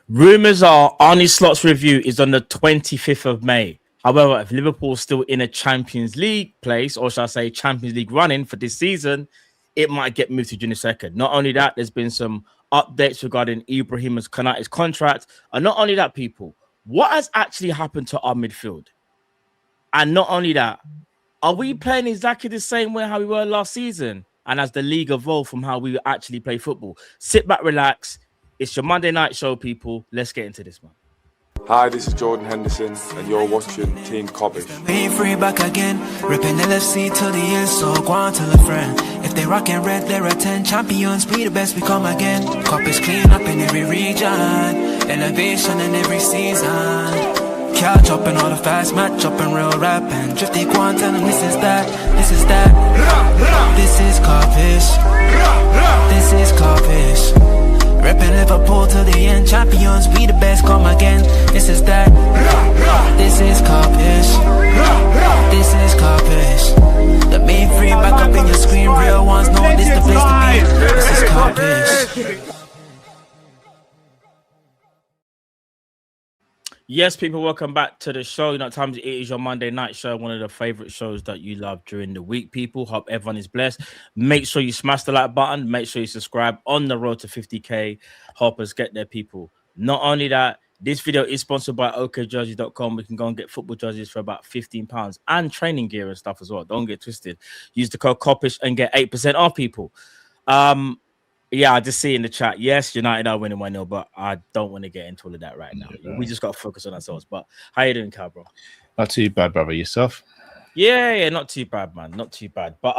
Rumors are Arne Slot's review is on the 25th of May. However, if Liverpool's still in a Champions League place, or shall I say Champions League running for this season, it might get moved to June 2nd. Not only that, there's been some updates regarding Ibrahima Konaté's contract. And not only that, people, what has actually happened to our midfield? And not only that, are we playing exactly the same way how we were last season? And as the league evolved from how we actually play football? Sit back, relax. It's your Monday night show, people. Let's get into this one. Hi, this is Jordan Henderson, and you're watching Team Kop-ish. We ain't free back again, ripping LFC till the end, so go on tell a friend. If they rockin' red, they're a 10 champions, we the best, we come again. Kop-ish clean up in every region, elevation in every season. Catch up in all the fast match up in real rap, and drifty go on tell them this is that, this is that. This is Kop-ish, this is Kop-ish. Reppin' Liverpool till the end, champions, we the best, come again. This is that, this is Kop-ish, this is Kop-ish. The main free back up in your screen, real ones know this the place to be. This is Kop-ish. Yes, people, welcome back to the show. You know, times it is your Monday night show, one of the favorite shows that you love during the week, people. Hope everyone is blessed. Make sure you smash the like button. Make sure you subscribe on the road to 50K. Help us get there, people. Not only that, this video is sponsored by okjersey.com. We can go and get football jerseys for about £15 and training gear and stuff as well. Don't get twisted. Use the code Kopish and get 8% off, people. Yeah, I just see in the chat. Yes, United are winning 1-0, but I don't want to get into all of that right now. We just got to focus on ourselves. But how you doing, Cal, bro? Not too bad, brother. Yourself? Yeah, not too bad, man. Not too bad. But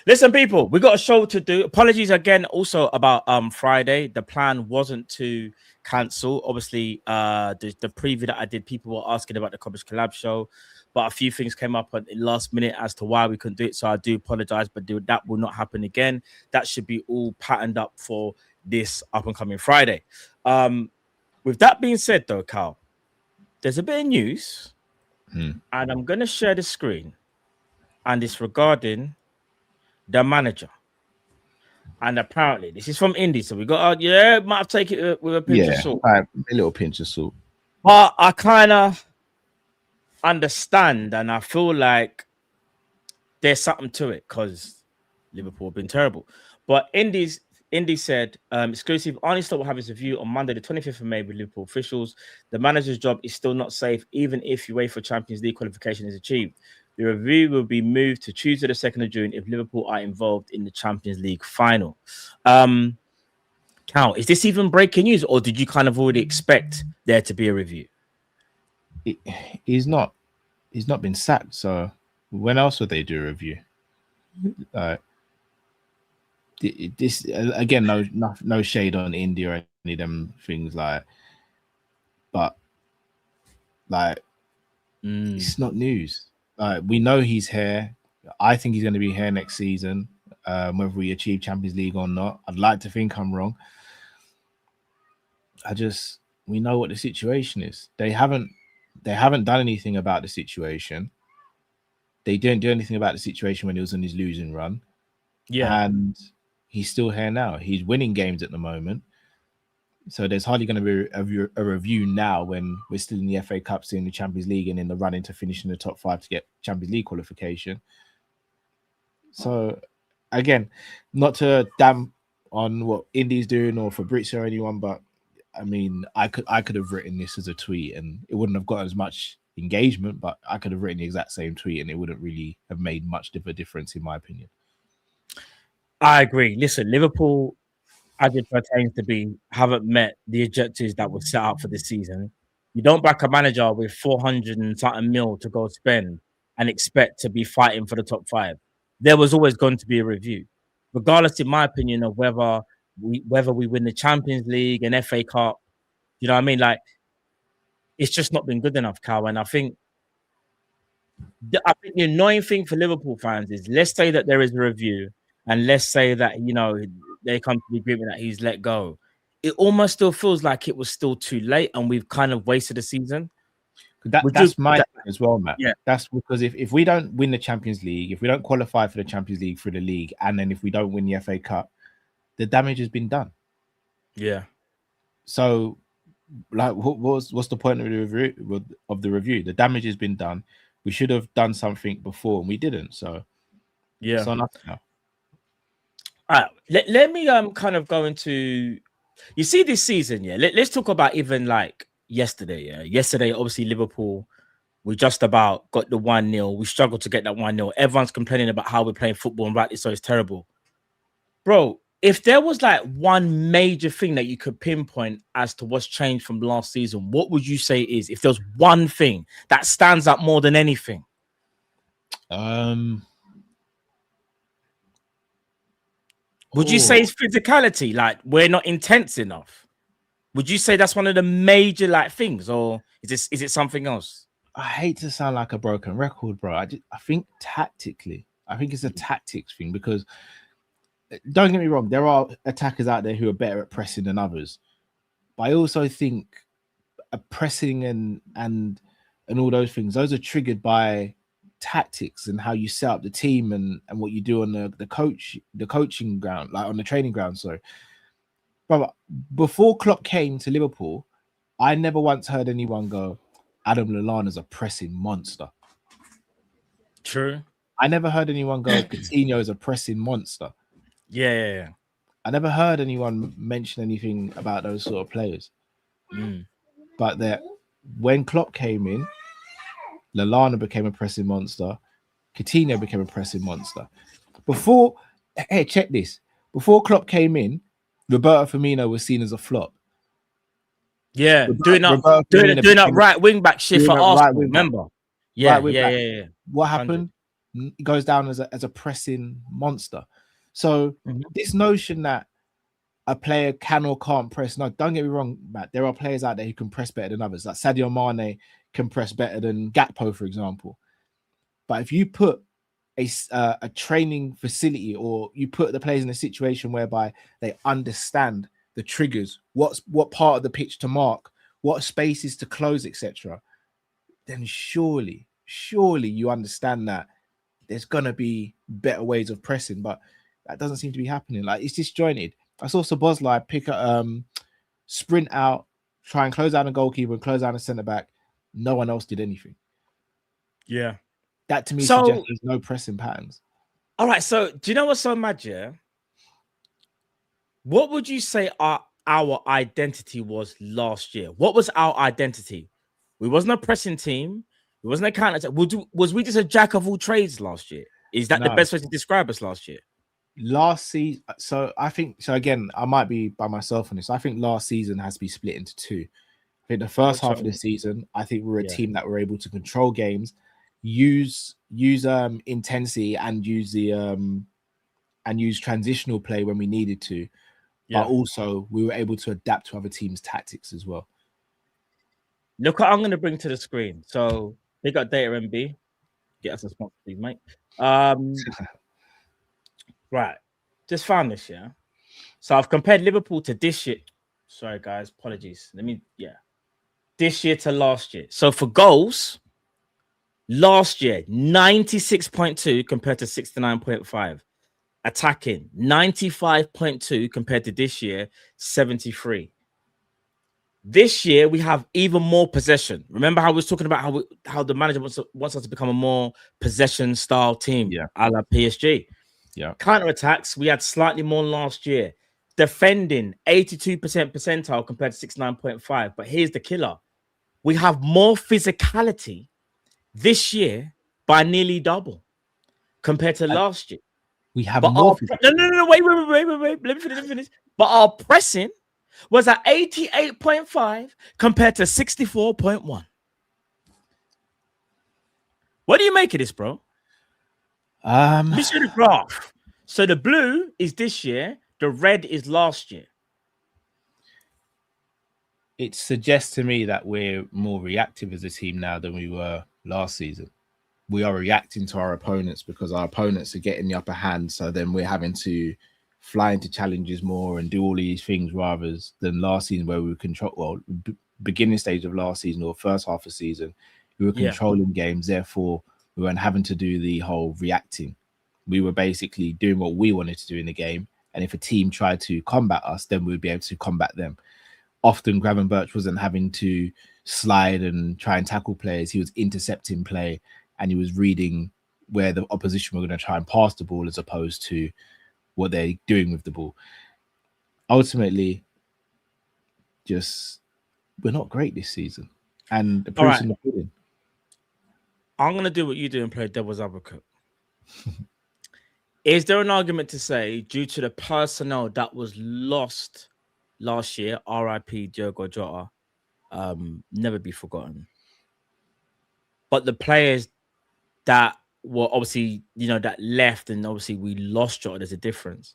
listen, people, we got a show to do. Apologies again also about Friday. The plan wasn't to cancel. Obviously, the preview that I did, people were asking about the Kopish collab show. But a few things came up at the last minute as to why we couldn't do it. So I do apologize, but that will not happen again. That should be all patterned up for this up-and-coming Friday. With that being said, though, Cal, there's a bit of news, and I'm going to share the screen, and it's regarding the manager. And apparently, this is from Indy, so we got, might have to take it with a pinch of salt. A little pinch of salt. But I kind of understand, and I feel like there's something to it because Liverpool have been terrible. But Indy said, exclusive, Arne Slot will have his review on Monday, the 25th of May with Liverpool officials. The manager's job is still not safe, even if you wait for Champions League qualification is achieved. The review will be moved to Tuesday, the 2nd of June, if Liverpool are involved in the Champions League final. Cal, is this even breaking news, or did you kind of already expect there to be a review? He's not been sacked, so when else would they do a review? This again, no shade on India or any of them things, but it's not news. We know he's here. I think he's going to be here next season, whether we achieve Champions League or not. I'd like to think I'm wrong. We know what the situation is. They haven't done anything about the situation. They didn't do anything about the situation when he was on his losing run. Yeah. And he's still here now. He's winning games at the moment. So there's hardly going to be a review now when we're still in the FA Cup, still in the Champions League, and in the run into finishing the top 5 to get Champions League qualification. So, again, not to damn on what Indy's doing or Fabrizio or anyone, but I mean, I could have written this as a tweet and it wouldn't have got as much engagement, but I could have written the exact same tweet and it wouldn't really have made much of a difference, in my opinion. I agree. Listen, Liverpool, as it pertains to be, haven't met the objectives that were set out for this season. You don't back a manager with 400 and something mil to go spend and expect to be fighting for the top 5. There was always going to be a review, regardless, in my opinion, of whether we win the Champions League and FA Cup. You know what I mean? Like, it's just not been good enough, Cal. And I think the annoying thing for Liverpool fans is, let's say that there is a review and let's say that, they come to the agreement that he's let go. It almost still feels like it was still too late and we've kind of wasted a season. That's my thing as well, Matt. Yeah. That's because if we don't win the Champions League, if we don't qualify for the Champions League through the league, and then if we don't win the FA Cup, the damage has been done. Yeah. So like what's the point of the review? The damage has been done. We should have done something before, and we didn't. So yeah. So nothing now. All right, let me kind of go into, you see, this season, yeah. Let's talk about even like yesterday, yeah. Yesterday, obviously, Liverpool, we just about got the 1-0. We struggled to get that 1-0. Everyone's complaining about how we're playing football, and rightly so, it's terrible. Bro, if there was like one major thing that you could pinpoint as to what's changed from last season, what would you say is, if there's one thing that stands out more than anything? Would you say it's physicality? Like, we're not intense enough? Would you say that's one of the major like things, or is it something else? I hate to sound like a broken record, bro. I think tactically, I think it's a tactics thing, because don't get me wrong, there are attackers out there who are better at pressing than others, but I also think pressing and all those things, those are triggered by tactics and how you set up the team and what you do on the coaching ground, like on the training ground. So, but before Klopp came to Liverpool, I never once heard anyone go, Adam Lallana's a pressing monster. True. I never heard anyone go, Coutinho is a pressing monster. Yeah. I never heard anyone mention anything about those sort of players. But that when Klopp came in, Lallana became a pressing monster. Coutinho became a pressing monster. Check this. Before Klopp came in, Roberto Firmino was seen as a flop. Yeah, doing that right wing back shift for Arsenal. Remember? Yeah. What happened? 100. He goes down as a pressing monster. So this notion that a player can or can't press, no, don't get me wrong, Matt. There are players out there who can press better than others. Like Sadio Mane can press better than Gakpo, for example. But if you put a training facility, or you put the players in a situation whereby they understand the triggers, what part of the pitch to mark, what spaces to close, etc., then surely you understand that there's gonna be better ways of pressing. But that doesn't seem to be happening. Like, it's disjointed. I saw Szoboszlai pick a sprint out, try and close down a goalkeeper and close down a centre back. No one else did anything. Yeah, that to me suggests there's no pressing patterns. All right, so do you know what's so mad? Yeah, what would you say our identity was last year? What was our identity? We wasn't a pressing team. We wasn't a counter attack. Was we just a jack of all trades last year? Is that the best way to describe us last year? Last season, so I think, so again, I might be by myself on this. I think last season has to be split into two. I think the first half of the season, I think we were a team that were able to control games, use intensity, and use transitional play when we needed to. But also we were able to adapt to other teams' tactics as well. Look what I'm going to bring to the screen. So they got Data MB. Get us a sponsor, please, mate. Right, just found this, yeah. So I've compared Liverpool to this year. Sorry, guys, apologies. This year to last year. So for goals, last year 96.2 compared to 69.5. Attacking 95.2 compared to this year 73. This year we have even more possession. Remember how we was talking about how the manager wants us to become a more possession style team, a la PSG. Yeah. Counter attacks, we had slightly more last year. Defending 82% percentile compared to 69.5. But here's the killer: we have more physicality this year by nearly double compared to last year. We have more. No, wait. Let me finish. But our pressing was at 88.5 compared to 64.1. What do you make of this, bro? Let me show the graph. So the blue is this year, the red is last year. It suggests to me that we're more reactive as a team now than we were last season. We are reacting to our opponents because our opponents are getting the upper hand. So then we're having to fly into challenges more and do all these things rather than last season, where we were beginning stage of last season or first half of season, we were controlling games. Therefore, we weren't having to do the whole reacting. We were basically doing what we wanted to do in the game. And if a team tried to combat us, then we'd be able to combat them. often Gravenberch wasn't having to slide and try and tackle players. He was intercepting play and he was reading where the opposition were going to try and pass the ball as opposed to what they're doing with the ball. Ultimately, just we're not great this season. And the proof's in the pudding. I'm going to do what you do and play devil's advocate. Is there an argument to say, due to the personnel that was lost last year, RIP Diogo Jota, never be forgotten, but the players that were obviously, that left, and obviously we lost Jota, there's a difference.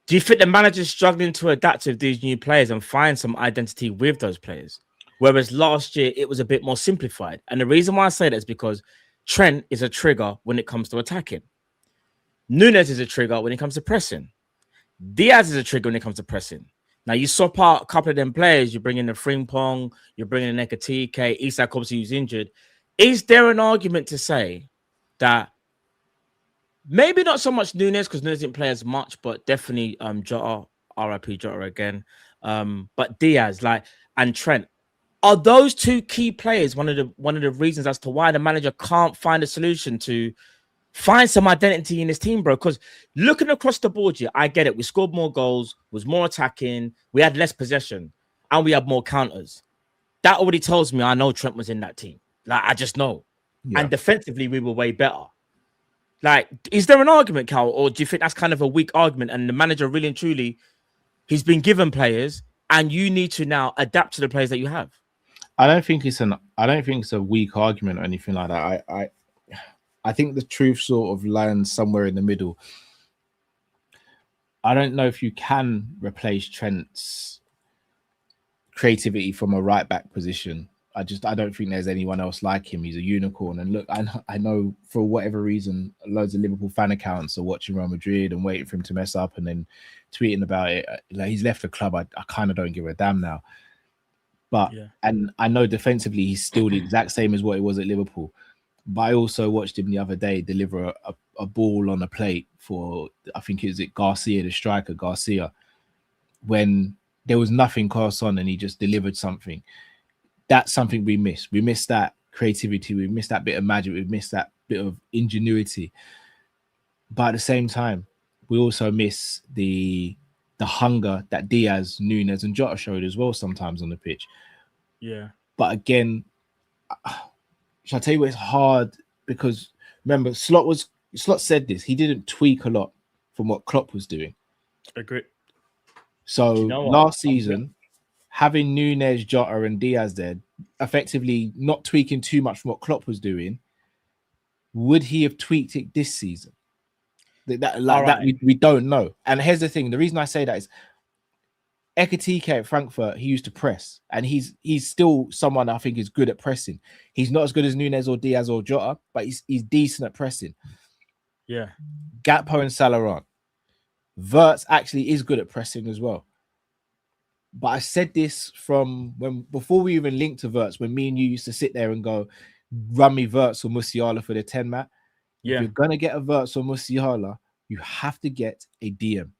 Do you think the manager's struggling to adapt with these new players and find some identity with those players? Whereas last year, it was a bit more simplified. And the reason why I say that is because Trent is a trigger when it comes to attacking. Núñez is a trigger when it comes to pressing. Diaz is a trigger when it comes to pressing. Now, you swap out a couple of them players. You bring in the Frimpong, you bring in the Nkatike, Isak, obviously, who's injured. Is there an argument to say that maybe not so much Núñez, because Núñez didn't play as much, but definitely Jota, RIP Jota again, but Diaz, and Trent, are those two key players one of the reasons as to why the manager can't find a solution to find some identity in his team, bro? Because looking across the board here, I get it. We scored more goals, was more attacking, we had less possession, and we had more counters. That already tells me I know Trent was in that team. I just know. Yeah. And defensively, we were way better. Is there an argument, Cal, or do you think that's kind of a weak argument? And the manager really and truly, he's been given players, and you need to now adapt to the players that you have. I don't think it's a weak argument or anything like that. I think the truth sort of lands somewhere in the middle. I don't know if you can replace Trent's creativity from a right back position. I don't think there's anyone else like him. He's a unicorn. And look, I know for whatever reason, loads of Liverpool fan accounts are watching Real Madrid and waiting for him to mess up and then tweeting about it. He's left the club. I kind of don't give a damn now. But and I know defensively he's still the exact same as what he was at Liverpool. But I also watched him the other day deliver a ball on a plate for, I think it Garcia, the striker, when there was nothing close on and he just delivered something. That's something we miss. We miss that creativity. We miss that bit of magic. We miss that bit of ingenuity. But at the same time, we also miss the hunger that Diaz, Núñez, and Jota showed as well sometimes on the pitch. Yeah. But again, shall I tell you what, it's hard because remember, Slot said this. He didn't tweak a lot from what Klopp was doing. Agree. So last season, having Núñez, Jota, and Diaz there, effectively not tweaking too much from what Klopp was doing, would he have tweaked it this season? We don't know. And here's the thing: the reason I say that is Ekatike at Frankfurt, he used to press, and he's still someone I think is good at pressing. He's not as good as Núñez or Diaz or Jota, but he's decent at pressing. Yeah, Gakpo and Salah aren't. Wirtz actually is good at pressing as well. But I said this before we even linked to Wirtz, when me and you used to sit there and go, run me Wirtz or Musiala for the 10, Matt. Yeah. If you're going to get a Wirtz or Musiala, you have to get a DM.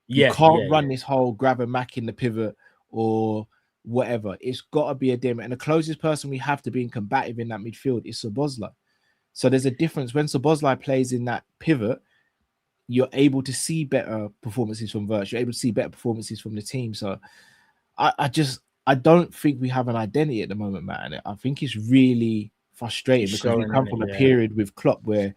You can't run this whole grab a Mac in the pivot or whatever. It's got to be a DM. And the closest person we have to being combative in that midfield is Szoboszlai. So there's a difference. When Szoboszlai plays in that pivot, you're able to see better performances from Wirtz. You're able to see better performances from the team. So I don't think we have an identity at the moment, man. I think it's really frustrating because we come from a period with Klopp where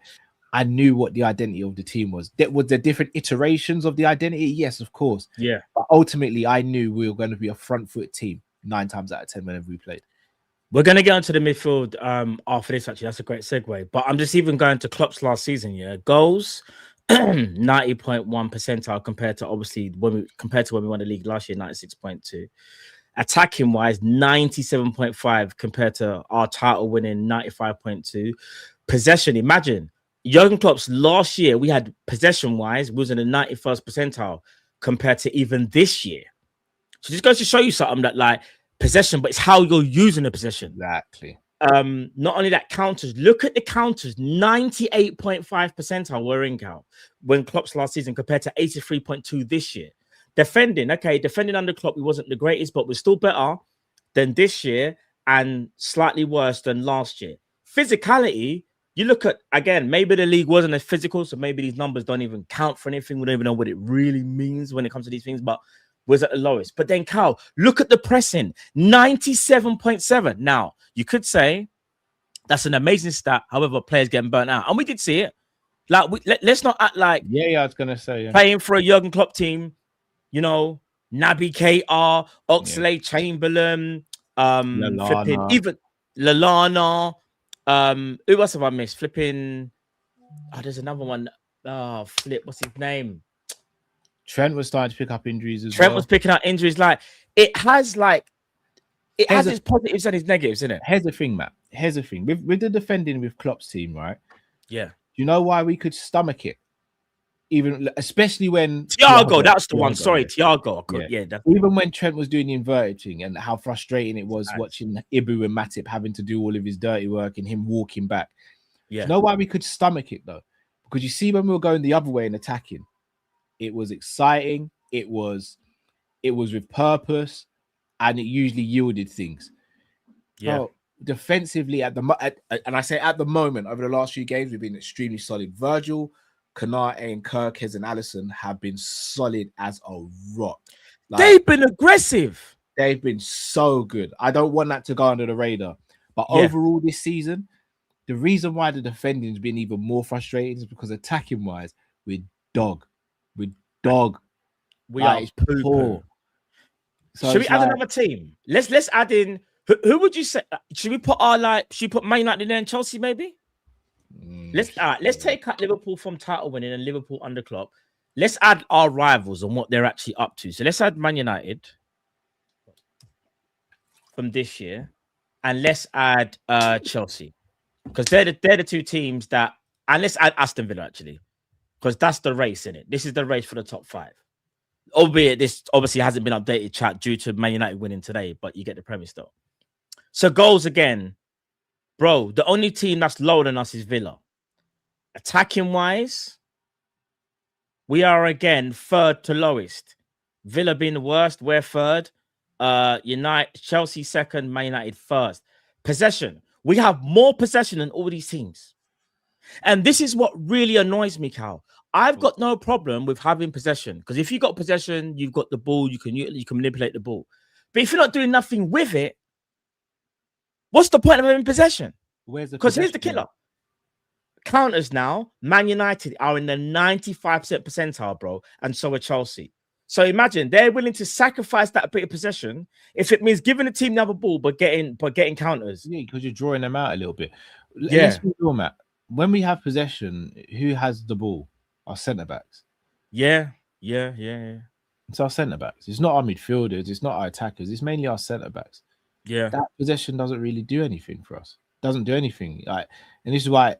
I knew what the identity of the team was. Was there different iterations of the identity? Yes, of course. Yeah. But ultimately, I knew we were going to be a front foot team 9 times out of 10 whenever we played. We're going to get onto the midfield after this, actually. That's a great segue. But I'm just even going to Klopp's last season, goals, 90.1 percentile compared to when we won the league last year, 96.2. Attacking wise, 97.5 compared to our title winning 95.2. Possession, imagine Jurgen Klopp's last year, we had possession wise, was in the 91st percentile compared to even this year. So this goes to show you something that possession, but it's how you're using the possession. Exactly. Not only that, counters. Look at the counters. 98.5 percentile were in Cal when Klopp's last season compared to 83.2 this year. defending under Klopp, we wasn't the greatest, but we're still better than this year and slightly worse than last year. Physicality, you look at, again, maybe the league wasn't as physical, so maybe these numbers don't even count for anything. We don't even know what it really means when it comes to these things, but was at the lowest. But then, Cal, look at the pressing, 97.7. Now, you could say that's an amazing stat. However, players getting burnt out. And we did see it. Like, let's not act like I was going to say, playing for a Jurgen Klopp team, you know, Naby Keita, Oxlade-Chamberlain, flipping, even Lallana. Who else have I missed? Flipping. There's another one. What's his name? Trent was starting to pick up injuries as well. Trent was picking up injuries. Like, it has its positives and its negatives, isn't it? Here's the thing, Matt. Here's the thing. With the defending with Klopp's team, right? Yeah. Do you know why we could stomach it? Even especially when Thiago, that's the one. Sorry, Thiago. Even when Trent was doing the inverted thing, and how frustrating it was watching Ibu and Matip having to do all of his dirty work and him walking back. Yeah. You know why we could stomach it though? Because you see, when we were going the other way and attacking, it was exciting. It was with purpose, and it usually yielded things. Yeah. So, defensively, and I say at the moment, over the last few games, we've been extremely solid. Virgil, Konate, and Kirkes and Allison have been solid as a rock. They've been aggressive. They've been so good. I don't want that to go under the radar. But overall this season, the reason why the defending's been even more frustrating is because attacking-wise, we're dog. We are poor. So should we add another team? Let's add in. Who would you say? Should we put should we put Man United there and Chelsea maybe? Let's take out Liverpool from title winning and Liverpool under Klopp. Let's add our rivals and what they're actually up to. So let's add Man United from this year, and let's add Chelsea, because they're the two teams that, and let's add Aston Villa actually, because that's the race, in it. This is the race for the top 5. Albeit this obviously hasn't been updated, chat, due to Man United winning today, but you get the premise though. So goals again, bro. The only team that's lower than us is Villa. Attacking wise, we are again third to lowest. Villa being the worst, we're third. Chelsea second, Man United first. Possession, we have more possession than all these teams, and this is what really annoys me, Cal. I've got no problem with having possession, because if you got possession, you've got the ball, you can manipulate the ball. But if you're not doing nothing with it, what's the point of having possession? Because here's the killer. Counters now, Man United are in the 95% percentile, bro, and so are Chelsea. So imagine they're willing to sacrifice that bit of possession if it means giving the team another ball but getting counters. Yeah, because you're drawing them out a little bit. Let's be real, Matt. When we have possession, who has the ball? Our centre backs. Yeah. It's our centre backs. It's not our midfielders. It's not our attackers. It's mainly our centre backs. Yeah. That possession doesn't really do anything for us. Doesn't do anything. And this is why,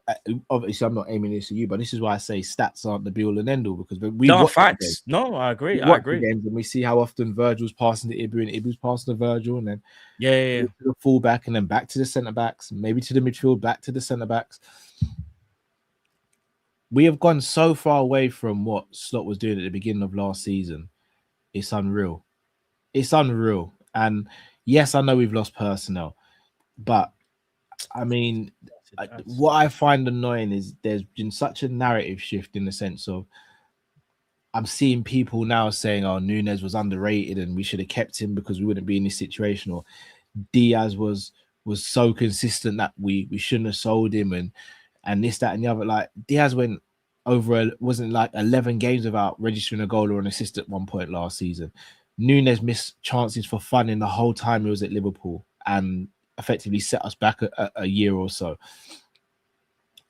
obviously, I'm not aiming this at you, but this is why I say stats aren't the be all and end all, because we watch facts. No, I agree. I agree. Games and we see how often Virgil's passing to Ibu and Ibu's passing to Virgil, and then to the fullback, and then back to the centre backs, maybe to the midfield, back to the centre backs. We have gone so far away from what Slot was doing at the beginning of last season. It's unreal. And yes, I know we've lost personnel, but I mean, what I find annoying is there's been such a narrative shift in the sense of I'm seeing people now saying, oh, Nunes was underrated and we should have kept him because we wouldn't be in this situation, or Diaz was so consistent that we shouldn't have sold him, and this, that, and the other. Like, Diaz went over, wasn't like 11 games without registering a goal or an assist at one point last season. Nunes missed chances for fun in the whole time he was at Liverpool and effectively set us back a year or so.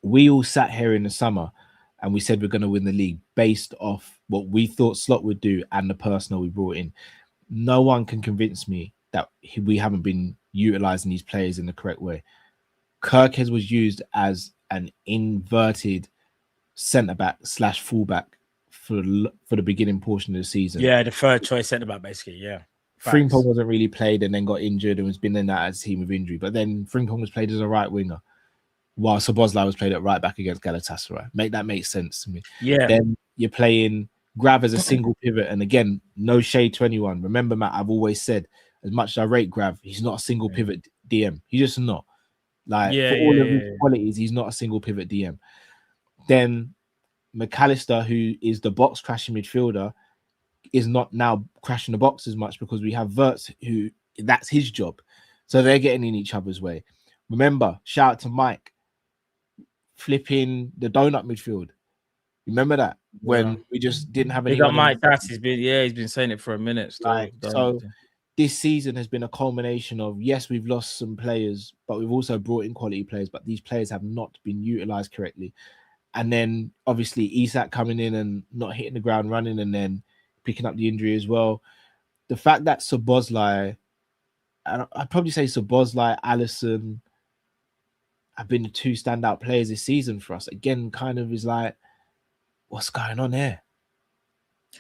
We all sat here in the summer and we said we're going to win the league based off what we thought Slot would do and the personnel we brought in. No one can convince me that we haven't been utilising these players in the correct way. Kirkes was used as an inverted centre-back / fullback for the beginning portion of the season. Yeah, the third choice centre-back, basically, yeah. Frimpong wasn't really played and then got injured and has been in that as a team of injury. But then Frimpong was played as a right winger, while Szoboszlai was played at right back against Galatasaray. That makes sense to me. Yeah. Then you're playing Grav as a single pivot. And again, no shade to anyone. Remember, Matt, I've always said, as much as I rate Grav, he's not a single pivot DM. He's just not. Like, for all of his qualities, he's not a single pivot DM. Then McAllister, who is the box crashing midfielder, is not now crashing the box as much because we have Wirtz, who that's his job. So they're getting in each other's way. Remember, shout out to Mike, flipping the donut midfield. Remember that when we just didn't have any. Mike, he's been saying it for a minute. So this season has been a culmination of, yes, we've lost some players, but we've also brought in quality players, but these players have not been utilized correctly. And then obviously Isak coming in and not hitting the ground running and then picking up the injury as well. The fact that Szoboszlai, I'd probably say Szoboszlai, Alisson have been the two standout players this season for us. Again, kind of is like, what's going on here?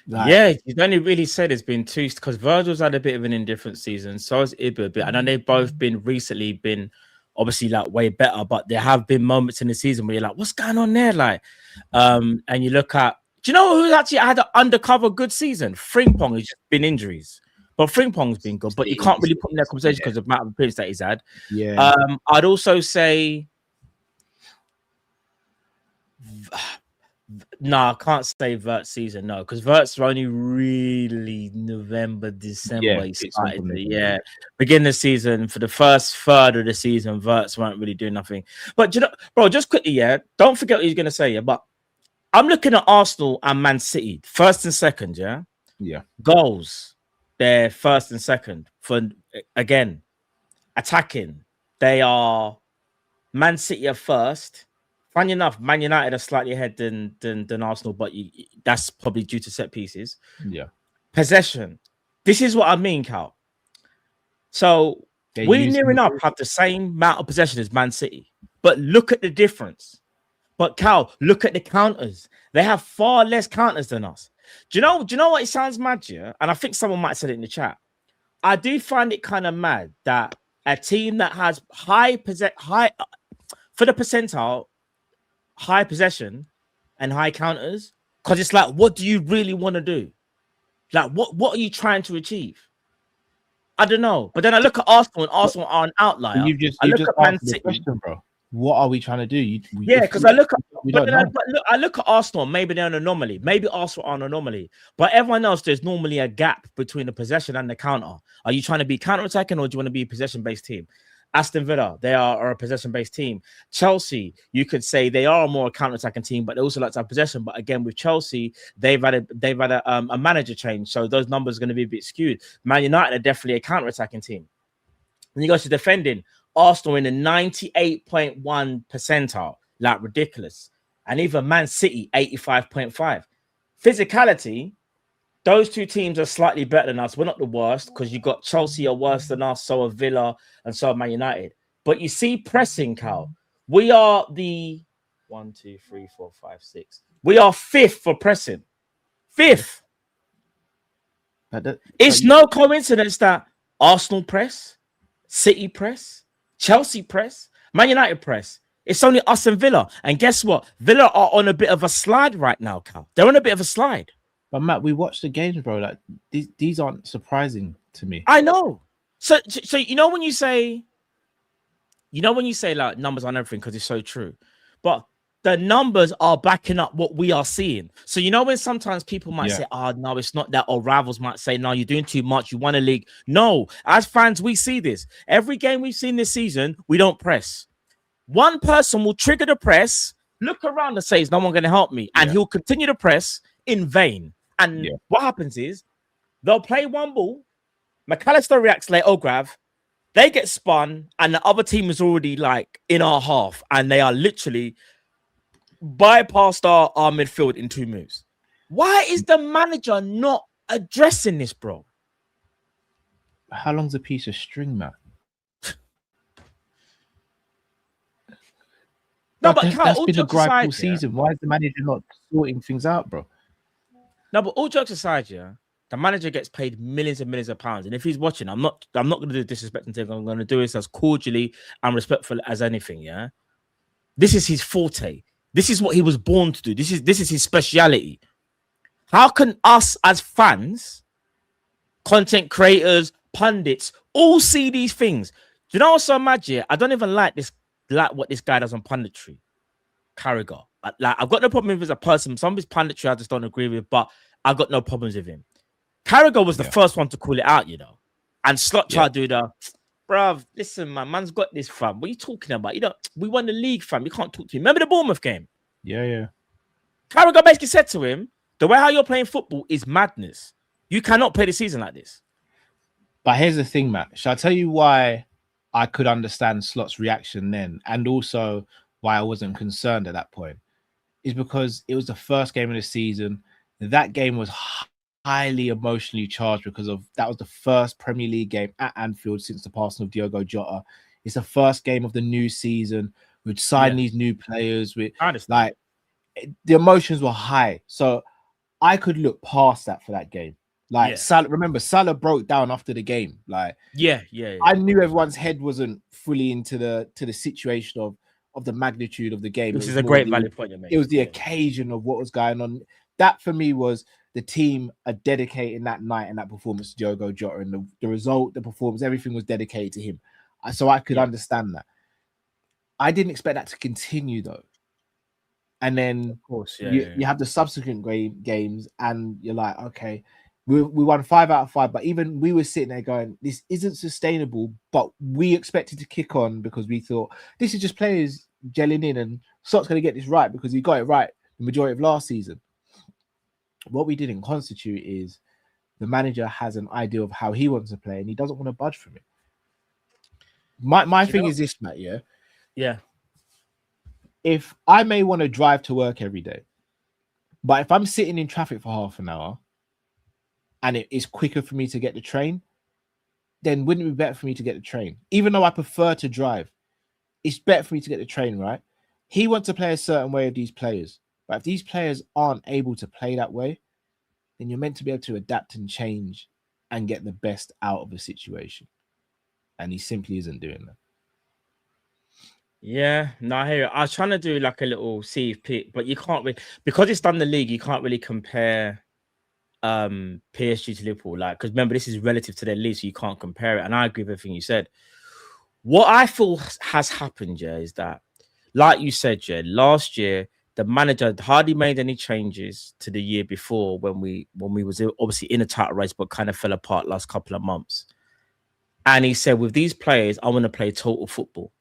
Like, you've only really said it's been two, because Virgil's had a bit of an indifferent season. So has Ibra a bit. I know they've both recently been obviously like way better, but there have been moments in the season where you're like, what's going on there? Like, and you look at, do you know who's actually had an undercover good season? Frimpong has just been injuries. But Frimpong's been good, but you can't really put in that conversation because of the amount of appearances that he's had. Yeah. I'd also say, no, I can't say Wirtz season, no, because Wirtz are only really November, December. He started beginning the season. For the first third of the season, Wirtz weren't really doing nothing. But you know, bro, just quickly, don't forget what he's gonna say, but I'm looking at Arsenal and Man City, first and second, goals. They're first and second for, again, attacking. They are, Man City are first. Funny enough, Man United are slightly ahead than Arsenal, but that's probably due to set pieces. Yeah. Possession. This is what I mean, Cal. So we near enough have the same amount of possession as Man City, but look at the difference. But Cal, look at the counters. They have far less counters than us. Do you know what it sounds mad, yeah? And I think someone might have said it in the chat. I do find it kind of mad that a team that has high for the percentile, high possession and high counters, because it's like, what do you really want to do? Like, what are you trying to achieve? I don't know. But then I look at Arsenal, and Arsenal are an outlier. You just asked the question, bro. What are we trying to do? Because I look at Arsenal. Maybe they're an anomaly. Maybe Arsenal are an anomaly. But everyone else, there's normally a gap between the possession and the counter. Are you trying to be counter-attacking, or do you want to be a possession-based team? Aston Villa, they are a possession-based team. Chelsea, you could say they are a more counter-attacking team, but they also like to have possession. But again, with Chelsea, they've had a manager change, so those numbers are going to be a bit skewed. Man United are definitely a counter-attacking team. When you go to defending, Arsenal in the 98.1 percentile, like ridiculous. And even Man City, 85.5. Physicality, those two teams are slightly better than us. We're not the worst, because you got Chelsea are worse than us, so are Villa, and so are Man United. But you see pressing, Cal. We are the 1, 2, 3, 4, 5, 6. We are fifth for pressing. Fifth. It's no coincidence that Arsenal press, City press, Chelsea press, Man United press. It's only us and Villa. And guess what? Villa are on a bit of a slide right now, Cal. They're on a bit of a slide. But Matt, we watched the games, bro. Like these aren't surprising to me. I know. So you know when you say like numbers on everything, because it's so true. But the numbers are backing up what we are seeing. So you know when sometimes people might say, "Oh no, it's not that," or rivals might say, "No, you're doing too much. You won a league." No, as fans, we see this. Every game we've seen this season, we don't press. One person will trigger the press, look around and say, "Is no one going to help me?" And he'll continue to press in vain. And what happens is they'll play one ball. McAllister reacts late, Grav. They get spun, and the other team is already like in our half, and they are literally bypassed our midfield in 2 moves. Why is the manager not addressing this, bro? How long's a piece of string, man? No, but that's been a gripe all season. Why is the manager not sorting things out, bro? No, but all jokes aside, the manager gets paid millions and millions of pounds, and if he's watching, I'm not going to do disrespecting things. I'm going to do this as cordially and respectful as anything. Yeah, this is his forte. This is what he was born to do. This is his speciality. How can us as fans, content creators, pundits, all see these things? Do you know what's so mad? Yeah, I don't even like what this guy does on punditry. Carragher. Like, I've got no problem with him as a person. Some of his punditry I just don't agree with, but I've got no problems with him. Carragher was the first one to call it out, and Slot tried to do the, bruv, listen, man's got this, fam. What are you talking about? We won the league, fam. You can't talk to him. Remember the Bournemouth game? Yeah. Carragher basically said to him, the way how you're playing football is madness. You cannot play the season like this. But here's the thing, Matt. Shall I tell you why I could understand Slot's reaction then, and also why I wasn't concerned at that point? Is because it was the first game of the season. That game was highly emotionally charged because that was the first Premier League game at Anfield since the passing of Diogo Jota. It's the first game of the new season. We'd signed these new players. The emotions were high. So I could look past that for that game. Salah broke down after the game. I knew everyone's head wasn't fully into the situation of the magnitude of the game. Which is a great valid point you made. It was the occasion of what was going on. That for me was the team are dedicating that night and that performance to Diogo Jota, and the result, the performance, everything was dedicated to him. So I could understand that. I didn't expect that to continue though. And then of course, you have the subsequent games, and you're like, okay, we won 5 out of 5, but even we were sitting there going, this isn't sustainable, but we expected to kick on because we thought this is just players gelling in and Slot's going to get this right because he got it right the majority of last season. What we didn't constitute is the manager has an idea of how he wants to play and he doesn't want to budge from it. My thing is this, Matt, Yeah. If I may want to drive to work every day, but if I'm sitting in traffic for half an hour and it is quicker for me to get the train, then wouldn't it be better for me to get the train? Even though I prefer to drive, it's better for me to get the train, right? He wants to play a certain way of these players. But if these players aren't able to play that way, then you're meant to be able to adapt and change and get the best out of the situation. And he simply isn't doing that. Yeah, no, I hear it. I was trying to do like a little pick, but you can't really, because it's done the league, you can't really compare PSG to Liverpool. Because remember, this is relative to their league, so you can't compare it. And I agree with everything you said. What I feel has happened, is that, like you said, last year, the manager hardly made any changes to the year before when we was obviously in a title race, but kind of fell apart last couple of months. And he said, with these players, I want to play total football,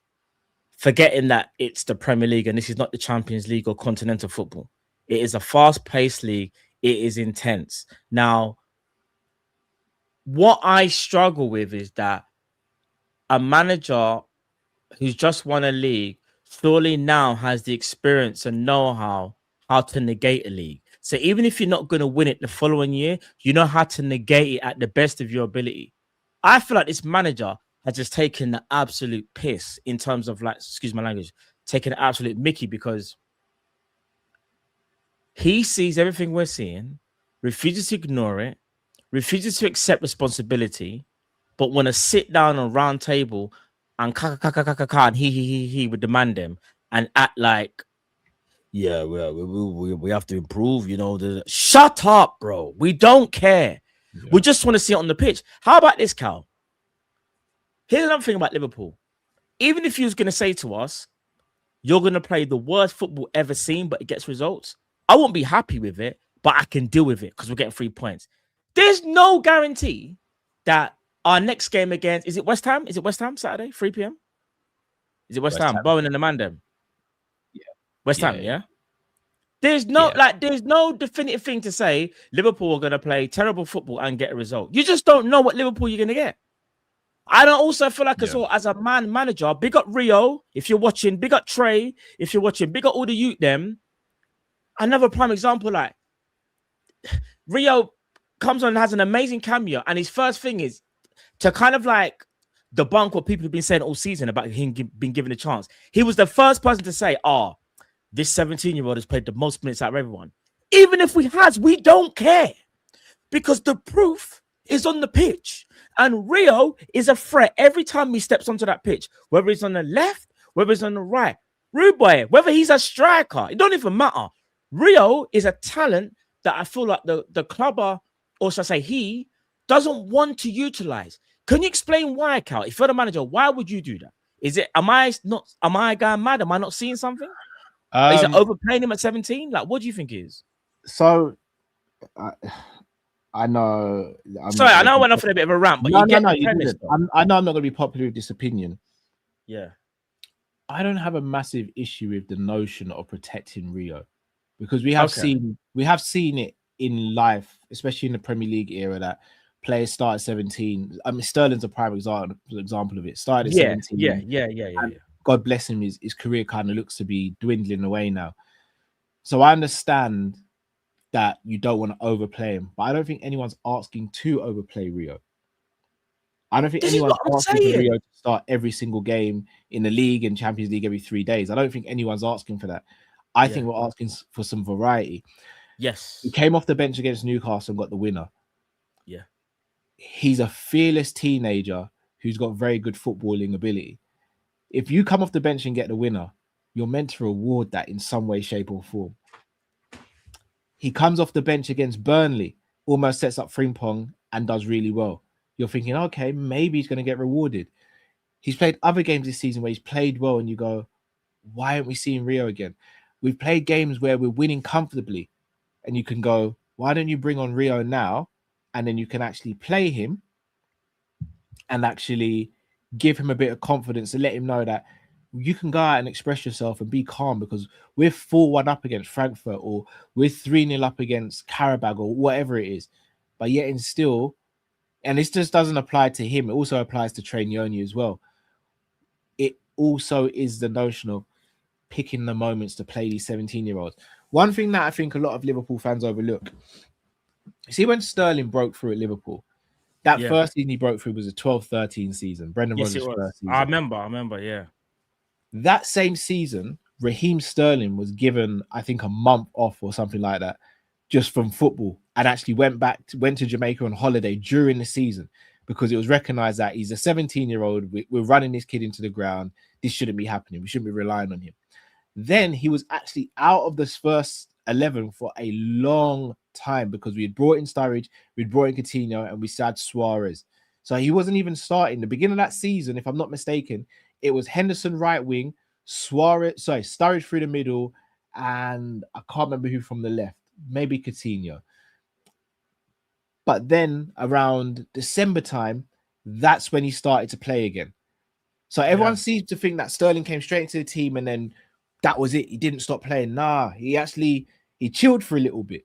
forgetting that it's the Premier League and this is not the Champions League or continental football. It is a fast-paced league. It is intense. Now, what I struggle with is that a manager who's just won a league surely now has the experience and know-how to negate a league. So even if you're not going to win it the following year, you know how to negate it at the best of your ability. I feel like this manager has just taken the absolute piss in terms of, excuse my language, taking the absolute mickey, because he sees everything we're seeing, refuses to ignore it, refuses to accept responsibility, but want to sit down on a round table and and he would demand them and act like, yeah, we have to improve, shut up, bro. We don't care. Yeah. We just want to see it on the pitch. How about this, Cal? Here's another thing about Liverpool. Even if you was going to say to us, you're going to play the worst football ever seen, but it gets results, I won't be happy with it, but I can deal with it because we're getting 3 points. There's no guarantee that our next game against, is it West Ham? Is it West Ham Saturday, 3 p.m.? Is it West Ham? Bowen and the Mandem? Yeah. West Ham, yeah? There's no definitive thing to say Liverpool are going to play terrible football and get a result. You just don't know what Liverpool you're going to get. I don't also feel like as a manager, big up Rio, if you're watching, big up Trey, if you're watching, big up all the youth them. Another prime example, like Rio comes on and has an amazing cameo, and his first thing is to kind of like debunk what people have been saying all season about him being given a chance. He was the first person to say, this 17-year-old has played the most minutes out of everyone. Even if we don't care, because the proof is on the pitch. And Rio is a threat every time he steps onto that pitch, whether he's on the left, whether he's on the right. Rude boy, whether he's a striker, it don't even matter. Rio is a talent that I feel like the club are, or should I say he, doesn't want to utilize. Can you explain why, Cal? If you're the manager, why would you do that? Is it, am I going mad? Am I not seeing something? Is it overplaying him at 17? Like, what do you think it is? So, I know. Sorry, I know I went off on a bit of a rant, but no, you get no, the you premise. didn't. I know I'm not going to be popular with this opinion. Yeah. I don't have a massive issue with the notion of protecting Rio, because we have seen it in life, especially in the Premier League era, that players start at 17. I mean, Sterling's a prime example of it. Started at 17. Yeah. God bless him, his career kind of looks to be dwindling away now. So I understand that you don't want to overplay him, but I don't think anyone's asking to overplay Rio. I don't think anyone's asking for Rio to start every single game in the league and Champions League every 3 days. I don't think anyone's asking for that. I think we're asking for some variety. Yes. He came off the bench against Newcastle and got the winner. Yeah. He's a fearless teenager who's got very good footballing ability. If you come off the bench and get the winner, you're meant to reward that in some way, shape, or form. He comes off the bench against Burnley, almost sets up Frimpong and does really well. You're thinking, okay, maybe he's going to get rewarded. He's played other games this season where he's played well, and you go, why aren't we seeing Rio again? We've played games where we're winning comfortably, and you can go, why don't you bring on Rio now? And then you can actually play him and actually give him a bit of confidence and let him know that you can go out and express yourself and be calm, because we're 4-1 up against Frankfurt, or we're 3-0 up against Karabag, or whatever it is. But yet and still, and this just doesn't apply to him, it also applies to Trainioni as well. It also is the notion of picking the moments to play these 17-year-olds. One thing that I think a lot of Liverpool fans overlook, see, when Sterling broke through at Liverpool, that first season he broke through was a 12-13 season. Brendan Rodgers' first season. I remember, yeah. That same season, Raheem Sterling was given, I think, a month off or something like that, just from football, and actually went to Jamaica on holiday during the season, because it was recognized that he's a 17-year-old. We're running this kid into the ground. This shouldn't be happening. We shouldn't be relying on him. Then he was actually out of this first 11 for a long time, because we had brought in Sturridge, we'd brought in Coutinho, and we had Suarez. So he wasn't even starting. The beginning of that season, if I'm not mistaken, it was Henderson right wing, Sturridge through the middle, and I can't remember who from the left, maybe Coutinho. But then around December time, that's when he started to play again. So everyone seems to think that Sterling came straight into the team and then that was it. He didn't stop playing. Nah, he chilled for a little bit.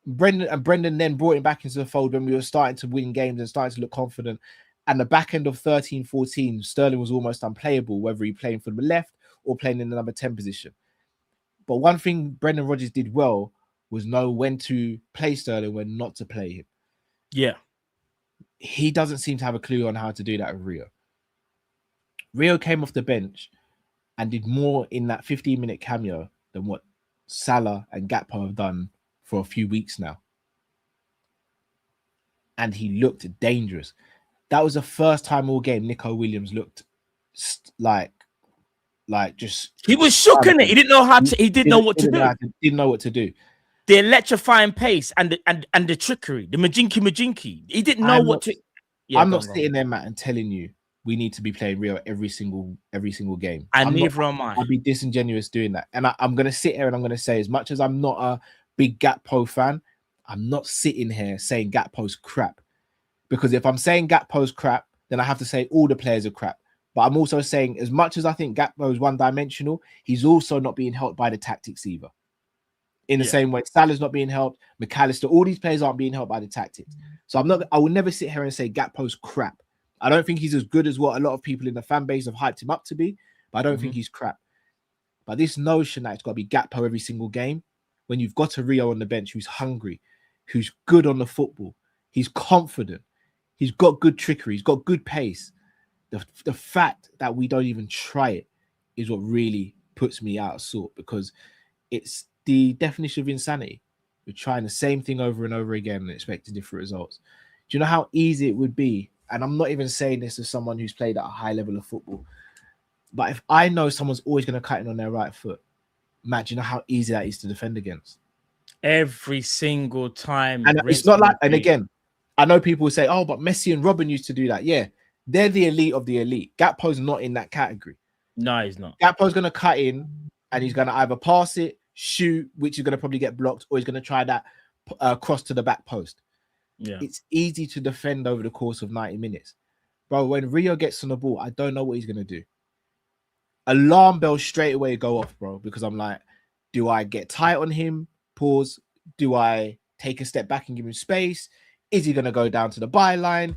Brendan then brought him back into the fold when we were starting to win games and starting to look confident. And the back end of 13-14, Sterling was almost unplayable, whether he playing for the left or playing in the number 10 position. But one thing Brendan Rodgers did well was know when to play Sterling, when not to play him. Yeah. He doesn't seem to have a clue on how to do that with Rio. Rio came off the bench and did more in that 15-minute cameo than what Salah and Gakpo have done for a few weeks now. And he looked dangerous. That was the first time all game Nico Williams looked like just... He was shook, innit? He didn't know how to... He didn't know what to do. Didn't know what to do. The electrifying pace and the trickery, the majinky. He didn't know what to... Yeah, I'm not sitting there, Matt, and telling you we need to be playing Rio every single game. And neither am I. I'd be disingenuous doing that. And I'm going to sit here and I'm going to say, as much as I'm not a big Gakpo fan, I'm not sitting here saying Gakpo's crap. Because if I'm saying Gakpo's crap, then I have to say all the players are crap. But I'm also saying, as much as I think Gakpo is one-dimensional, he's also not being helped by the tactics either. In the same way, Salah's not being helped, McAllister, all these players aren't being helped by the tactics. So I will never sit here and say Gakpo's crap. I don't think he's as good as what a lot of people in the fan base have hyped him up to be, but I don't think he's crap. But this notion that it's got to be Gakpo every single game, when you've got a Rio on the bench who's hungry, who's good on the football, he's confident, he's got good trickery, he's got good pace. The fact that we don't even try it is what really puts me out of sort, because it's the definition of insanity. We're trying the same thing over and over again and expecting different results. Do you know how easy it would be? And I'm not even saying this as someone who's played at a high level of football, but if I know someone's always going to cut in on their right foot, Matt, do you know how easy that is to defend against? every single time. And it's not like, and again, I know people will say, oh, but Messi and Robin used to do that. Yeah, they're the elite of the elite. Gakpo's not in that category. No, he's not. Gakpo's going to cut in and he's going to either pass it, shoot, which is going to probably get blocked, or he's going to try that cross to the back post. Yeah, it's easy to defend over the course of 90 minutes. Bro, when Rio gets on the ball, I don't know what he's going to do. Alarm bells straight away go off, bro, because I'm like, do I get tight on him? Pause. Do I take a step back and give him space? Is he going to go down to the byline?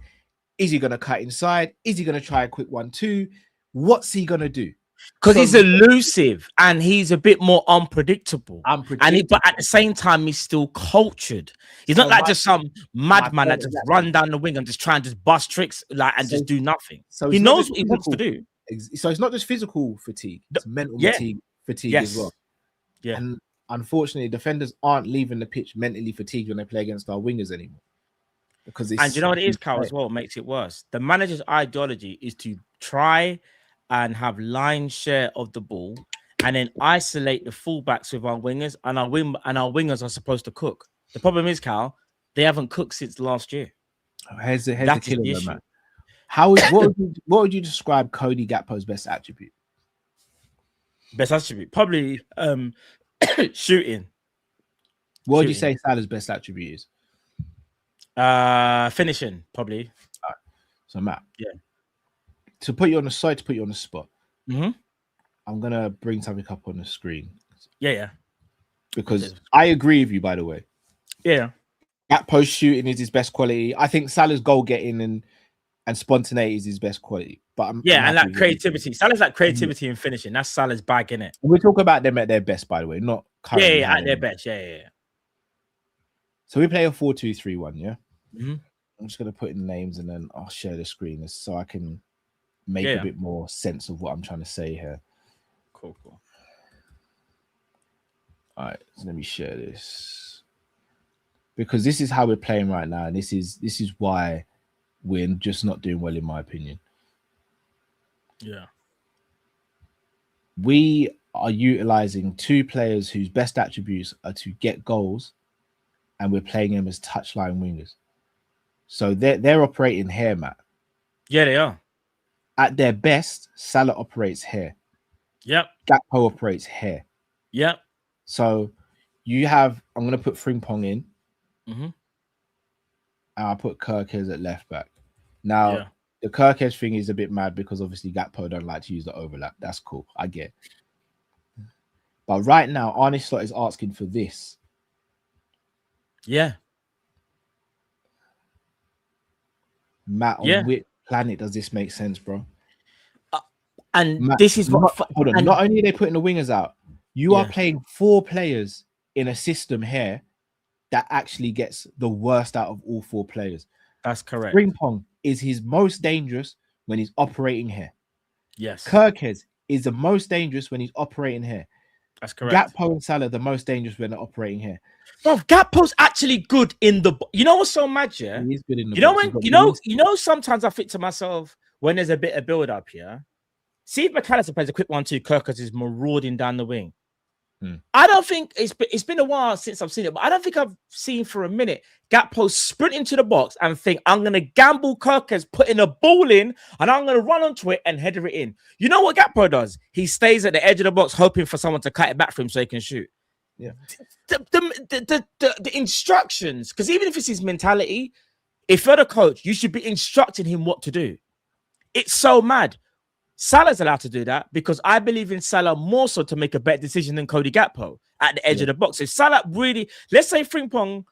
Is he going to cut inside? Is he going to try a quick 1-2? What's he going to do? Because he's elusive and he's a bit more unpredictable. But at the same time, he's still cultured. He's not like just some madman that just run down the wing and just try and just bust tricks and just do nothing. So he knows what he wants to do. So it's not just physical fatigue, it's mental fatigue as well. Yeah. And unfortunately, defenders aren't leaving the pitch mentally fatigued when they play against our wingers anymore. Because and you know what it is, Cal, as well, makes it worse. The manager's ideology is to try and have line share of the ball and then isolate the fullbacks with our wingers, and our wingers are supposed to cook. The problem is, Cal, they haven't cooked since last year. Here's the killer, man. What would you describe Cody Gakpo's best attribute? Best attribute? Probably shooting. What would you say Salah's best attribute is? Finishing, probably. All right. So Matt, to put you on the spot, mm-hmm. I'm gonna bring something up on the screen. Yeah. Because I agree with you, by the way. Yeah. Gakpo's shooting is his best quality. I think Salah's goal getting and spontaneity is his best quality. But I'm like creativity. Salah's like creativity and finishing. That's Salah's bag, innit? We talk about them at their best, by the way, not currently. Yeah, at their best. Yeah. So we play a 4-2-3-1, yeah? Mm-hmm. I'm just gonna put in names and then I'll share the screen so I can make a bit more sense of what I'm trying to say here. Cool. All right, so let me share this. Because this is how we're playing right now, and this is why we're just not doing well, in my opinion. Yeah. We are utilizing two players whose best attributes are to get goals, and we're playing them as touchline wingers. So they're operating here, Matt. Yeah, they are. At their best, Salah operates here. Yep. Gakpo operates here. Yep. So you have, I'm going to put Frimpong in. Mm-hmm. And I'll put Kirkes at left back. Now, the Kirkes thing is a bit mad because obviously Gakpo don't like to use the overlap. That's cool. I get it. But right now, Arne Slot is asking for this. Yeah. Matt, on which planet does this make sense, bro? And Matt, this is what... hold on. Not only are they putting the wingers out, you are playing four players in a system here that actually gets the worst out of all four players. That's correct. Frimpong is his most dangerous when he's operating here. Yes. Kirkes is the most dangerous when he's operating here. That's correct. Gakpo and Salah the most dangerous when they're operating here. Bro, Gakpo's actually good in the... You know what's so mad, yeah? He is good in the box. You know, sometimes I think to myself, when there's a bit of build-up here, see if McAllister plays a quick 1-2, Kirkes is marauding down the wing. I don't think it's been a while since I've seen it, but I don't think I've seen for a minute Gakpo sprint into the box and think, I'm going to gamble Kirkes putting a ball in and I'm going to run onto it and header it in. You know what Gakpo does? He stays at the edge of the box hoping for someone to cut it back for him so he can shoot. Yeah. The instructions, because even if it's his mentality, if you're the coach, you should be instructing him what to do. It's so mad. Salah's allowed to do that because I believe in Salah more so to make a better decision than Cody Gakpo at the edge of the box. If Salah really, let's say Frimpong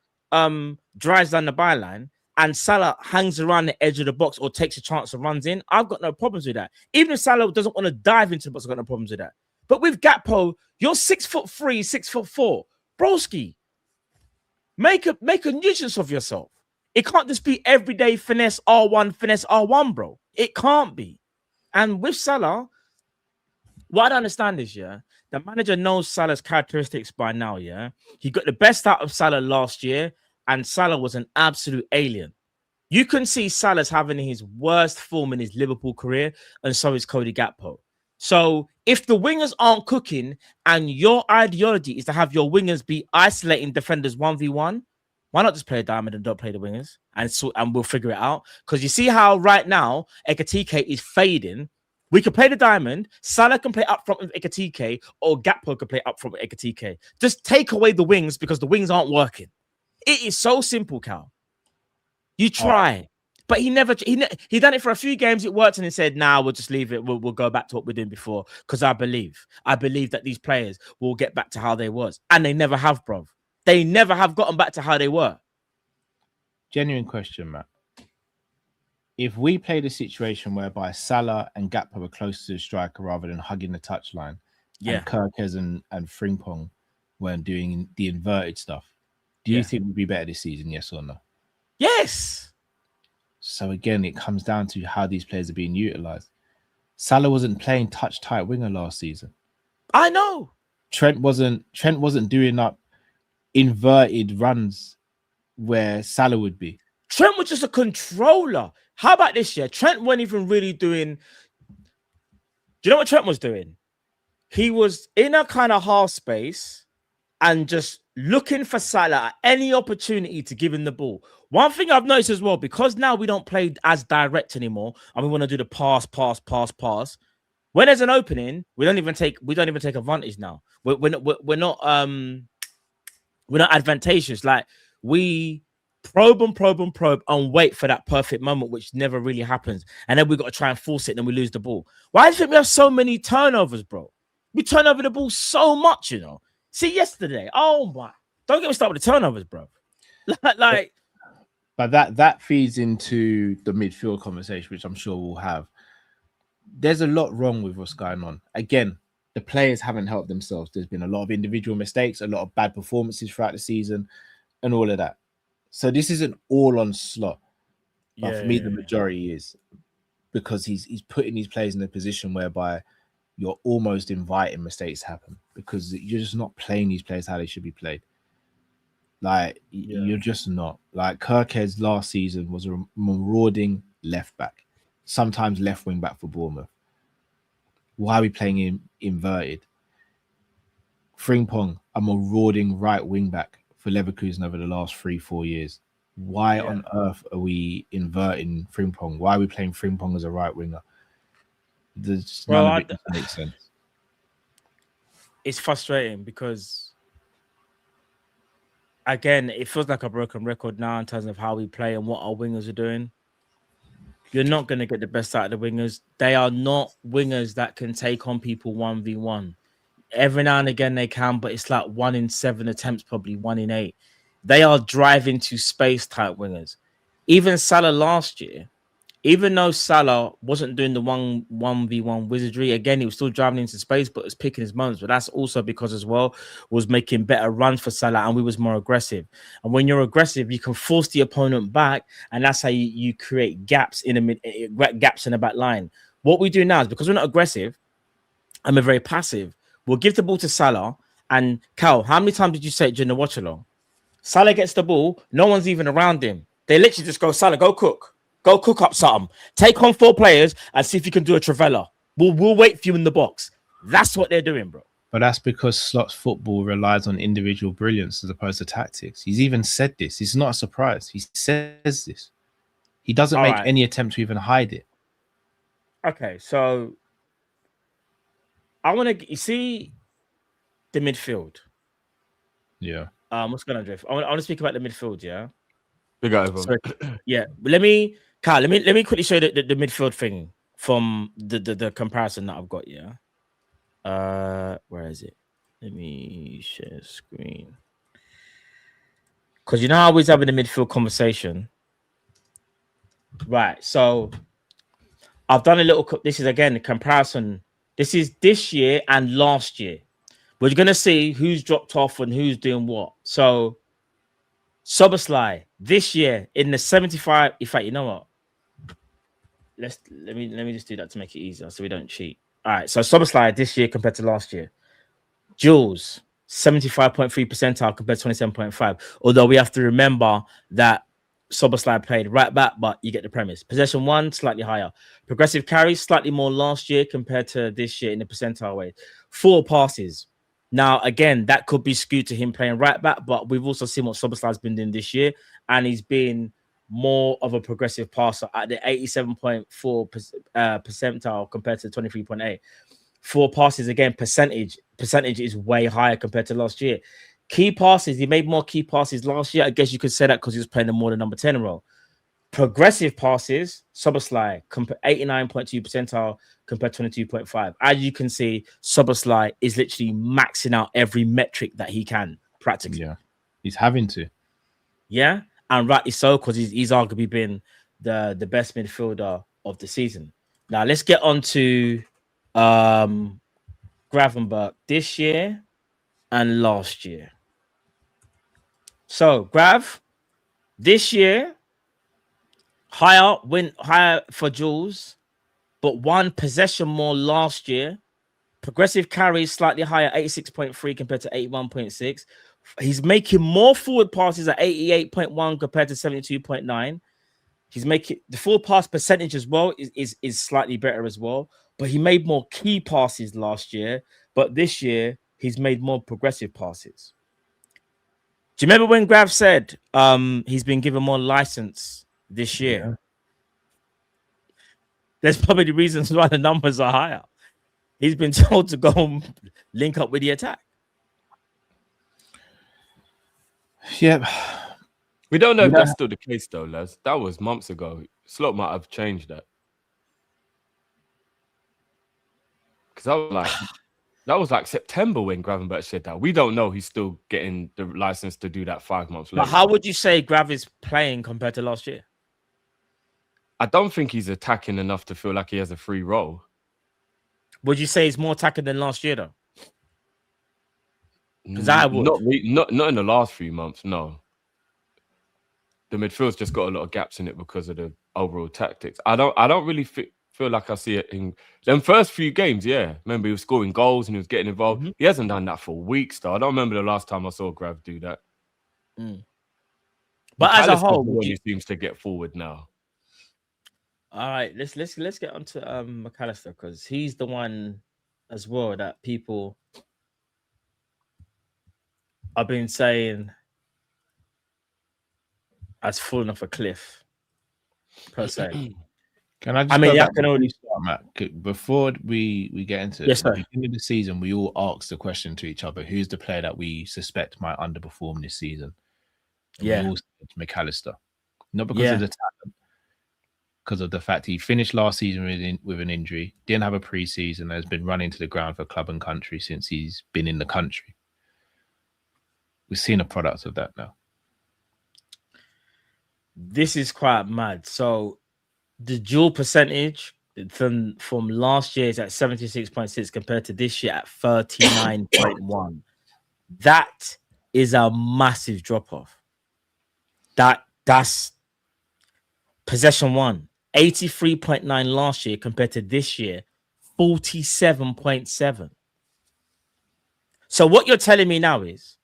drives down the byline and Salah hangs around the edge of the box or takes a chance and runs in, I've got no problems with that. Even if Salah doesn't want to dive into the box, I've got no problems with that. But with Gakpo, you're 6'3", 6'4". Broski, make a nuisance of yourself. It can't just be everyday finesse R1, bro. It can't be. And with Salah, what I don't understand is, the manager knows Salah's characteristics by now, He got the best out of Salah last year, and Salah was an absolute alien. You can see Salah's having his worst form in his Liverpool career, and so is Cody Gakpo. So if the wingers aren't cooking and your ideology is to have your wingers be isolating defenders 1v1, why not just play a diamond and don't play the wingers? And we'll figure it out. Because you see how right now Ekatike is fading. We can play the diamond. Salah can play up front with Ekatike, or Gakpo can play up front with Ekatike. Just take away the wings because the wings aren't working. It is so simple, Cal. You try. But he done it for a few games. It worked, and he said, "Nah, we'll just leave it. We'll go back to what we're doing before." Because I believe that these players will get back to how they was, and they never have, bro. They never have gotten back to how they were. Genuine question, Matt. If we played a situation whereby Salah and Gakpo were close to the striker rather than hugging the touchline, and Kirkes and Frimpong weren't doing the inverted stuff, do you think we'd be better this season? Yes or no? Yes. So again, it comes down to how these players are being utilized. Salah wasn't playing touch tight winger last season. I know. Trent wasn't doing up inverted runs where Salah would be. Trent was just a controller. How about this year? Trent wasn't even really doing. Do you know what Trent was doing? He was in a kind of half space and just looking for Salah at any opportunity to give him the ball. One thing I've noticed as well, because now we don't play as direct anymore, and we want to do the pass. When there's an opening, we don't even take advantage now. We're not advantageous. Like, we probe and wait for that perfect moment, which never really happens. And then we got to try and force it, and then we lose the ball. Why do you think we have so many turnovers, bro? We turn over the ball so much, you know. See, yesterday, oh my, don't get me started with the turnovers, bro. But that feeds into the midfield conversation, which I'm sure we'll have. There's a lot wrong with what's going on. Again, the players haven't helped themselves. There's been a lot of individual mistakes, a lot of bad performances throughout the season, and all of that. So this isn't all on Slot. But for me, the majority is, because he's putting these players in a position whereby you're almost inviting mistakes to happen, because you're just not playing these players how they should be played. Like, you're just not. Like, Kirkes last season was a marauding left back, sometimes left wing back for Bournemouth. Why are we playing him inverted? Frimpong, a marauding right wing back for Leverkusen over the last 3-4 years. Why on earth are we inverting Frimpong? Why are we playing Frimpong as a right winger? None of it doesn't make sense. It's frustrating because, again, it feels like a broken record now in terms of how we play and what our wingers are doing. You're not going to get the best out of the wingers. They are not wingers that can take on people 1v1. Every now and again they can, but it's like 1 in 7 attempts, probably 1 in 8. They are driving to space type wingers. Even Salah last year, even though Salah wasn't doing the 1v1 wizardry, again, he was still driving into space, but was picking his moments. But that's also because as well was making better runs for Salah, and we was more aggressive. And when you're aggressive, you can force the opponent back, and that's how you create gaps in the back line. What we do now is, because we're not aggressive and we're very passive, we'll give the ball to Salah. And Cal, how many times did you say it during the watch along? Salah gets the ball, no one's even around him. They literally just go, Salah, go cook. Go cook up something. Take on 4 players and see if you can do a Travella. We'll wait for you in the box. That's what they're doing, bro. But that's because Slot's football relies on individual brilliance as opposed to tactics. He's even said this. It's not a surprise. He says this. He doesn't make any attempt to even hide it. Okay, so I want to, you see the midfield. Yeah. What's going on, Drift? I want to speak about the midfield, yeah? Big over. So, yeah, let me quickly show you the midfield thing from the comparison that I've got. Yeah, where is it? Let me share screen, because you know how I always having a midfield conversation, right? So I've done a little. This is again the comparison. This is this year and last year. We're gonna see who's dropped off and who's doing what. So Soboslai this year in the 75. In fact, you know what? Let me just do that to make it easier so we don't cheat. All right, so Soboslai this year compared to last year. Jules 75.3 percentile compared to 27.5. Although we have to remember that Soboslai played right back, but you get the premise. Possession 1, slightly higher. Progressive carries, slightly more last year compared to this year in the percentile way. 4 passes. Now, again, that could be skewed to him playing right back, but we've also seen what Soboslai's been doing this year, and he's been more of a progressive passer at the 87.4 percentile compared to 23.8. 4 passes, again, percentage is way higher compared to last year. Key passes, he made more key passes last year. I guess you could say that because he was playing the more than number 10 role. Progressive passes, Soboslai, 89.2 percentile compared to 22.5. As you can see, Soboslai is literally maxing out every metric that he can, practically. Yeah, he's having to. Yeah, and rightly so, because he's arguably been the best midfielder of the season. Now, let's get on to Gravenberch this year and last year. So, Grav, this year, higher for Jules, but 1 possession more last year. Progressive carries slightly higher, 86.3 compared to 81.6. He's making more forward passes at 88.1 compared to 72.9. He's making the forward pass percentage as well is slightly better as well. But he made more key passes last year. But this year, he's made more progressive passes. Do you remember when Grav said he's been given more license this year? Yeah. There's probably the reasons why the numbers are higher. He's been told to go and link up with the attack. Yeah. We don't know if that's still the case, though, Les. That was months ago. Slot might have changed that. Because that was like September when Gravenberch said that. We don't know he's still getting the license to do that 5 months later. But how would you say Grav is playing compared to last year? I don't think he's attacking enough to feel like he has a free role. Would you say he's more attacking than last year, though? Because I would. Not in the last few months, no. The midfield's just got a lot of gaps in it because of the overall tactics. I don't really feel like I see it in them first few games. Yeah, remember he was scoring goals and he was getting involved. Mm-hmm. He hasn't done that for weeks, though. I don't remember the last time I saw Grav do that. But as a whole, he seems to get forward now. All right, let's get on to McAllister, because he's the one as well that people have been saying has fallen off a cliff, per se. Can I just I can only start, Matt. Before we get into yes, the beginning of the season, we all asked the question to each other: who's the player that we suspect might underperform this season? And we all said McAllister, not because of the talent, because of the fact he finished last season with an injury, didn't have a pre-season, has been running to the ground for club and country since he's been in the country. We've seen a product of that now. This is quite mad. So the dual percentage from last year is at 76.6 compared to this year at 39.1. That is a massive drop-off. That's possession 1. 83.9 last year compared to this year, 47.7. So what you're telling me now is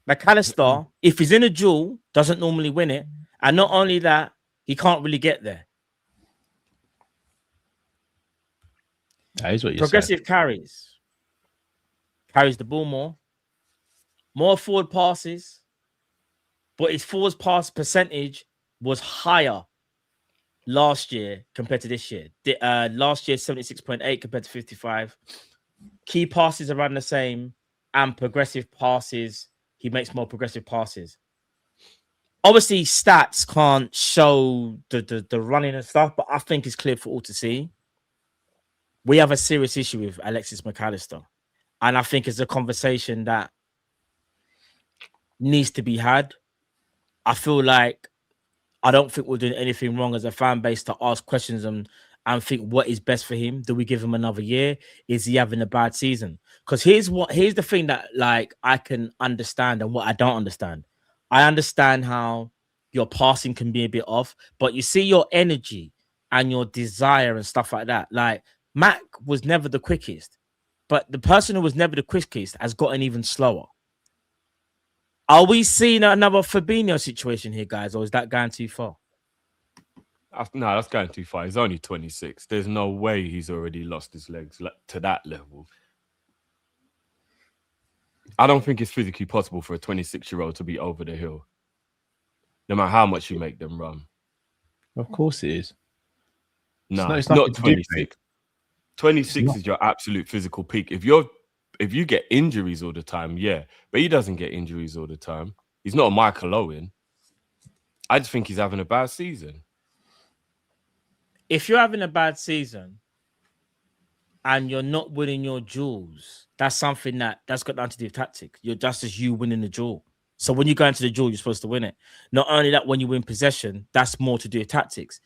McAllister, if he's in a duel, doesn't normally win it. And not only that, he can't really get there. That is what you're Progressive saying. carries the ball more forward passes, but his forward pass percentage was higher last year compared to this year. Last year, 76.8 compared to 55. Key passes around the same, and progressive passes, he makes more progressive passes. Obviously, stats can't show the running and stuff, but I think it's clear for all to see. We have a serious issue with Alexis McAllister. And I think it's a conversation that needs to be had. I feel like I don't think we're doing anything wrong as a fan base to ask questions and think what is best for him. Do we give him another year? Is he having a bad season? Because here's the thing that like I can understand and what I don't understand. I understand how your passing can be a bit off, but you see your energy and your desire and stuff like that. Like Mac was never the quickest, but the person who was never the quickest has gotten even slower. Are we seeing another Fabinho situation here, guys, or is that going too far? No, that's going too far. He's only 26. There's no way he's already lost his legs to that level. I don't think it's physically possible for a 26-year-old to be over the hill, no matter how much you make them run. Of course it is. No, it's not 26. 26 is your absolute physical peak. If you get injuries all the time, yeah, but he doesn't get injuries all the time. He's not a Michael Owen. I just think he's having a bad season. If you're having a bad season and you're not winning your duels, that's something that's got nothing to do with tactics. You're just as you winning the duel. So when you go into the duel, you're supposed to win it. Not only that, when you win possession, that's more to do with tactics.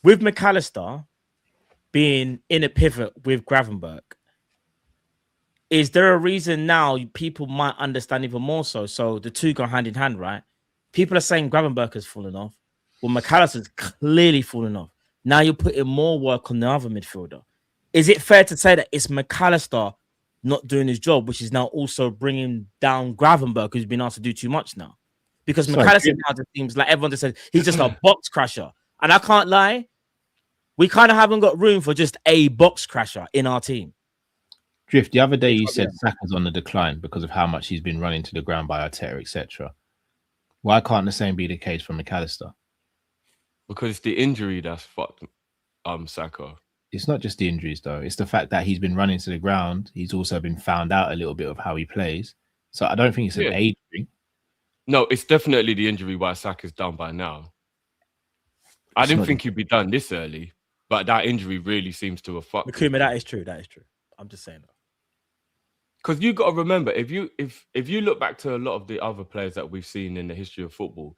With McAllister being in a pivot with Gravenberch, is there a reason now people might understand even more so? So the two go hand in hand, right? People are saying Gravenberch has fallen off. Well, McAllister's clearly fallen off. Now you're putting more work on the other midfielder. Is it fair to say that it's McAllister not doing his job, which is now also bringing down Gravenberch, who's been asked to do too much now? Because McAllister now just seems like everyone just says he's just a box crasher. And I can't lie, we kind of haven't got room for just a box crasher in our team. Drift, the other day you said Saka's on the decline because of how much he's been running to the ground by Arteta, etc. Why can't the same be the case for McAllister? Because it's the injury that's fucked Saka. It's not just the injuries, though. It's the fact that he's been running to the ground. He's also been found out a little bit of how he plays. So I don't think it's an age thing. No, it's definitely the injury why Saka's done by now. I didn't think he'd be done this early, but that injury really seems to have fucked him. That is true. That is true. I'm just saying that. Because you got to remember, if you look back to a lot of the other players that we've seen in the history of football,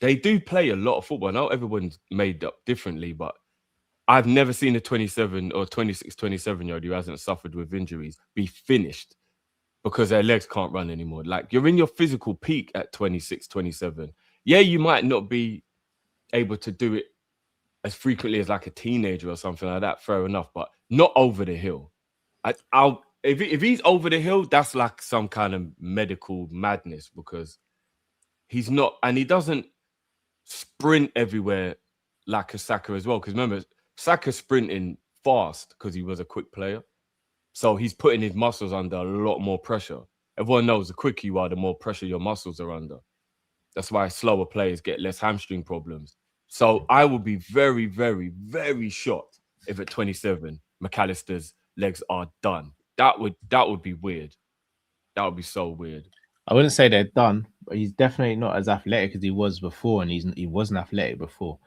they do play a lot of football. I know everyone's made up differently, but I've never seen a 27 or 26, 27-year-old who hasn't suffered with injuries be finished because their legs can't run anymore. Like, you're in your physical peak at 26, 27. Yeah, you might not be able to do it as frequently as like a teenager or something like that, fair enough, but not over the hill. If he's over the hill, that's like some kind of medical madness because he's not, and he doesn't sprint everywhere like a Saka as well. Because remember, Saka's sprinting fast because he was a quick player. So he's putting his muscles under a lot more pressure. Everyone knows the quicker you are, the more pressure your muscles are under. That's why slower players get less hamstring problems. So I would be very, very, very shocked if at 27, McAllister's legs are done. That would be weird. That would be so weird. I wouldn't say they're done, but he's definitely not as athletic as he was before, and he wasn't athletic before.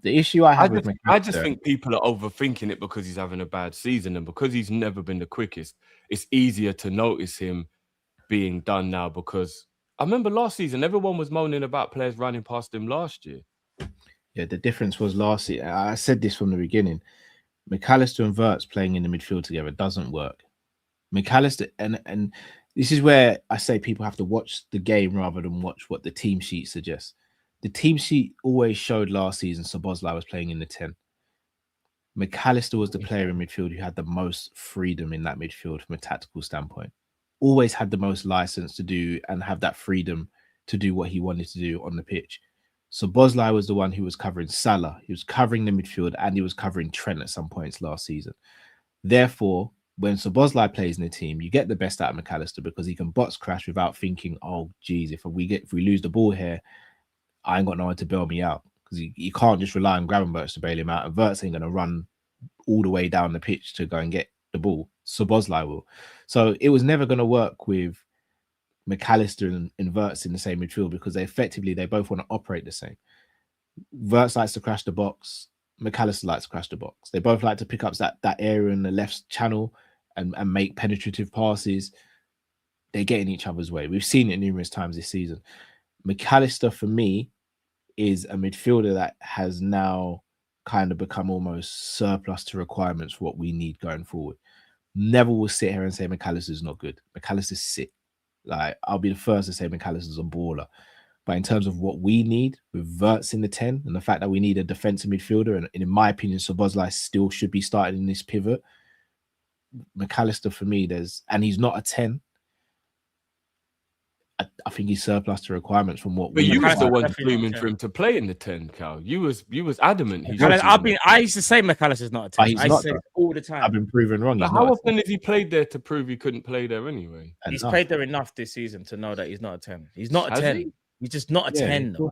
The issue I have with McAllister, I just think people are overthinking it because he's having a bad season, and because he's never been the quickest, it's easier to notice him being done now. Because I remember last season, everyone was moaning about players running past him last year. Yeah, the difference was last year. I said this from the beginning. McAllister and Wirtz playing in the midfield together doesn't work. McAllister, and this is where I say people have to watch the game rather than watch what the team sheet suggests. The team sheet always showed last season Szoboszlai was playing in the 10. McAllister was the player in midfield who had the most freedom in that midfield from a tactical standpoint. Always had the most license to do and have that freedom to do what he wanted to do on the pitch. Szoboszlai was the one who was covering Salah. He was covering the midfield and he was covering Trent at some points last season. Therefore, when Szoboszlai plays in the team, you get the best out of McAllister because he can box crash without thinking, oh, geez, if we lose the ball here, I ain't got no one to bail me out. Because you can't just rely on Gravenberch to bail him out. And Wirtz ain't going to run all the way down the pitch to go and get the ball. Szoboszlai will. So it was never going to work with McAllister and Wirtz in the same midfield because they both want to operate the same. Wirtz likes to crash the box. McAllister likes to crash the box. They both like to pick up that area in the left channel and make penetrative passes. They get in each other's way. We've seen it numerous times this season. McAllister, for me, is a midfielder that has now kind of become almost surplus to requirements for what we need going forward. Never will sit here and say McAllister's not good. McAllister's sick. Like, I'll be the first to say McAllister's a baller. But in terms of what we need with Wirtz in the 10 and the fact that we need a defensive midfielder, and in my opinion, Szoboszlai still should be starting in this pivot. McAllister, for me, and he's not a 10. I think he's surplus to requirements from what But we. you was the McAllister one definitely screaming not for him to play in the 10, Cal. You was adamant. I used to say McAllister's not a 10. I used to say it all the time. I've been proven wrong. But how often has he played there to prove he couldn't play there anyway? He's played there enough this season to know that he's not a 10. He's not a 10. He's just not a 10. Though.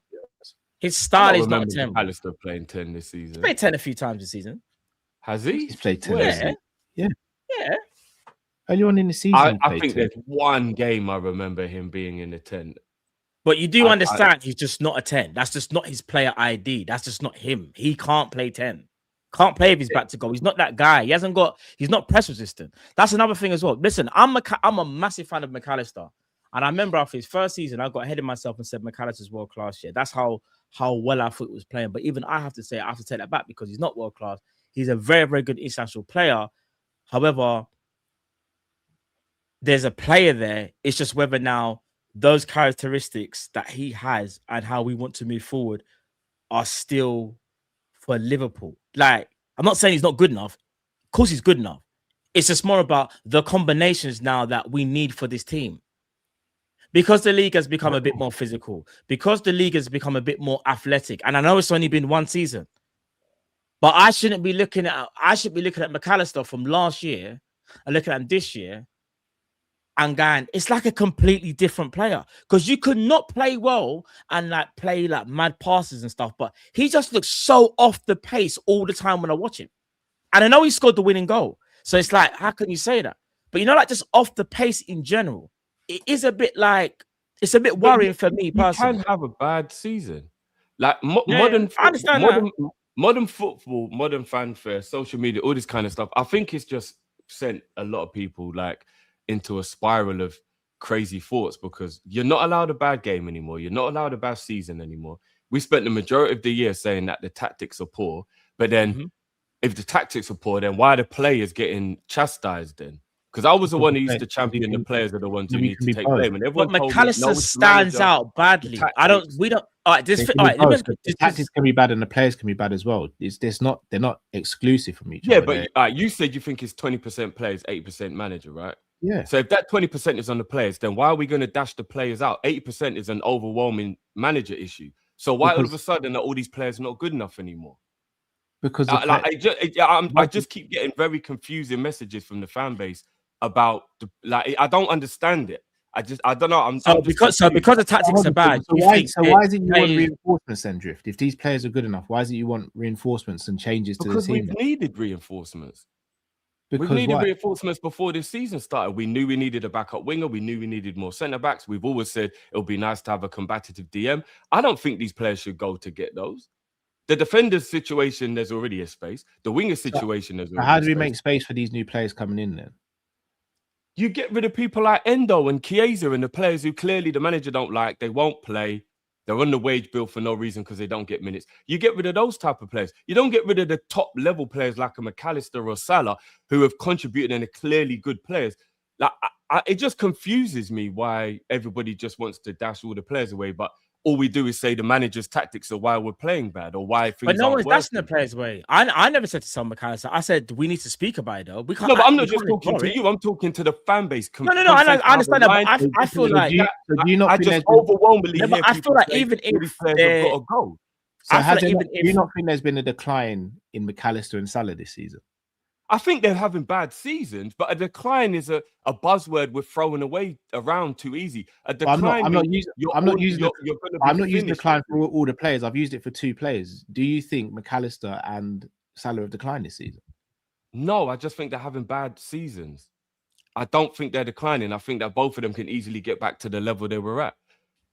His style is not a 10. Allister playing 10 this season. He's played 10 a few times this season. Has he? He's played 10. Yeah. Early on in the season, I think there's one game I remember him being in the 10. But you do understand he's just not a 10. That's just not his player ID. That's just not him. He can't play 10. Can't play if he's back to goal. He's not that guy. He's not press resistant. That's another thing as well. Listen, I'm a massive fan of McAllister. And I remember after his first season, I got ahead of myself and said McAllister's world class. Yeah, that's how well I thought he was playing. But even I have to say, I have to take that back because he's not world class. He's a very, very good international player. However, there's a player there. It's just whether now those characteristics that he has and how we want to move forward are still for Liverpool. Like, I'm not saying he's not good enough. Of course he's good enough. It's just more about the combinations now that we need for this team. Because the league has become a bit more physical, because the league has become a bit more athletic, and I know it's only been one season, but I should be looking at McAllister from last year and looking at him this year and going, it's like a completely different player. Because you could not play well and like play like mad passes and stuff, but he just looks so off the pace all the time when I watch him. And I know he scored the winning goal. So it's like, how can you say that? But like just off the pace in general, it is a bit like, it's a bit worrying for me personally. You can have a bad season. Like modern football, modern fanfare, social media, all this kind of stuff. I think it's just sent a lot of people like into a spiral of crazy thoughts because you're not allowed a bad game anymore. You're not allowed a bad season anymore. We spent the majority of the year saying that the tactics are poor, but then if the tactics are poor, then why are the players getting chastised then? Because I was the one who used to champion the players are the ones who need to take blame. And everyone but McAllister stands out badly. The tactics can be bad and the players can be bad as well. They're not exclusive from each other. Yeah, but you said you think it's 20% players, 80% manager, right? Yeah. So if that 20% is on the players, then why are we going to dash the players out? 80% is an overwhelming manager issue. So why all of a sudden are all these players not good enough anymore? Because I just keep getting very confusing messages from the fan base about I don't understand it. I don't know. Because the tactics are bad. Why is it you want reinforcements then, Drift? If these players are good enough, why is it you want reinforcements and changes to the team? Because we've needed reinforcements. We've needed reinforcements before this season started. We knew we needed a backup winger. We knew we needed more centre backs. We've always said it would be nice to have a combative DM. I don't think these players should go to get those. The defender's situation, there's already a space. The winger situation, there's already how do we make space for these new players coming in then? You get rid of people like Endo and Chiesa and the players who clearly the manager don't like. They won't play. They're on the wage bill for no reason because they don't get minutes. You get rid of those type of players. You don't get rid of the top level players like a McAllister or Salah who have contributed and are clearly good players. Like it just confuses me why everybody just wants to dash all the players away, but all we do is say the manager's tactics are why we're playing bad or why things. But no one's dashing the players away. I never said to Sam McAllister. I said we need to speak about it though. We can't. No, but I'm not just talking to you. I'm talking to the fan base. No. I understand that. But I feel like I just overwhelmingly. But I feel like even if players have got to go. So do you not think there's been a decline in McAllister and Salah this season? I think they're having bad seasons, but a decline is a buzzword we're throwing away around too easy. A decline. I'm not using decline for all the players. I've used it for two players. Do you think McAllister and Salah have declined this season? No, I just think they're having bad seasons. I don't think they're declining. I think that both of them can easily get back to the level they were at.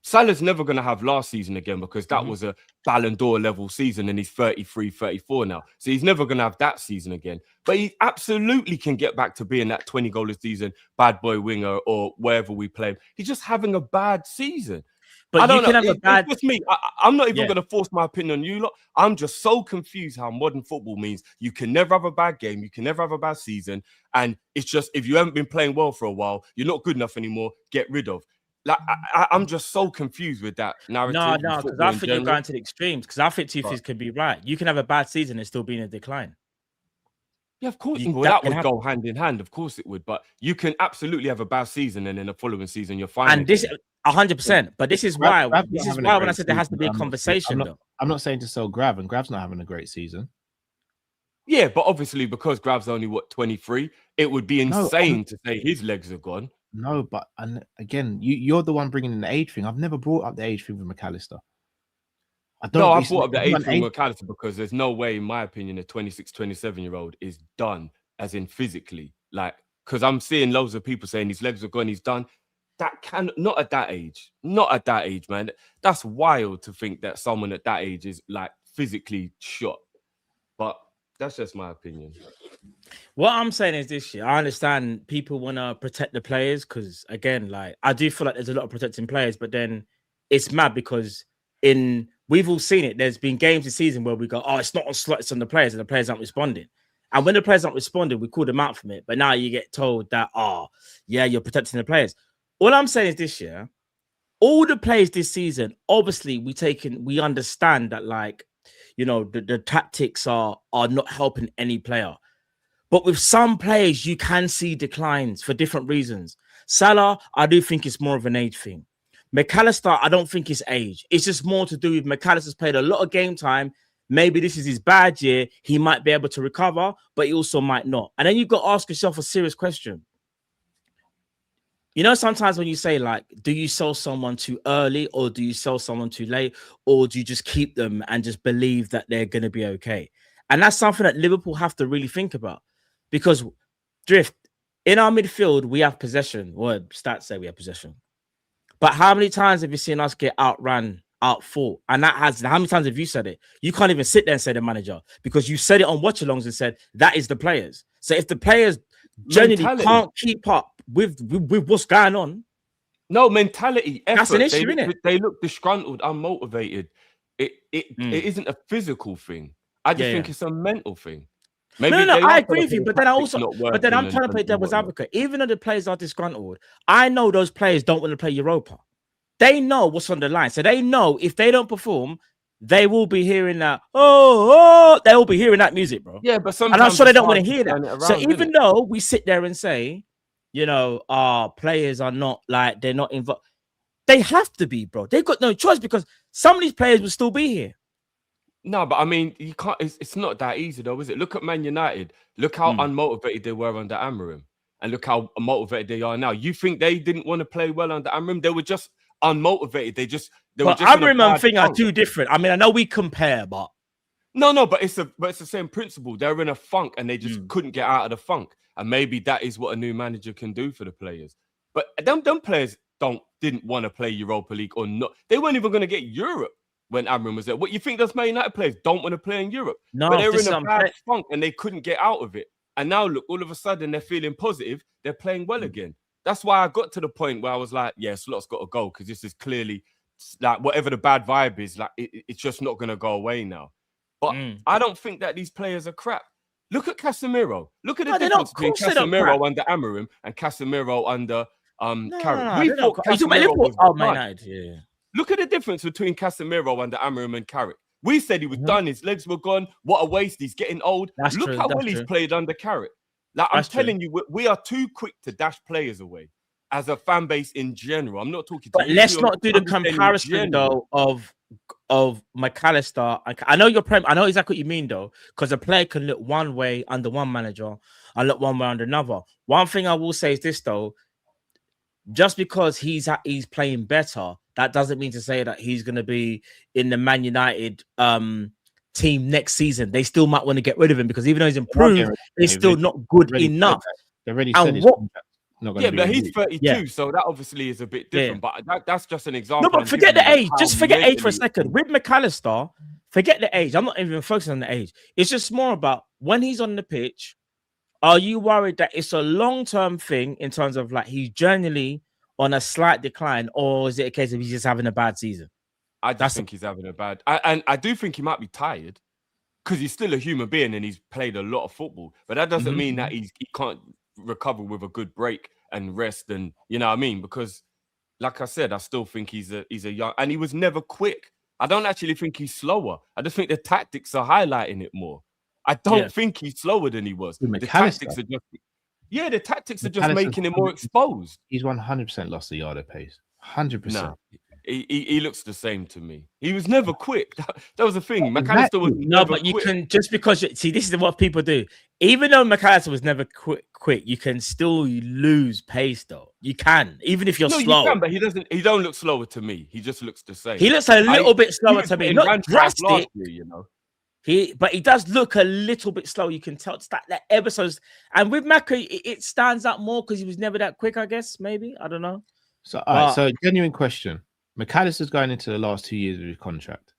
Salah's never going to have last season again because that was a Ballon d'Or level season and he's 33, 34 now. So he's never going to have that season again. But he absolutely can get back to being that 20 goal a season bad boy winger or wherever we play him. He's just having a bad season. But you can have a bad... It's just me. I'm not even going to force my opinion on you lot. I'm just so confused how modern football means you can never have a bad game. You can never have a bad season. And it's just, if you haven't been playing well for a while, you're not good enough anymore, get rid of. Like I'm just so confused with that narrative. No, because I think you're going to the extremes. Because I think two things could be right. You can have a bad season and still be in a decline. Yeah, of course. Well, that would go hand in hand. Of course it would. But you can absolutely have a bad season and in the following season you're fine. And this 100%. But this is why. This is why when I said there has to be a conversation. I'm not saying to sell Grav, and Grav's not having a great season. Yeah, but obviously because Grav's only 23, it would be insane to say his legs are gone. No, but and again, you're the one bringing in the age thing. I've never brought up the age thing with McAllister. I brought up the age thing with McAllister because there's no way, in my opinion, a 26, 27-year-old is done, as in physically. Like, because I'm seeing loads of people saying his legs are gone, he's done. That can not at that age. Not at that age, man. That's wild to think that someone at that age is like physically shot. But that's just my opinion. What I'm saying is this year, I understand people want to protect the players because, again, like I do feel like there's a lot of protecting players, but then it's mad because we've all seen it. There's been games this season where we go, oh, it's not on Slot, it's on the players, and the players aren't responding. And when the players aren't responding, we call them out from it. But now you get told that, oh, yeah, you're protecting the players. All I'm saying is this year, all the players this season, obviously, we understand that, like, you know, the tactics are not helping any player. But with some players, you can see declines for different reasons. Salah, I do think it's more of an age thing. McAllister, I don't think it's age. It's just more to do with McAllister's played a lot of game time. Maybe this is his bad year. He might be able to recover, but he also might not. And then you've got to ask yourself a serious question. You know, sometimes when you say, like, do you sell someone too early or do you sell someone too late? Or do you just keep them and just believe that they're going to be okay? And that's something that Liverpool have to really think about. Because, Drift, in our midfield, we have possession. Well, stats say we have possession. But how many times have you seen us get outran, outfought? And how many times have you said it? You can't even sit there and say the manager because you said it on watch-alongs and said that is the players. So if the players generally can't keep up with what's going on. No, mentality, effort. That's an issue, isn't it? They look disgruntled, unmotivated. It isn't a physical thing. I just think it's a mental thing. Maybe no, I agree with you, but then I'm trying to play devil's advocate. Even though the players are disgruntled, I know those players don't want to play Europa. They know what's on the line. So they know if they don't perform, they will be hearing that, they will be hearing that music, bro. Yeah, but sometimes and I'm sure they don't want to hear that. So even though we sit there and say, you know, our players are not like, they're not involved, they have to be, bro. They've got no choice because some of these players will still be here. No, but I mean, you can't. It's not that easy, though, is it? Look at Man United. Look how unmotivated they were under Amorim, and look how motivated they are now. You think they didn't want to play well under Amorim? They were just unmotivated. They were just. Amorim and thing are two different. I mean, I know we compare, but no, but it's the same principle. They're in a funk, and they just couldn't get out of the funk. And maybe that is what a new manager can do for the players. But them players didn't want to play Europa League or not. They weren't even going to get Europe. When Amorim was there, what you think those Man United players don't want to play in Europe? No, but they were in a bad funk and they couldn't get out of it. And now look, all of a sudden they're feeling positive. They're playing well again. That's why I got to the point where I was like, yeah, Slot's got to go because this is clearly like whatever the bad vibe is, like it's just not going to go away now. But I don't think that these players are crap. Look at Casemiro. Look at the difference between Casemiro under Amorim and Casemiro under Carrick. We thought Casemiro was Man United, Look at the difference between Casemiro and Amorim and Carrick. We said he was done. His legs were gone. What a waste. He's getting old. Look how well he's played under Carrick. Like I'm telling you, we are too quick to dash players away as a fan base in general. I'm not talking. But let's not do the comparison though of McAllister. I know I know exactly what you mean though, because a player can look one way under one manager and look one way under another. One thing I will say is this though. Just because he's playing better, that doesn't mean to say that he's going to be in the Man United team next season. They still might want to get rid of him because even though he's improved, he's still not good enough. They already said his contract. But he's 32, so that obviously is a bit different. But that's just an example. No, but forget the age. Just forget age for a second. With McAllister, forget the age. I'm not even focusing on the age. It's just more about when he's on the pitch. Are you worried that it's a long-term thing in terms of like he's generally on a slight decline, or is it a case of he's just having a bad season? I just think he's having a bad. And I do think he might be tired because he's still a human being and he's played a lot of football. But that doesn't mean that he can't recover with a good break and rest, and you know what I mean? Because, like I said, I still think he's a young, and he was never quick. I don't actually think he's slower. I just think the tactics are highlighting it more. I don't think he's slower than he was. The tactics are just making him more exposed. He's 100% lost the yard of pace. 100%. No, he looks the same to me. He was never quick. That was the thing. McAllister was never but you quick. can, just because see, this is what people do. Even though McAllister was never quick, you can still lose pace though. You can, even if you're slow. You can, but he don't look slower to me. He just looks the same. He looks a little bit slower to me. Not drastic, you know. But he does look a little bit slow. You can tell it's that episodes. And with Macri, it stands out more because he was never that quick, I guess. Maybe. I don't know. So, all right, so genuine question. McAllister's going into the last 2 years of his contract.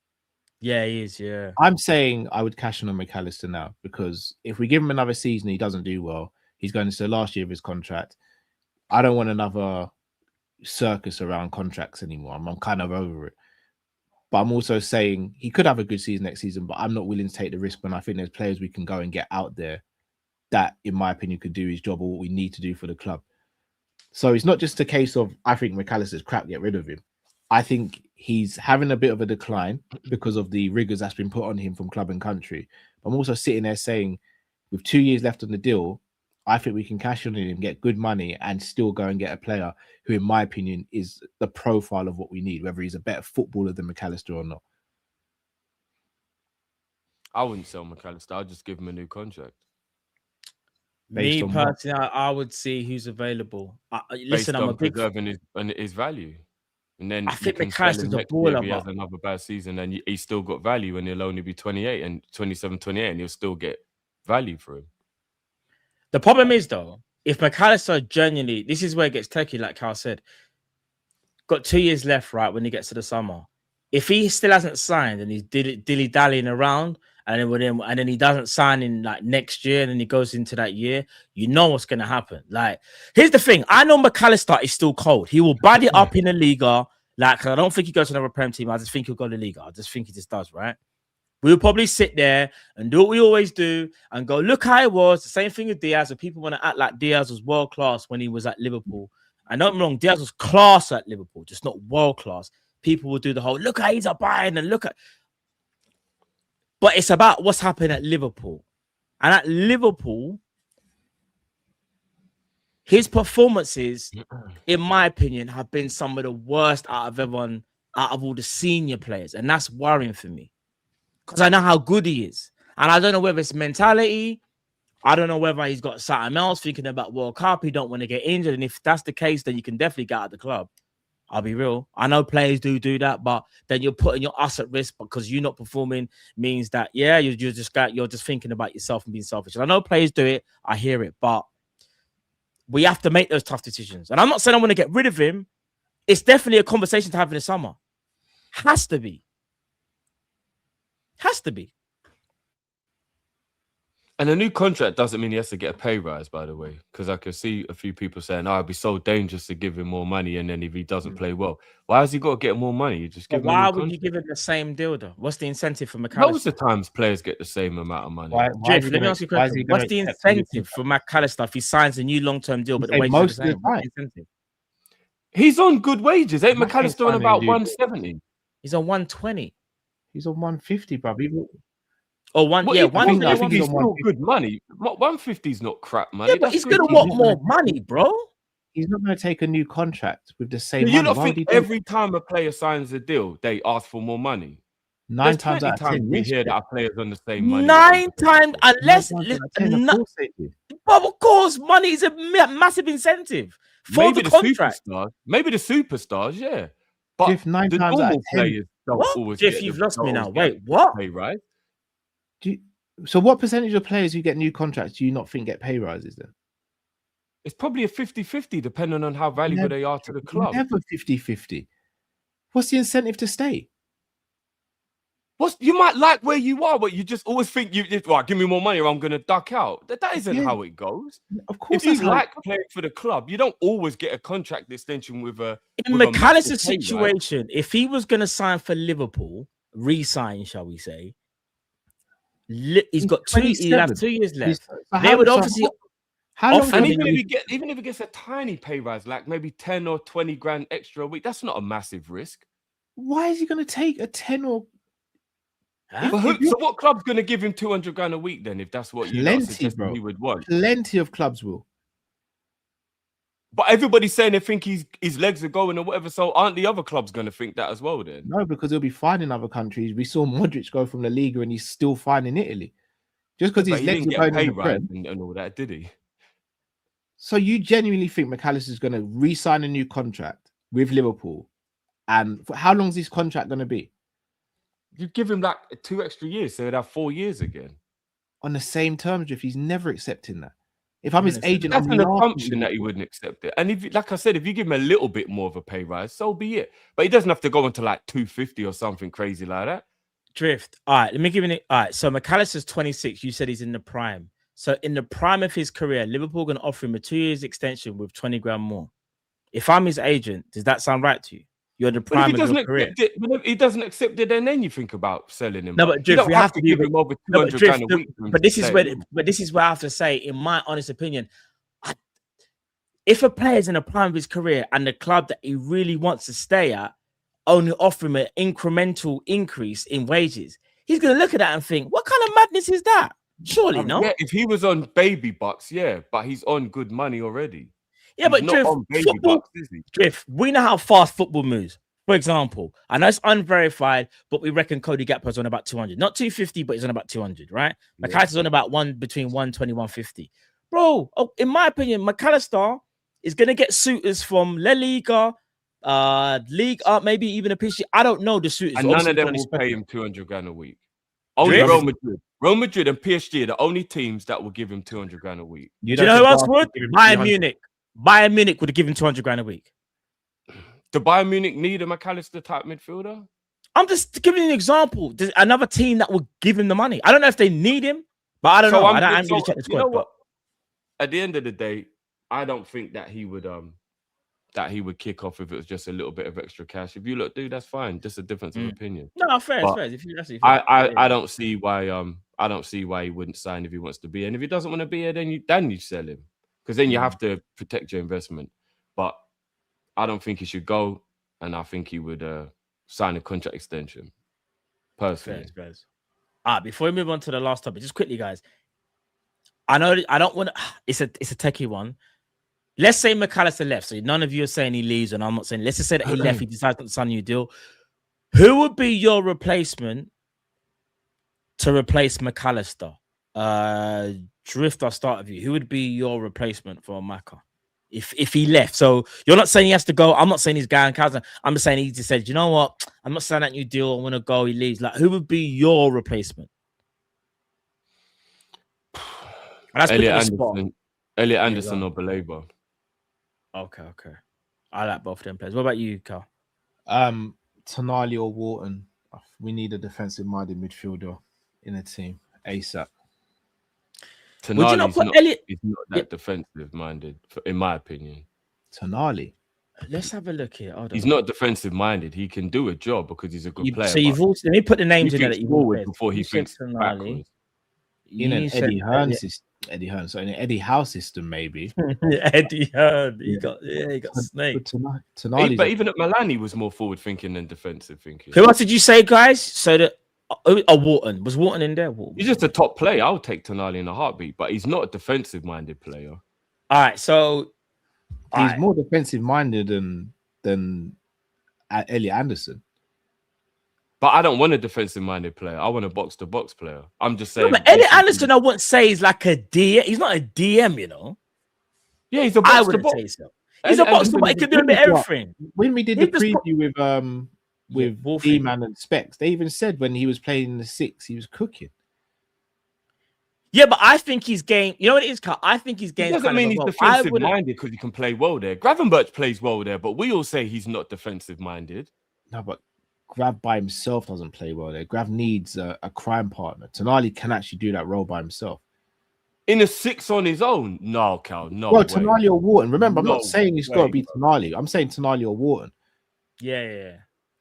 Yeah, he is, yeah. I'm saying I would cash in on McAllister now because if we give him another season, he doesn't do well. He's going into the last year of his contract. I don't want another circus around contracts anymore. I'm kind of over it. But I'm also saying he could have a good season next season, but I'm not willing to take the risk when I think there's players we can go and get out there that, in my opinion, could do his job or what we need to do for the club. So it's not just a case of, I think McAllister's crap, get rid of him. I think he's having a bit of a decline because of the rigors that's been put on him from club and country. I'm also sitting there saying, with 2 years left on the deal, I think we can cash in on him, get good money, and still go and get a player who, in my opinion, is the profile of what we need, whether he's a better footballer than McAllister or not. I wouldn't sell McAllister. I'd just give him a new contract. Me personally, I would see who's available. Listen, I'm a big preserving his value. And then I think McAllister's a baller. If he has another bad season, and he's still got value, and he'll only be 28 and 27, 28, and he'll still get value for him. The problem is, though, if McAllister genuinely, this is where it gets techie, like Carl said, got 2 years left, right, when he gets to the summer. If he still hasn't signed and he's dilly-dallying around, and then he doesn't sign in like next year, and then he goes into that year, you know what's going to happen. Like, here's the thing. I know McAllister is still cold. He will bad it up in the Liga. Like, I don't think he goes to another Prem team. I just think he'll go to the Liga. I just think he just does, right? We'll probably sit there and do what we always do and go, look how it was. The same thing with Diaz. And people want to act like Diaz was world-class when he was at Liverpool. And don't get me wrong, Diaz was class at Liverpool, just not world-class. People will do the whole, look how he's a Bayern and look at... But it's about what's happened at Liverpool. And at Liverpool, his performances, in my opinion, have been some of the worst out of all the senior players. And that's worrying for me. Because I know how good he is. And I don't know whether it's mentality. I don't know whether he's got something else thinking about World Cup. He don't want to get injured. And if that's the case, then you can definitely get out of the club. I'll be real. I know players do that, but then you're putting your us at risk because you're not performing means that, yeah, you're just thinking about yourself and being selfish. And I know players do it. I hear it. But we have to make those tough decisions. And I'm not saying I want to get rid of him. It's definitely a conversation to have in the summer. Has to be. Has to be. And a new contract doesn't mean he has to get a pay rise, by the way, because I can see a few people saying, "Oh, it'd be so dangerous to give him more money, and then if he doesn't play well, why has he got to get more money? You just give him. Why would you give him the same deal, though? What's the incentive for McAllister? Most of the times, players get the same amount of money. Jeff, let me ask you a question. What's the incentive for McAllister if he signs a new long-term deal, but the wages are the same? What's the incentive? He's on good wages. Ain't McAllister on about 170? He's on 120. He's on 150, bro. Oh, one, well, yeah, 150 I think he's still good money. 150 is not crap money. Yeah, but he's going to want more money, bro. He's not going to take a new contract with the same money. You don't think every time a player signs a deal, they ask for more money? 9 times out of 10, we hear that our players on the same money. 9 times, unless... But of course, money is a massive incentive for the contract. Maybe the superstars, yeah. But if 9 the times normal out of 10, players don't always Jeff, you've lost me now. Wait, what? Pay rise. So what percentage of players who get new contracts do you not think get pay rises then? It's probably a 50-50 depending on how valuable they are to the club. Never 50-50. What's the incentive to stay? You might like where you are, but you just always think give me more money or I'm going to duck out. That isn't how it goes. Of course, if you like playing for the club, you don't always get a contract extension with a. In McAllister's situation, if he was going to sign for Liverpool, re-sign, shall we say, he's got 2 years left. They would obviously. Even if he gets a tiny pay rise, like maybe 10 or 20 grand extra a week, that's not a massive risk. Why is he going to take a 10 or So what club's going to give him 200 grand a week then? If that's what you suggest he would want, plenty of clubs will. But everybody's saying they think his legs are going or whatever. So aren't the other clubs going to think that as well then? No, because he'll be fine in other countries. We saw Modric go from La Liga and he's still fine in Italy. Just because his legs are going in the Prem and all that, did he? So you genuinely think McAllister's going to re-sign a new contract with Liverpool? And for how long is this contract going to be? You give him like 2 extra years, so he'd have 4 years again. On the same terms, if he's never accepting that. If I'm his agent, that's an assumption that he wouldn't accept it. And if, like I said, if you give him a little bit more of a pay rise, so be it. But he doesn't have to go into like 250 or something crazy like that. Drift. All right, let me give you all right. So McAllister's 26. You said he's in the prime. So in the prime of his career, Liverpool going to offer him a 2 years extension with 20 grand more. If I'm his agent, does that sound right to you? You're the prime of your career. If he doesn't accept it, then you think about selling him. No, but Drift, we have to give him over 200 grand a week. But this is where I have to say, in my honest opinion, if a player's in the prime of his career and the club that he really wants to stay at only offer him an incremental increase in wages, he's going to look at that and think, what kind of madness is that? Surely, no? Yeah, if he was on baby bucks, yeah, but he's on good money already. Yeah, but Drift, we know how fast football moves. For example, I know it's unverified, but we reckon Cody Gakpo's on about 200. Not 250, but he's on about 200, right? Yeah. McAllister's on about between 120, 150. Bro, in my opinion, McAllister is going to get suitors from La Liga, League Up, maybe even a pitch. I don't know the suitors. And none of them will pay him 200 grand a week. Only Real Madrid. Real Madrid and PSG are the only teams that will give him 200 grand a week. Do you know who else would? Bayern Munich. Bayern Munich would have given 200 grand a week. Do Bayern Munich need a McAllister type midfielder? I'm just giving you an example. There's another team that would give him the money. I don't know if they need him, but I don't know. I haven't really checked the squad. You know what? At the end of the day, I don't think that he would kick off if it was just a little bit of extra cash. If you look, dude, that's fine. Just a difference of opinion. No, fair. I don't see why he wouldn't sign if he wants to be, and if he doesn't want to be here, then you sell him, because then you have to protect your investment. But I don't think he should go, and I think he would sign a contract extension. Personally. Before we move on to the last topic, just quickly, guys. I know I don't want to. It's a techie one. Let's say McAllister left. So none of you are saying he leaves, and I'm not saying. Let's just say that he left. He decides not to sign a new deal. Who would be your replacement to replace McAllister? Drift, I'll start with you. Who would be your replacement for Maka if he left? So you're not saying he has to go. I'm not saying he's going. I'm just saying he just said, you know what? I'm not signing that new deal. I want to go. He leaves. Like, who would be your replacement? Elliot Anderson or Baleba. Okay. I like both of them players. What about you, Carl? Tonali or Wharton. We need a defensive-minded midfielder in a team ASAP. Tonali's not that defensive-minded, in my opinion. Tonali. Let's have a look here. He's not defensive-minded. He can do a job because he's a good player. So you've also, let me put the names in there that you forward before he thinks backwards. In an Eddie Hearn system. So in an Eddie Howe system, maybe. Eddie Hearn. He got snaked. But even at Milan, he was more forward-thinking than defensive thinking. Who else did you say, guys? So that Wharton. Was Wharton in there? He's just a top player. I would take Tonali in a heartbeat, but he's not a defensive-minded player. All right, so he's more defensive-minded than Elliot Anderson. But I don't want a defensive-minded player. I want a box-to-box player. I'm just saying. No, but Elliot Anderson, I wouldn't say he's like a DM. He's not a DM, you know. Yeah, he's a box-to-box. I wouldn't say so. He's a box-to-box. He can do a bit of everything. When we did the preview with D-Man and Specs, they even said when he was playing in the 6, he was cooking. Yeah, but I think he's game. You know what it is, Carl? I think he's game. Doesn't mean he's defensive-minded because he can play well there. Gravenberch plays well there, but we all say he's not defensive-minded. No, but Grav by himself doesn't play well there. Grav needs a crime partner. Tonali can actually do that role by himself. In a 6 on his own? No, Cal, no. Well, Tonali or Wharton. Remember, I'm not saying it's got to be Tonali. I'm saying Tonali or Wharton. Yeah.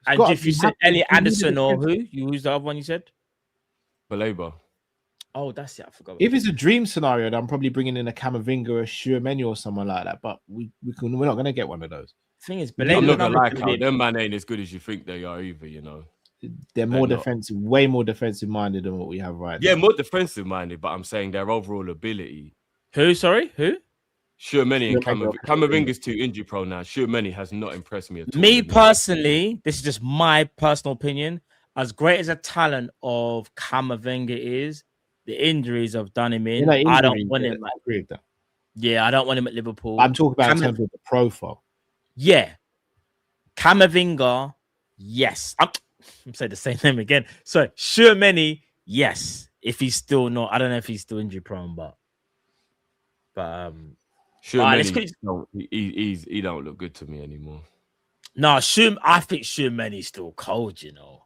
And if you said Elliot Anderson or who? Who's the other one you said? Baleba. Oh, that's it. I forgot. If it's a dream scenario, then I'm probably bringing in a Camavinga or a Schumann or someone like that. But we're not going to get one of those. Thing is, I'm not gonna lie, Cal, them man ain't as good as you think they are either, you know. they're more defensive, way more defensive minded than what we have right now. Yeah, more defensive minded, but I'm saying their overall ability. Who? Sorry, who? Shermany and Camavinga's too injury prone now. Shermany has not impressed me at all. Me personally, this is just my personal opinion. As great as a talent of Camavinga is, the injuries have done him in. I don't want him. I agree with that. Yeah, I don't want him at Liverpool. I'm talking about in terms of the profile. Yeah, Camavinga. Yes, I'm saying the same name again. So Shermany, yes. If he's still not, I don't know if he's still injury prone, but Shermany, he don't look good to me anymore. No, I think Shermany's still cold. You know,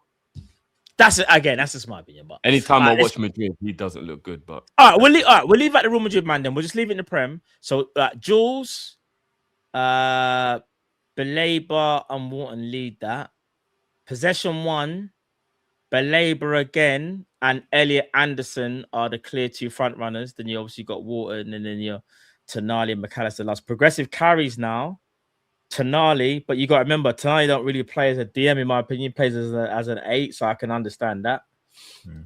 that's just my opinion. But anytime I watch Madrid, he doesn't look good. But we'll leave at the Real Madrid man. Then we'll just leave it in the Prem. So Jules, Baleba and Wharton lead that. Possession 1, Baleba again, and Elliot Anderson are the clear 2 front runners. Then you obviously got Wharton, and then you're Tonali and McAllister last. Progressive carries now, Tonali, but you got to remember, Tonali don't really play as a DM, in my opinion. He plays as an 8, so I can understand that.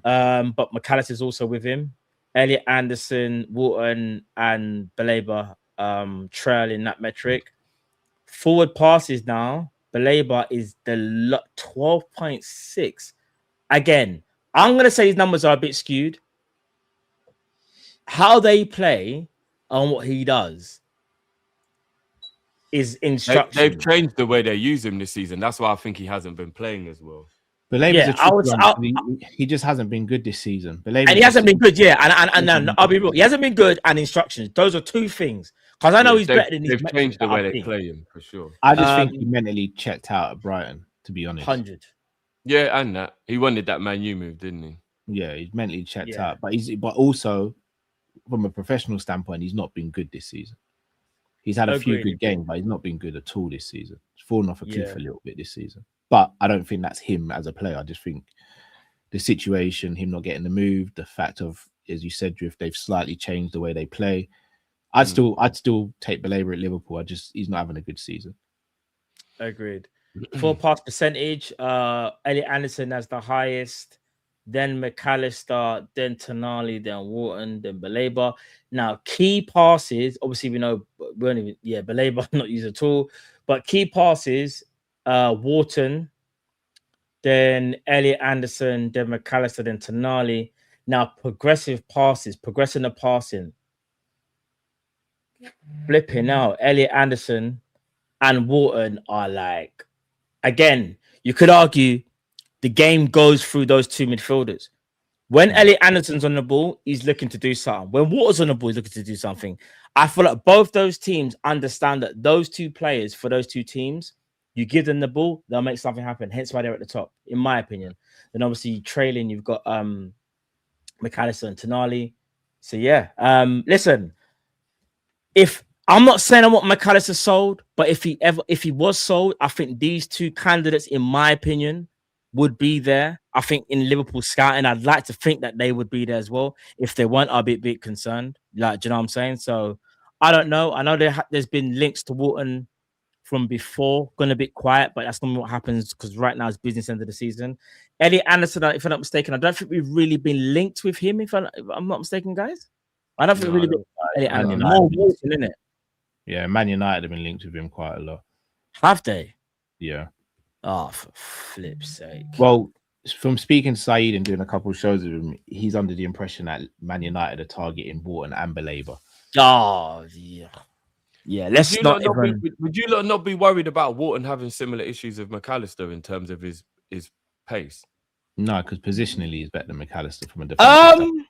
But McAllister is also with him. Elliot Anderson, Wharton, and Baleba trail in that metric. Forward passes now. Baleba is the 12.6. Again, I'm going to say his numbers are a bit skewed. How they play and what he does is instruction. They've changed the way they use him this season. That's why I think he hasn't been playing as well. He just hasn't been good this season. And he hasn't been good, yeah. And I'll be real, he hasn't been good, and instructions. Those are 2 things. Because I know he's better than these. They've changed the way they play him for sure. I just think he mentally checked out at Brighton, to be honest. 100. Yeah, and that he wanted that Man U move, didn't he? Yeah, he's mentally checked out, but also from a professional standpoint, he's not been good this season. He's had a few good games, but he's not been good at all this season. He's fallen off a cliff a little bit this season. But I don't think that's him as a player. I just think the situation, him not getting the move, the fact of, as you said, Drift, they've slightly changed the way they play. I'd still take Baleba at Liverpool. He's not having a good season. Agreed. Full pass percentage. Elliot Anderson has the highest. Then McAllister, then Tonali, then Wharton, then Baleba. Now, key passes. Obviously, we know Baleba not used at all. But key passes. Wharton, then Elliot Anderson, then McAllister, then Tonali. Now, progressing the passing. Flipping out. Elliot Anderson and Wharton are like, again, you could argue the game goes through those 2 midfielders. When Elliot Anderson's on the ball, he's looking to do something. When Wharton's on the ball, he's looking to do something. I feel like both those teams understand that those 2 players for those 2 teams, you give them the ball, they'll make something happen. Hence why they're at the top, in my opinion. Then obviously trailing, you've got McAllister and Tonali. So yeah, listen. If I'm not saying I want McAllister sold, but if he was sold, I think these 2 candidates, in my opinion, would be there. I think in Liverpool scouting, I'd like to think that they would be there as well. If they weren't, I'd be a bit concerned. Like, do you know what I'm saying? So I don't know. I know there's been links to Wharton from before, gone a bit quiet, but that's not what happens because right now it's business end of the season. Elliot Anderson, if I'm not mistaken, I don't think we've really been linked with him. If I'm not mistaken, guys. I don't think really been more Wharton, isn't it? Yeah, Man United have been linked with him quite a lot. Have they? Yeah. Oh, for flip's sake. Well, from speaking to Saeed and doing a couple of shows with him, he's under the impression that Man United are targeting Wharton and Baleba. Oh, yeah. Yeah, would you not be worried about Wharton having similar issues with McAllister in terms of his pace? No, because positionally he's better than McAllister from a defensive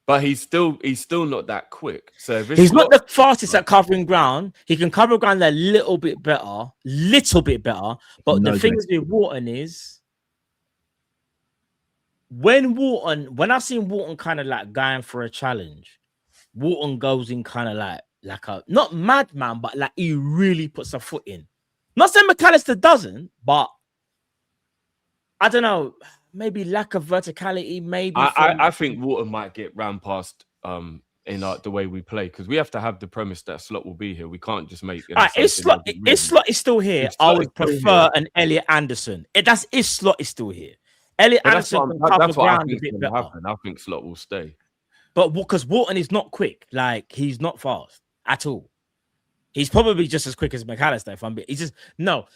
but he's still not that quick. So if he's not the fastest at covering ground. He can cover ground a little bit better. But the thing with Wharton is when I've seen Wharton kind of like going for a challenge, Wharton goes in kind of like a not madman, but like he really puts a foot in. Not saying McAllister doesn't, but I don't know. Maybe lack of verticality. Maybe I think Wharton might get ran past in like the way we play, because we have to have the premise that Slot will be here. We can't just make it. If Slot is still here, I would prefer an Elliot Anderson. If Slot is still here. Elliot Anderson can cover ground a bit better. I think Slot will stay. But because Wharton is not quick, like he's not fast at all. He's probably just as quick as McAllister. If I'm being, he's just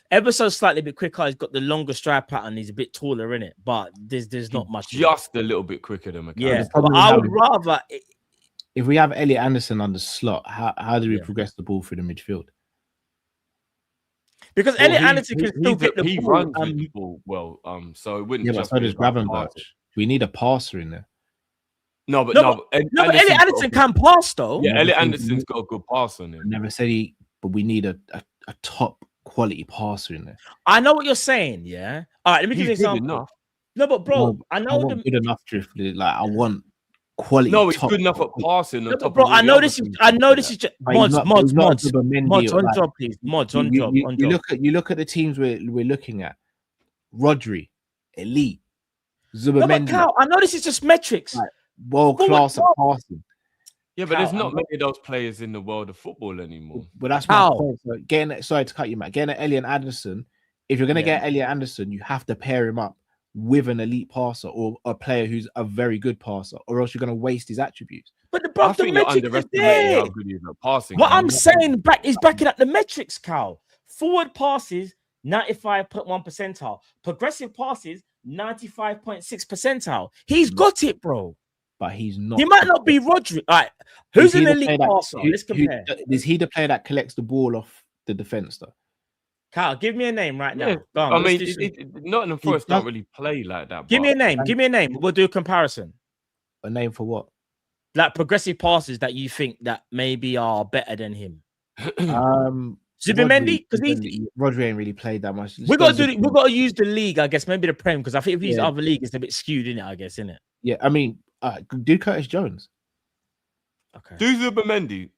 ever so slightly bit quicker. He's got the longer stride pattern. He's a bit taller in it, but there's not much. Just a little bit quicker than McAllister. Yeah, but I would rather. If we have Elliot Anderson under Slot, how do we progress the ball through the midfield? Because Elliot Anderson can still get the ball. He runs with the ball well. So it wouldn't. Yeah, but so does Gravenberch. We need a passer in there. No, but Elliot Anderson can pass though. Yeah, Elliot Anderson's got a good pass on him. I never said but we need a top quality passer in there. I know what you're saying. Yeah. All right, let me give you an example. Enough. No, but bro, I know good enough drift. Like I want quality. No, he's good enough at passing. No, but bro, I know this is just mods on job, please. Mods on job. You look at the teams we're looking at. Rodri, elite. Zubamendi. No, but Cal, I know this is just metrics. Right. World class at passing. Yeah, but there's not many of those players in the world of football anymore. But that's my point. So sorry to cut you, Matt. Getting Elliot Anderson, if you're going to get Elliot Anderson, you have to pair him up with an elite passer or a player who's a very good passer, or else you're going to waste his attributes. But I think you're underestimating how good he is at passing. What I'm saying is backing up the metrics, Cal. Forward passes, 95.1 percentile. Progressive passes, 95.6 percentile. He's got it, bro. But he's not. He might not be Rodri. All right, who's an elite passer? Let's compare. Is he the player that collects the ball off the defense, though? Kyle, give me a name right now. I mean, Nottingham Forest don't really play like that. Give me a name. Give me a name. We'll do a comparison. A name for what? Like progressive passes that you think that maybe are better than him. Zubimendi, because Rodri ain't really played that much. We got to use the league, I guess. Maybe the Prem, because I think if he's other league, it's a bit skewed in it. I guess, isn't it? Yeah, I mean. Do Curtis Jones. Okay. Do Zubimendi.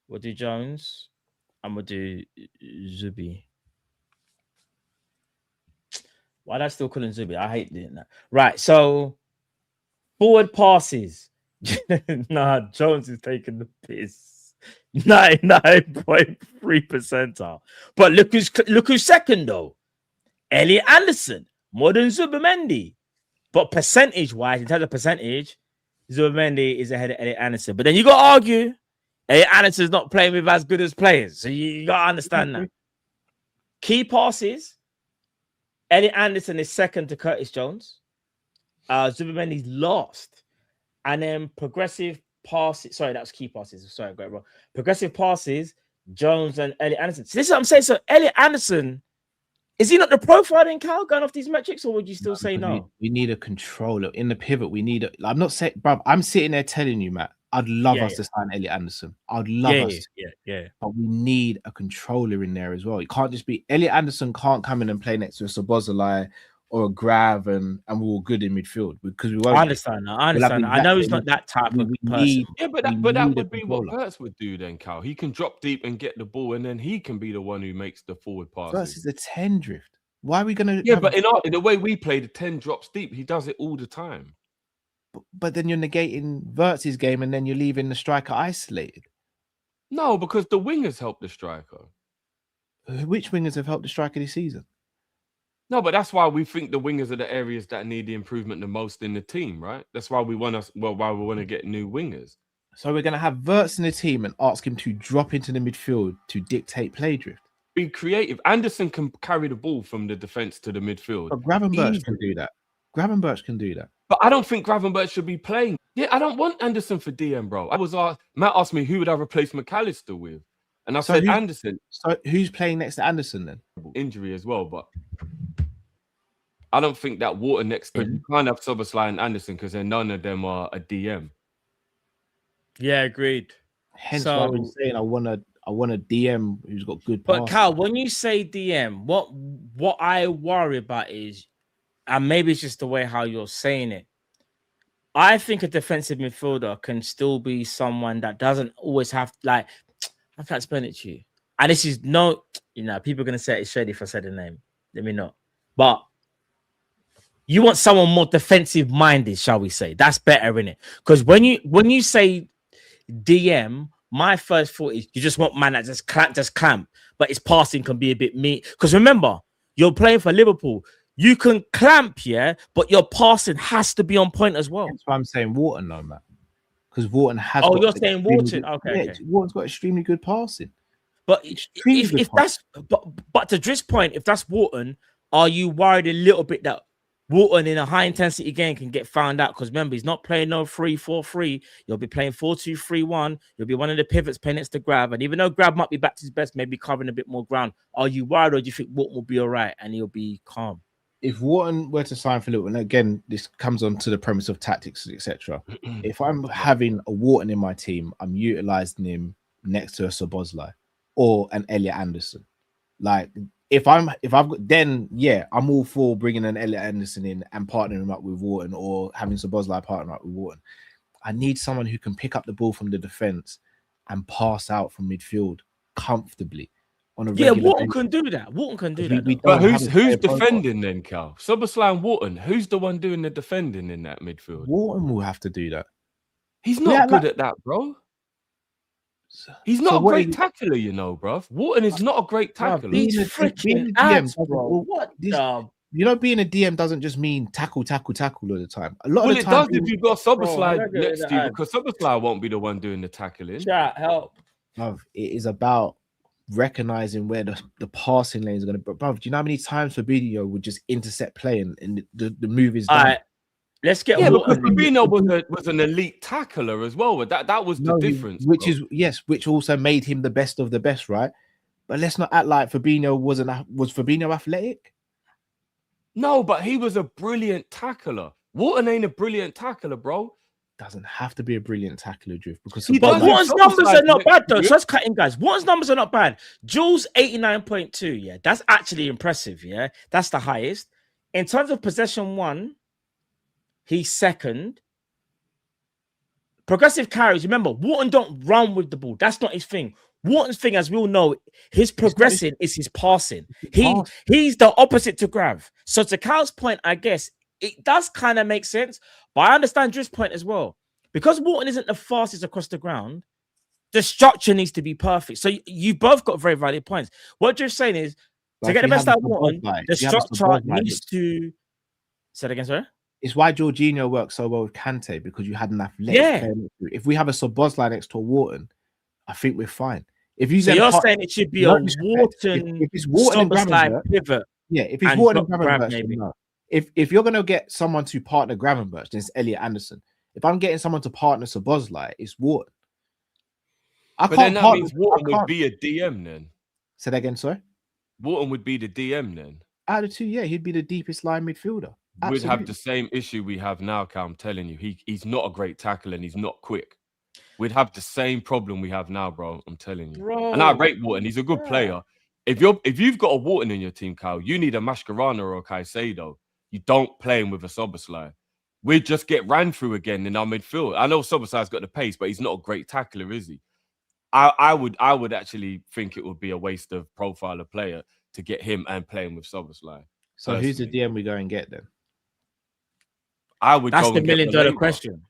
We'll do Jones. And we'll do Zubi. Why do I still call him Zubi? I hate doing that. Right. So forward passes. Jones is taking the piss. 99.3 percentile. But look who's second though. Elliot Anderson. More than Zubimendi. But percentage-wise, in terms of percentage, Zubimendi is ahead of Elliot Anderson. But then you got to argue, Elliot Anderson's not playing with as good as players. So you got to understand that. Key passes, Elliot Anderson is second to Curtis Jones. Zubimendi's last. And then progressive passes. Sorry, that was key passes. Sorry, I got it wrong. Progressive passes, Jones and Elliot Anderson. So this is what I'm saying. So Elliot Anderson, is he not the profile in Cal going off these metrics, or would you still say no? We need a controller in the pivot. We need I'm not saying, bro. I'm sitting there telling you, Matt. I'd love us to sign Elliot Anderson. I'd love us. Yeah. But we need a controller in there as well. It can't just be Elliot Anderson can't come in and play next to a Sobozalai or a Grav and we're all good in midfield because we won't. I understand that. I know he's not that type of person. But that would be what Verts would do then, Cal. He can drop deep and get the ball, and then he can be the one who makes the forward pass. Verts is a 10 drift. Why are we going to? Yeah, but in the way we play, the 10 drops deep. He does it all the time. But then you're negating Verts' game, and then you're leaving the striker isolated. No, because the wingers help the striker. Which wingers have helped the striker this season? No, but that's why we think the wingers are the areas that need the improvement the most in the team, right? That's why we want to get new wingers. So we're going to have Verts in the team and ask him to drop into the midfield to dictate play drift. Be creative. Anderson can carry the ball from the defense to the midfield. But Gravenberch can do that. Gravenberch can do that. But I don't think Gravenberch should be playing. Yeah, I don't want Anderson for DM, bro. Matt asked me who would I replace McAllister with, and I said Anderson. So who's playing next to Anderson then? Injury as well, but I don't think that Water next to you can't have Soboslai and Anderson because then none of them are a DM. Yeah, agreed. Hence why I've been saying I want a DM who's got good passes. But Cal, when you say DM, what I worry about is, and maybe it's just the way how you're saying it, I think a defensive midfielder can still be someone that doesn't always have, like, I can't explain it to you. And this is no, people are going to say it's shady if I said the name. Let me know. But you want someone more defensive minded, shall we say? That's better, innit? Because when you say DM, my first thought is you just want man that just clamp, but his passing can be a bit meat. Because remember, you're playing for Liverpool. You can clamp, yeah, but your passing has to be on point as well. That's why I'm saying Wharton, no, man. Because Wharton has. Oh, you're saying Wharton? Okay. Wharton's got extremely good passing. But if that's but to Drift's point, if that's Wharton, are you worried a little bit that Wharton in a high intensity game can get found out? Because remember, he's not playing no 3-4-3. You'll be playing 4-2-3-1. You'll be one of the pivots playing next to Grab. And even though Grab might be back to his best, maybe covering a bit more ground, are you worried, or do you think Wharton will be all right and he'll be calm? If Wharton were to sign for Liverpool, and again, this comes on to the premise of tactics, etc. If I'm having a Wharton in my team, I'm utilizing him next to a Szoboszlai or an Elliot Anderson. Like, if I've got, then yeah, I'm all for bringing an Elliot Anderson in and partnering him up with Wharton, or having Szoboszlai partner up with Wharton. I need someone who can pick up the ball from the defense and pass out from midfield comfortably. Wharton can do that. Wharton can do that. But who's defending then, Cal? Szoboszlai and Wharton. Who's the one doing the defending in that midfield? Wharton will have to do that. He's not good at that, bro. He's not a great tackler, you know, bro. Wharton is not a great tackler. He's freaking ads, bro. What the? You know, being a DM doesn't just mean tackle all the time. A lot of the time, it does if you've got Szoboszlai next to you, because Szoboszlai won't be the one doing the tackling. Chat, help. It is about recognizing where the passing lanes are going to. But bro, do you know how many times Fabinho would just intercept play and the move is done? All right, let's get. Yeah, because Fabinho was an elite tackler as well. That was the difference. Which also made him the best of the best, right? But let's not act like Fabinho was Fabinho athletic. No, but he was a brilliant tackler. Wharton ain't a brilliant tackler, bro. Doesn't have to be a brilliant tackler, Drift, because Wharton's numbers are not bad though. So let's cut in, guys. Wharton's numbers are not bad. Jules 89.2. Yeah, that's actually impressive. Yeah, that's the highest in terms of possession one. He's second. Progressive carries. Remember, Wharton don't run with the ball. That's not his thing. Wharton's thing, as we all know, his progressing is his passing. He's the opposite to Grav. So to Cal's point, I guess it does kind of make sense. But I understand Drift's point as well. Because Wharton isn't the fastest across the ground, the structure needs to be perfect. So you both got very valid points. What Drift's saying is, to get the best out of Wharton, the structure needs to... Say that again, sorry? It's why Jorginho works so well with Kante, because you had an athletic player. If we have a Szoboszlai next to a Wharton, I think we're fine. If you you're saying it should be a Wharton, if it's Wharton and pivot. Yeah, if it's Wharton and Gravenberch, no. If you're gonna get someone to partner Gravenberch, then it's Elliot Anderson. If I'm getting someone to partner Szoboszlai, it's Wharton. But then that means Wharton would be a DM then. Say that again, sorry? Wharton would be the DM then. Out of the two, yeah, he'd be the deepest line midfielder. We'd have the same issue we have now, Cal. I'm telling you, he's not a great tackler and he's not quick. We'd have the same problem we have now, bro. I'm telling you. Bro, and I rate Wharton. He's a good player. If you've got a Wharton in your team, Kyle, you need a Mascherano or a Caicedo. You don't play him with a Szoboszlai. We'd just get ran through again in our midfield. I know Szoboszlai's got the pace, but he's not a great tackler, is he? I would actually think it would be a waste of profile of player to get him and play him with Szoboszlai. So personally. Who's the DM we go and get then? That's the $1 million question.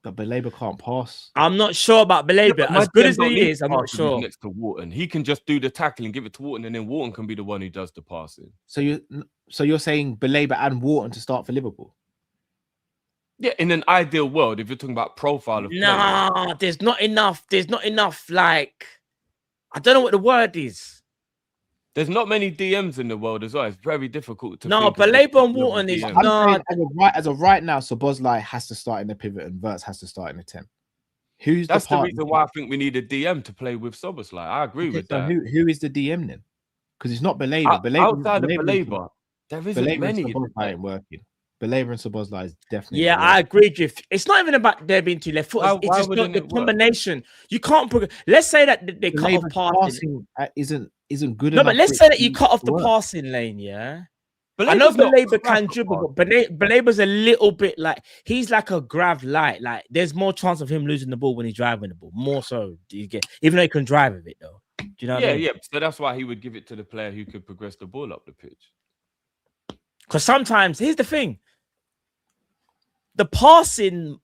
But Baleba can't pass. I'm not sure about Baleba. As good as he is, I'm not sure. Next to Wharton, he can just do the tackling, give it to Wharton, and then Wharton can be the one who does the passing. So you're saying Baleba and Wharton to start for Liverpool? Yeah, in an ideal world, if you're talking about profile of players. There's not enough. There's not enough. Like, I don't know what the word is. There's not many DMs in the world as well. It's very difficult to. No, Baleba and Wharton is not. As of right now, Szoboszlai has to start in the pivot and Wirtz has to start in the 10. That's the reason why I think we need a DM to play with Szoboszlai. I agree with that. Who is the DM then? Because it's not Baleba. Outside of Baleba, there isn't many. Szoboszlai ain't working. Baleba and Szoboszlai is definitely. Yeah, I agree, Drift. It's not even about there being two left foot. It's just not the combination. You can't. Let's say that they cut off passing. Isn't good enough. No, but let's say that you cut off the work. Passing lane, yeah. I know Baleba can dribble, but Baleba's a little bit like he's like a Grav light. Like there's more chance of him losing the ball when he's driving the ball. More so, even though he can drive with it though. Do you know what I mean? Yeah. So that's why he would give it to the player who could progress the ball up the pitch. Because sometimes here's the thing: the passing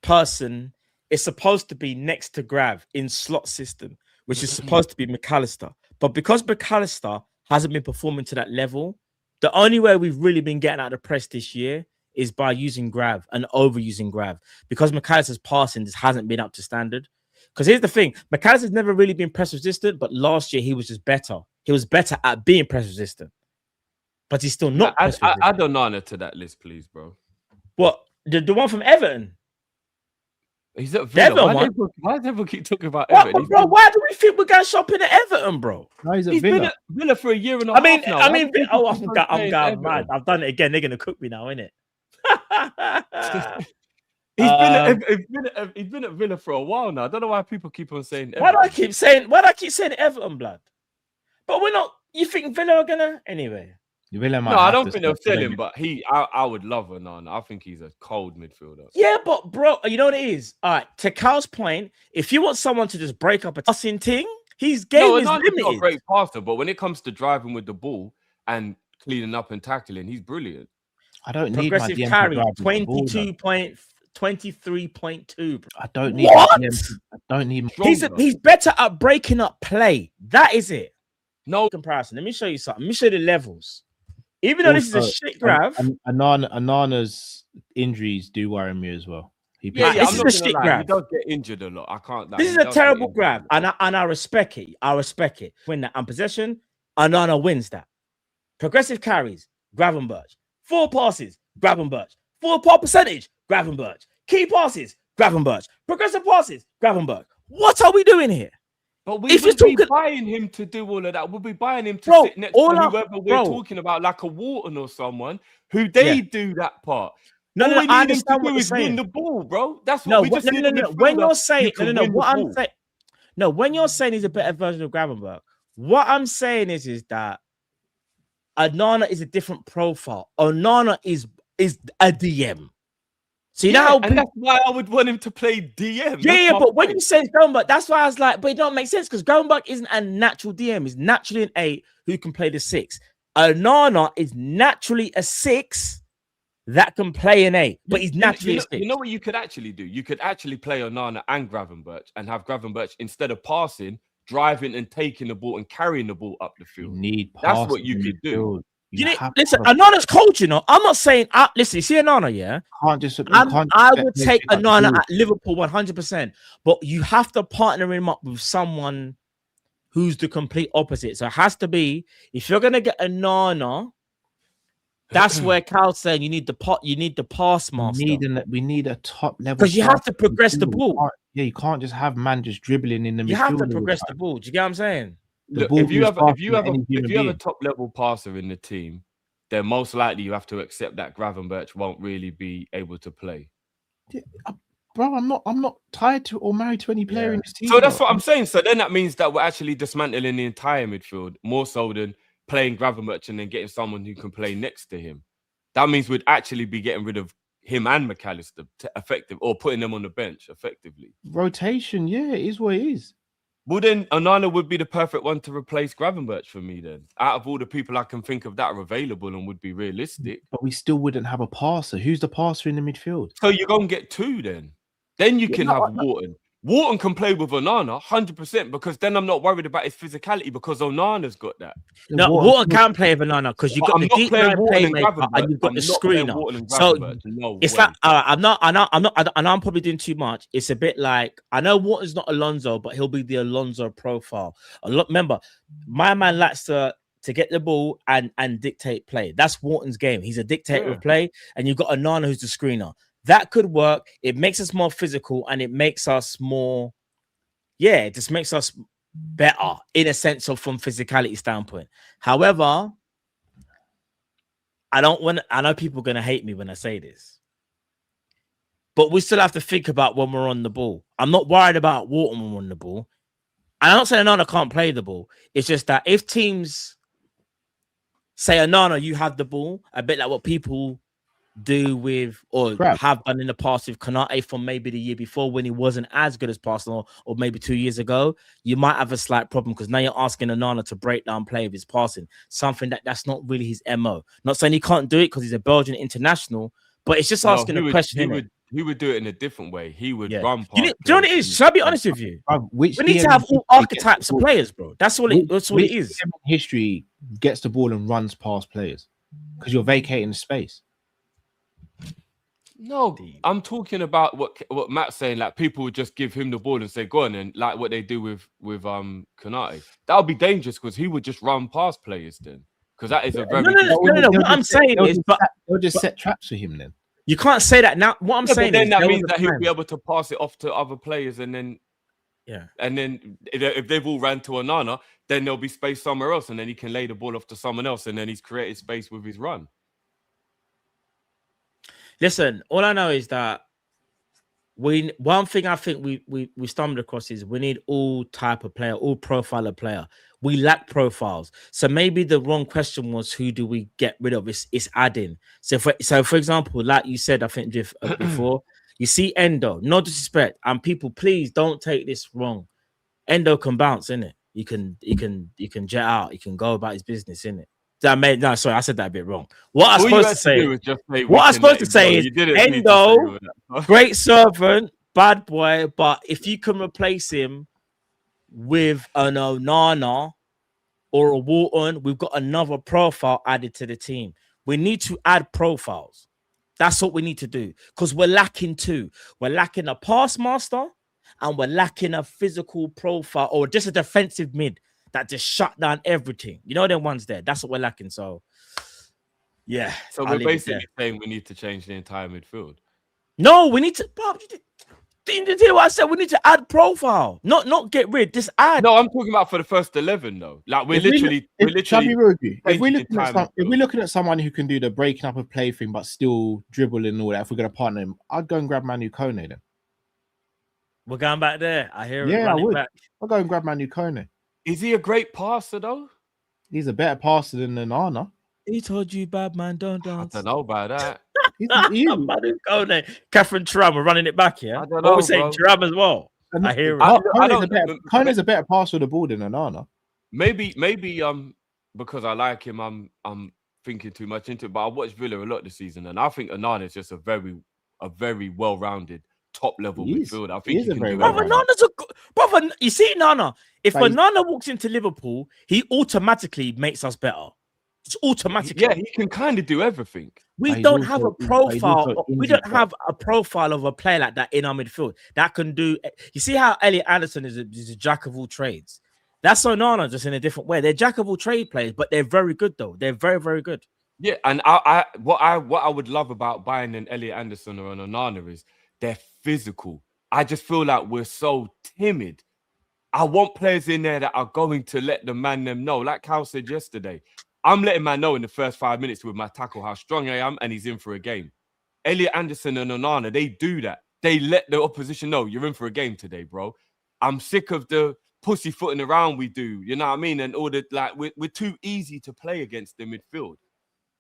person is supposed to be next to Grav in slot system, which is supposed to be McAllister. But because McAllister hasn't been performing to that level, the only way we've really been getting out of the press this year is by using Grav and overusing Grav. Because McAllister's passing just hasn't been up to standard. Because here's the thing, McAllister's never really been press resistant, but last year he was just better. He was better at being press resistant. But he's still not press resistant. Add Onana to that list, please, bro. What? The one from Everton? He's at Villa. Why does everyone keep talking about Everton? Bro, why do we think we're going shopping at Everton, bro? No, he's Villa. Been at Villa for a year and a half now. I'm going mad. I've done it again. They're going to cook me now, innit? He's been at Villa for a while now. I don't know why people keep on saying Everton. Why do I keep saying Everton, blood? But we're not. You think Villa are gonna anyway? I don't think they'll sell him, but I would love Onana. I think he's a cold midfielder. Yeah, but bro, you know what it is? All right, to Cal's point, if you want someone to just break up a passing thing, his game is limited. He's not a great passer, but when it comes to driving with the ball and cleaning up and tackling, he's brilliant. I don't need progressive my DM carry, to drive with the ball, 23.2. I don't need what? I don't need. He's better at breaking up play. That is it. No comparison. Let me show you something. Let me show you the levels. Even though this is a shit graph, Anana's injuries do worry me as well. This is a shit graph. He does get injured a lot. I can't. This is a terrible graph, and I respect it. I respect it. Win that and possession, Anana wins that. Progressive carries, Gravenberch. 4 passes, Gravenberch. 4 pass percentage, Gravenberch. Key passes, Gravenberch. Progressive passes, Gravenberch. What are we doing here? But we would be buying him to do all of that. We'll be buying him to sit next to whoever we're talking about, like a Wharton or someone who do that part. No, all we I need him to do is win the ball, bro. That's what we just need. When you're saying when you're saying he's a better version of Gravenberch, what I'm saying is that Onana is a different profile. Onana is a DM. So you know how and that's why I would want him to play DM. Yeah, but when you say Gravenberch, that's why I was like, but it don't make sense because Gravenberch isn't a natural DM. He's naturally an 8 who can play the 6. Onana is naturally a 6 that can play an 8, but he's naturally a 6. You know what you could actually do? You could actually play Onana and Gravenberch and have Gravenberch, instead of passing, driving and taking the ball and carrying the ball up the field. That's what you could do. Listen, Onana's cold, you know. I'm not saying listen, you see Onana, yeah. I would take Onana at Liverpool 100%, but you have to partner him up with someone who's the complete opposite. So it has to be, if you're gonna get Onana, that's where Cal's saying you need the pass master. We need a top level because you have to progress the ball. You can't just have man just dribbling in the midfield. You have to progress the ball. Do you get what I'm saying? Look, if you have a top level passer in the team, then most likely you have to accept that Gravenberch won't really be able to play. Yeah, bro, I'm not tied to or married to any player in this team. So that's what I'm saying. So then that means that we're actually dismantling the entire midfield more so than playing Gravenberch and then getting someone who can play next to him. That means we'd actually be getting rid of him and McAllister or putting them on the bench effectively. Rotation, yeah, it is what it is. Well, then Onana would be the perfect one to replace Gravenberch for me then. Out of all the people I can think of that are available and would be realistic. But we still wouldn't have a passer. Who's the passer in the midfield? So you're going to get 2 then. Then you can have Wharton. Wharton can play with Onana 100% because then I'm not worried about his physicality because Onana's got that. No, Wharton can play with Onana because you've got the deep line playmaker and you've got the screener. So it's like I'm probably doing too much. It's a bit like, I know Wharton's not Alonso, but he'll be the Alonso profile. Remember, my man likes to get the ball and dictate play. That's Wharton's game. He's a dictator of play, and you've got Onana who's the screener. That could work. It makes us more physical and it makes us more, it just makes us better in a sense of from physicality standpoint. However, I know people are going to hate me when I say this, but we still have to think about when we're on the ball. I'm not worried about Wharton when we're on the ball. I'm not saying Onana can't play the ball. It's just that if teams say, Onana, you have the ball, a bit like what people do with or have done in the past with Konate from maybe the year before when he wasn't as good as Arsenal or maybe 2 years ago, you might have a slight problem because now you're asking Onana to break down play of his passing, something that's not really his MO. Not saying he can't do it because he's a Belgian international, but it's just asking a question. would do it in a different way. He would run past. Do you know what it is? Shall I be honest with you? We need to have all archetypes of players, bro. That's all it is. History gets the ball and runs past players because you're vacating the space. No, I'm talking about what Matt's saying. Like people would just give him the ball and say, "Go on," and like what they do with Konate. That would be dangerous because he would just run past players then. Because that is a very no. What I'm saying is, but they'll just set traps for him then. You can't say that now. What I'm saying then is that means that he'll be able to pass it off to other players, and then and then if they've all ran to Onana, then there'll be space somewhere else, and then he can lay the ball off to someone else, and then he's created space with his run. Listen, all I know is that one thing I think we stumbled across is we need all type of player, all profile of player. We lack profiles. So maybe the wrong question was who do we get rid of? It's adding. So for example, like you said, I think before, you see Endo, no disrespect, and people, please don't take this wrong. Endo can bounce, innit? You can jet out, he can go about his business, innit? No, sorry, I said that a bit wrong. What I'm supposed to say is Endo, great servant, bad boy, but if you can replace him with an Onana or a Walton, we've got another profile added to the team. We need to add profiles. That's what we need to do because we're lacking two. We're lacking a pass master and we're lacking a physical profile or just a defensive mid that just shut down everything. You know, them ones there. That's what we're lacking. So, yeah. So we're basically saying we need to change the entire midfield. No, we need to. You know what I said? We need to add profile, not get rid. Just add. No, I'm talking about for the first 11 though. Like we're literally. If we're looking at someone who can do the breaking up of play thing, but still dribble and all that, if we're gonna partner him, I'd go and grab Manu Kone then. We're going back there. I hear it. Yeah, I would. I'll go and grab Manu Kone. Is he a great passer though? He's a better passer than Onana. He told you, bad man, don't dance. I don't know about that. Manu Kone, Catherine Thuram, we're running it back here. I don't know. We're saying Thuram as well. I hear it. Kone's a better passer of the ball than Onana. Maybe because I like him, I'm thinking too much into it. But I watched Villa a lot this season, and I think Onana is just a very well-rounded top level midfielder. I think he can do brother. You see, Nana. If Onana walks into Liverpool, he automatically makes us better. It's automatically. Yeah, he can kind of do everything. We don't have a profile. We don't have a profile of a player like that in our midfield that can do. You see how Elliot Anderson is a jack of all trades. That's Onana, just in a different way. They're jack of all trade players, but they're very good though. They're very, very good. Yeah, and what I would love about buying an Elliot Anderson or an Onana is they're physical. I just feel like we're so timid. I want players in there that are going to let the man them know. Like Cal said yesterday, I'm letting man know in the first 5 minutes with my tackle how strong I am, and he's in for a game. Elliot Anderson and Onana, they do that. They let the opposition know you're in for a game today, bro. I'm sick of the pussyfooting around we do. You know what I mean? And all the we're too easy to play against the midfield.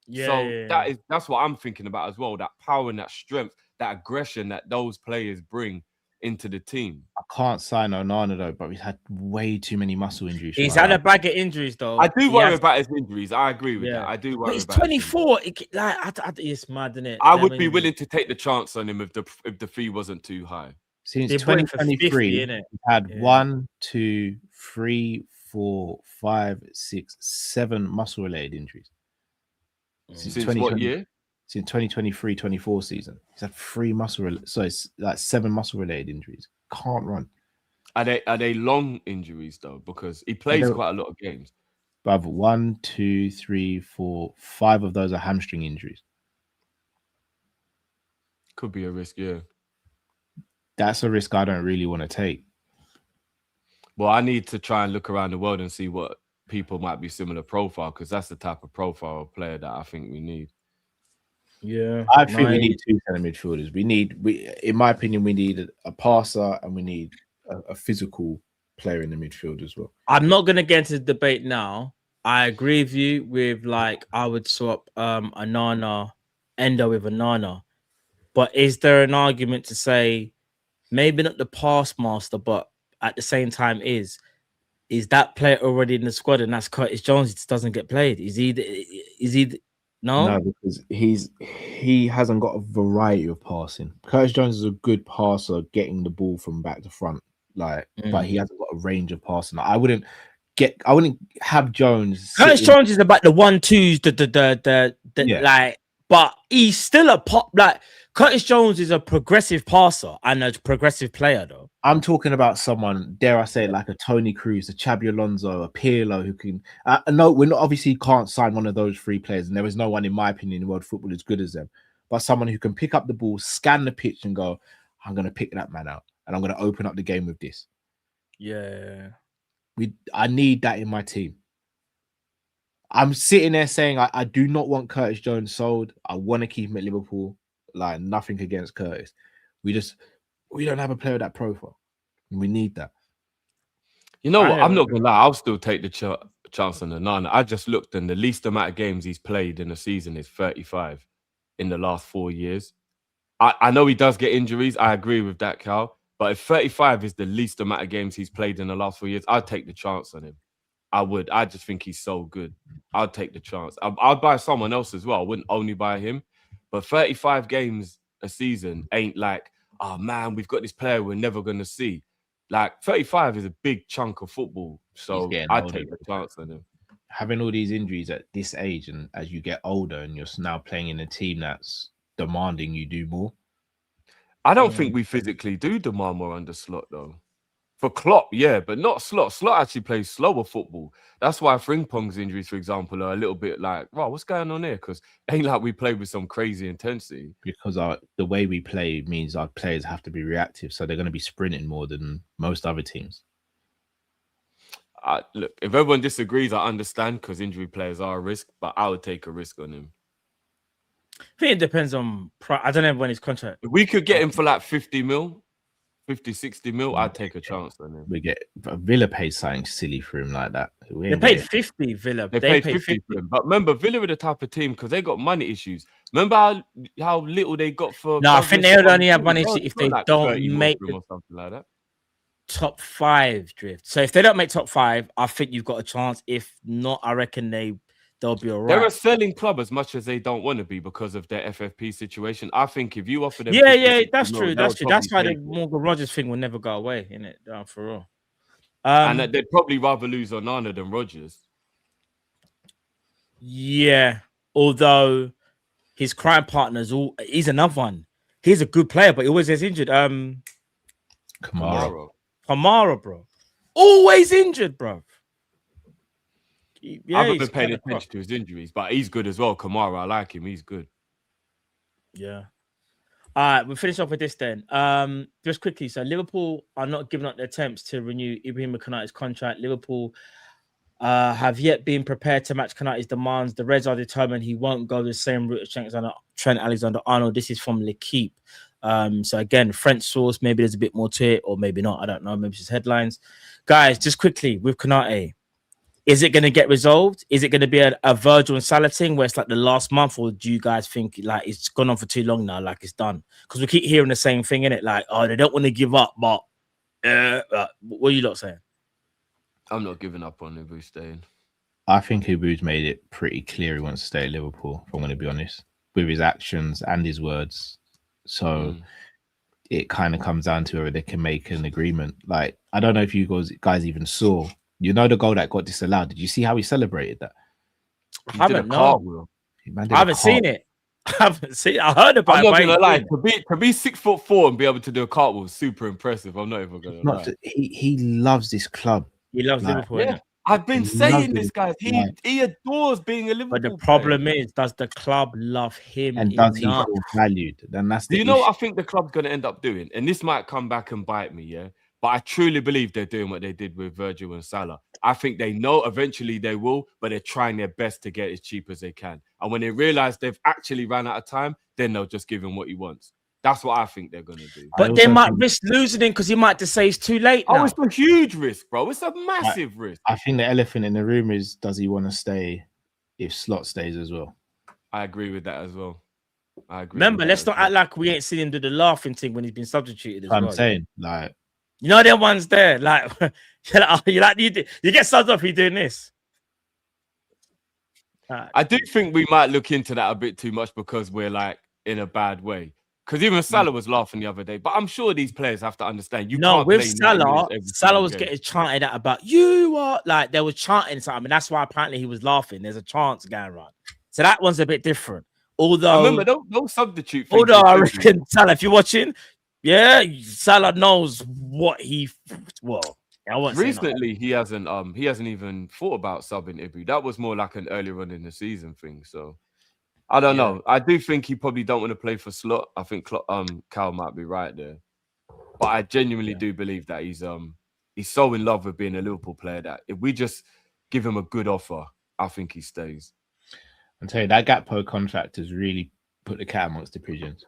That's what I'm thinking about as well. That power and that strength, that aggression that those players bring into the team. I can't sign Onana though, but he's had way too many muscle injuries. He's had a bag of injuries though. I do worry about his injuries. I agree with that. I do worry. But he's 24. It's mad, isn't it? I would be willing to take the chance on him if the fee wasn't too high. Since 2023, he's had 1, 2, 3, 4, 5, 6, 7 muscle related injuries. Since what year? Since 2023-24 season, he's had 3 so it's like 7 muscle related injuries. Can't run. Are they long injuries though? Because he plays quite a lot of games. But 1, 2, 3, 4, 5 of those are hamstring injuries. Could be a risk, yeah. That's a risk I don't really want to take. Well, I need to try and look around the world and see what people might be similar profile, because that's the type of profile of player that I think we need. Yeah, I think we need 2 center midfielders. In my opinion, we need a passer and we need a physical player in the midfield as well. I'm not going to get into the debate now. I agree with you with I would swap Onana, Endo with Onana. But is there an argument to say maybe not the pass master, but at the same time is that player already in the squad and that's Curtis Jones? It doesn't get played. Is he No, because he hasn't got a variety of passing. Curtis Jones is a good passer, getting the ball from back to front, but he hasn't got a range of passing. I wouldn't have Jones. Curtis Jones is about the 1-2s, like, but he's still a pop. Like Curtis Jones is a progressive passer and a progressive player, though. I'm talking about someone, dare I say, like a Tony Cruz, a Xabi Alonso, a Pirlo, who can. No, we're not obviously can't sign one of those three players, and there is no one, in my opinion, in world football as good as them. But someone who can pick up the ball, scan the pitch, and go, "I'm going to pick that man out, and I'm going to open up the game with this." Yeah, I need that in my team. I'm sitting there saying I do not want Curtis Jones sold. I want to keep him at Liverpool. Like, nothing against Curtis. We don't have a player of that profile. We need that. You know what? I'm not gonna lie. I'll still take the chance on the Nana. I just looked, and the least amount of games he's played in a season is 35 in the last 4 years. I know he does get injuries. I agree with that, Cal. But if 35 is the least amount of games he's played in the last 4 years, I'd take the chance on him. I would. I just think he's so good. I'd take the chance. I'd buy someone else as well. I wouldn't only buy him. But 35 games a season ain't like, oh man, we've got this player we're never going to see. Like 35 is a big chunk of football. So I'd take the chance on him. Having all these injuries at this age, and as you get older and you're now playing in a team that's demanding you do more. I don't think we physically do demand more under Slot, though. For Klopp, yeah, but not Slot. Slot actually plays slower football. That's why Frimpong's injuries, for example, are a little bit like, wow, what's going on here? Because it ain't like we play with some crazy intensity. Because the way we play means our players have to be reactive, so they're going to be sprinting more than most other teams. Look, if everyone disagrees, I understand, because injury players are a risk, but I would take a risk on him. I think it depends on. I don't know when his contract. If we could get him for like 50 mil, 50, 60 mil, I'd take a chance on him. We get Villa paid something silly for him like that. They paid 50, Villa. They paid 50 for him. But remember, Villa are the type of team, because they got money issues. Remember how little they got for... No, I think they would only have money if they like don't make or something like that. Top 5 drift. So if they don't make top 5, I think you've got a chance. If not, I reckon they'll be all right. They're a selling club as much as they don't want to be because of their FFP situation. I think if you offer them... Yeah, that's true. That's why the Morgan Rogers thing will never go away, innit? For real. And they'd probably rather lose Onana than Rogers. Yeah. Although his crime partners, he's another one. He's a good player, but he always gets injured. Kamara, bro. Always injured, bro. Yeah, I haven't been paying attention to his injuries, but he's good as well. Kamara, I like him. He's good. Yeah. All right, we'll finish off with this then. Just quickly, so Liverpool are not giving up their attempts to renew Ibrahima Konaté's contract. Liverpool have yet been prepared to match Konaté's demands. The Reds are determined he won't go the same route as Trent Alexander-Arnold. This is from L'Equipe. So again, French source, maybe there's a bit more to it, or maybe not. I don't know. Maybe it's just headlines. Guys, just quickly with Konate, is it going to get resolved? Is it going to be a Virgil and Salah thing where it's like the last month, or do you guys think like it's gone on for too long now, like it's done? Because we keep hearing the same thing, innit? Like, oh, they don't want to give up, but what are you lot saying? I'm not giving up on Ibu staying. I think Ibu's made it pretty clear he wants to stay at Liverpool, if I'm going to be honest, with his actions and his words. So it kind of comes down to whether they can make an agreement. Like, I don't know if you guys even saw, the goal that got disallowed. Did you see how he celebrated that? I haven't seen it. I haven't seen it. I heard about it. I'm not gonna lie. To be 6'4" and be able to do a cartwheel is super impressive. I'm not even gonna lie. He loves this club. He loves Liverpool. Yeah. I've been saying this, guys. He adores being a Liverpool player. But the problem is, does the club love him? And does he feel valued? Then that's the issue. What I think the club's going to end up doing? And this might come back and bite me, yeah? But I truly believe they're doing what they did with Virgil and Salah. I think they know eventually they will, but they're trying their best to get as cheap as they can. And when they realize they've actually ran out of time, then they'll just give him what he wants. That's what I think they're going to do. But they might risk losing him because he might just say it's too late now. Oh, it's a huge risk, bro. It's a massive risk. I think the elephant in the room is, does he want to stay if Slot stays as well? I agree with that as well. I agree. Remember, let's not act like we ain't seen him do the laughing thing when he's been substituted as well. I'm saying, like... You know them ones there, like... you get subbed off, you doing this. I do think we might look into that a bit too much because we're like in a bad way. Because even Salah was laughing the other day, but I'm sure these players have to understand. You can't with play 90 Salah, minutes every Salah single was game. getting chanted at about you are like they were chanting something, and that's why apparently he was laughing. There's a chant going around, so that one's a bit different. Although, I remember don't substitute. Although I reckon Salah, if you're watching, yeah, Salah knows what he. Well, I won't say recently he hasn't even thought about subbing Ibu. That was more like an earlier on in the season thing. So I don't know. I do think he probably don't want to play for Slot. I think Cal might be right there, but I genuinely do believe that he's so in love with being a Liverpool player that if we just give him a good offer, I think he stays. I'll tell you, that Gakpo contract has really put the cat amongst the pigeons.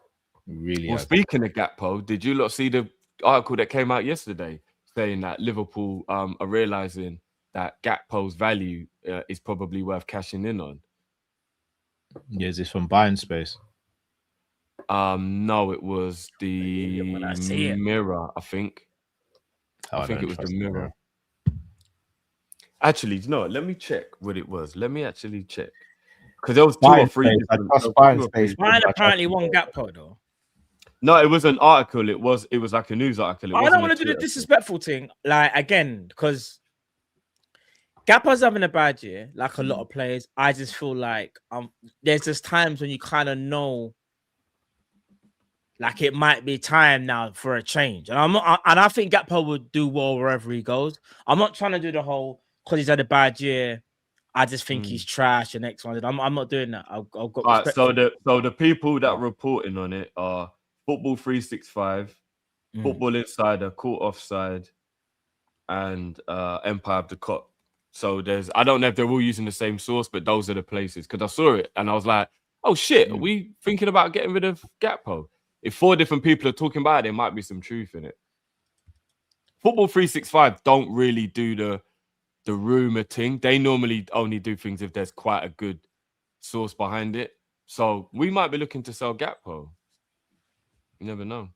Really. Well, speaking of Gakpo, did you lot see the article that came out yesterday saying that Liverpool are realizing that Gakpo's value is probably worth cashing in on? Yeah, is this from Buying Space? No, it was the Mirror, I think. I think it was the Mirror. Actually, you know what? Let me check what it was. Let me actually check. Because there was two or three. Buying Space. Mine apparently won Gakpo though. No, it was an article. It was like a news article. I don't want to do the disrespectful thing, like again, because Gakpo's having a bad year, like a lot of players. I just feel like there's just times when you kind of know, like it might be time now for a change, and I think Gakpo would do well wherever he goes. I'm not trying to do the whole because he's had a bad year. I just think he's trash and X, Y, Z. I'm not doing that. I've got respect. So the people that are reporting on it are Football 365, Football Insider, Caught Offside, and Empire of the Kop. So I don't know if they're all using the same source, but those are the places. Because I saw it and I was like, oh shit, are we thinking about getting rid of Gakpo? If 4 different people are talking about it, there might be some truth in it. Football 365 don't really do the rumor thing. They normally only do things if there's quite a good source behind it. So we might be looking to sell Gakpo. You never know.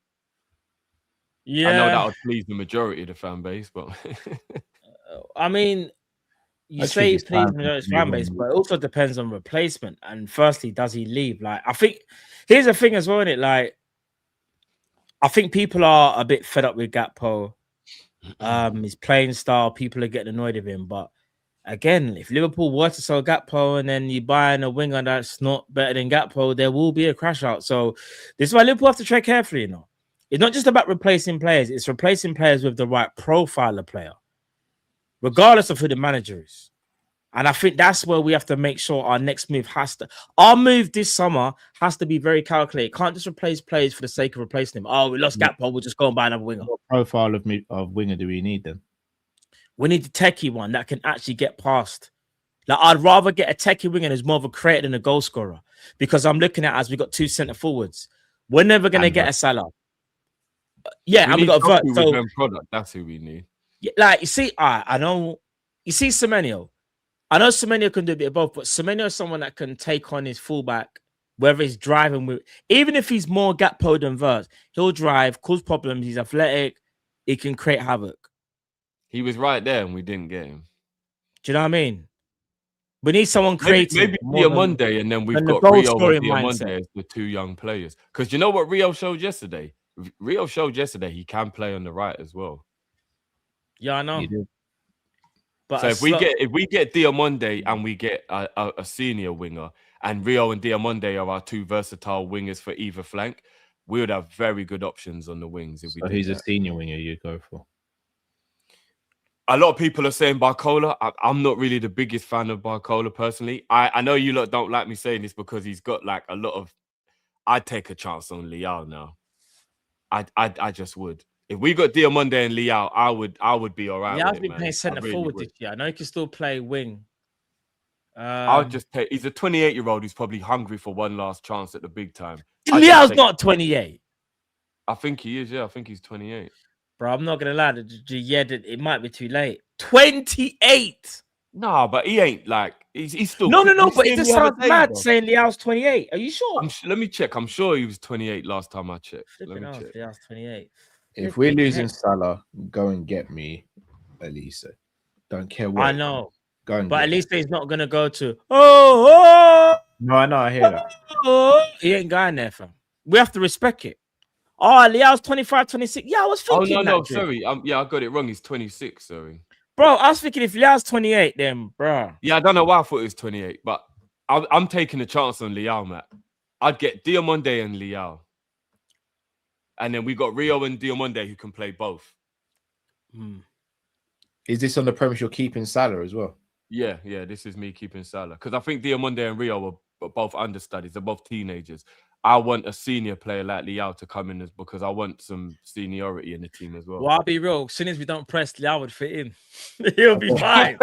Yeah, I know that would please the majority of the fan base, but I mean, you say it please the majority of the fan base, but it also depends on replacement. And firstly, does he leave? Like, I think here's the thing as well, isn't it? Like, I think people are a bit fed up with Gakpo. His playing style, people are getting annoyed with him. But again, if Liverpool were to sell Gakpo and then you buy in a winger that's not better than Gakpo, there will be a crash out. So this is why Liverpool have to tread carefully, you know. It's not just about replacing players, it's replacing players with the right profile of player, regardless of who the manager is. And I think that's where we have to make sure our next move our move this summer has to be very calculated. Can't just replace players for the sake of replacing them. Oh, we lost Gakpo, we'll just go and buy another winger. What profile of winger do we need then? We need the techie one that can actually get past. Like, I'd rather get a techie winger who's more of a creator than a goal scorer, because I'm looking at, as we got 2 centre forwards, we're never going to get a Salah. Yeah, and we got a Vert. So product. That's who we need. Yeah, like, you see, I know. You see, Semenyo. I know Semenyo can do a bit of both, but Semenyo is someone that can take on his fullback, whether he's driving with, even if he's more Gakpo than Vert, he'll drive, cause problems. He's athletic. He can create havoc. He was right there, and we didn't get him. Do you know what I mean? We need someone creative. Maybe Diamande, and then we've got Rio and Diamande as the 2 young players. Because you know what Rio showed yesterday? Rio showed yesterday he can play on the right as well. Yeah, I know. But so if we get Diamande and we get a senior winger, and Rio and Diamande are our 2 versatile wingers for either flank, we would have very good options on the wings. If we he's a senior winger you go for. A lot of people are saying Barcola. I'm not really the biggest fan of Barcola personally. I know you lot don't like me saying this because he's got like a lot of. I'd take a chance on Leao now. I just would. If we got Diamande and Leao, I would be all right. Leao's been playing centre forward this year. I know he can still play wing. I'll just take. He's a 28-year-old who's probably hungry for one last chance at the big time. Leao's not 28. I think he is. Yeah, I think he's 28. Bro, I'm not gonna lie. It might be too late. 28. No, but he ain't like he's still. No. But it just sounds mad saying Leao's 28. Are you sure? Let me check. I'm sure he was 28 last time I checked. Let me check. Leao's 28. If we're losing Salah, go and get me Allister. Don't care what. I know. Go and But get at least that. he's not gonna go to oh. No, I know, I hear that. Oh, he ain't going there, fam. We have to respect it. Oh, Liao's 25, 26. Yeah, I was Oh thinking no, that. Dude. sorry. Yeah, I got it wrong. He's 26. Sorry. Bro, I was thinking if Liao's 28, then bro. Yeah, I don't know why I thought it was 28, but I'm taking a chance on Liao, Matt. I'd get Diamonde and Liao. And then we got Rio and Diamonde who can play both. Is this on the premise you're keeping Salah as well? Yeah, this is me keeping Salah. Because I think Diamonde and Rio were both understudies. They're both teenagers. I want a senior player like Liao to come in because I want some seniority in the team as well. Well, I'll be real. As soon as we don't press, Liao would fit in. He'll be fine.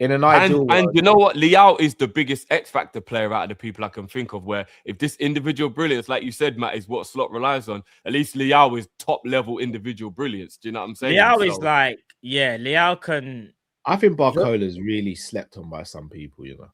In an ideal world. And you know what? Liao is the biggest X Factor player out of the people I can think of, where if this individual brilliance, like you said, Matt, is what Slot relies on, at least Liao is top level individual brilliance. Do you know what I'm saying? Liao is like, Liao can... I think Barcola's really slept on by some people, you know.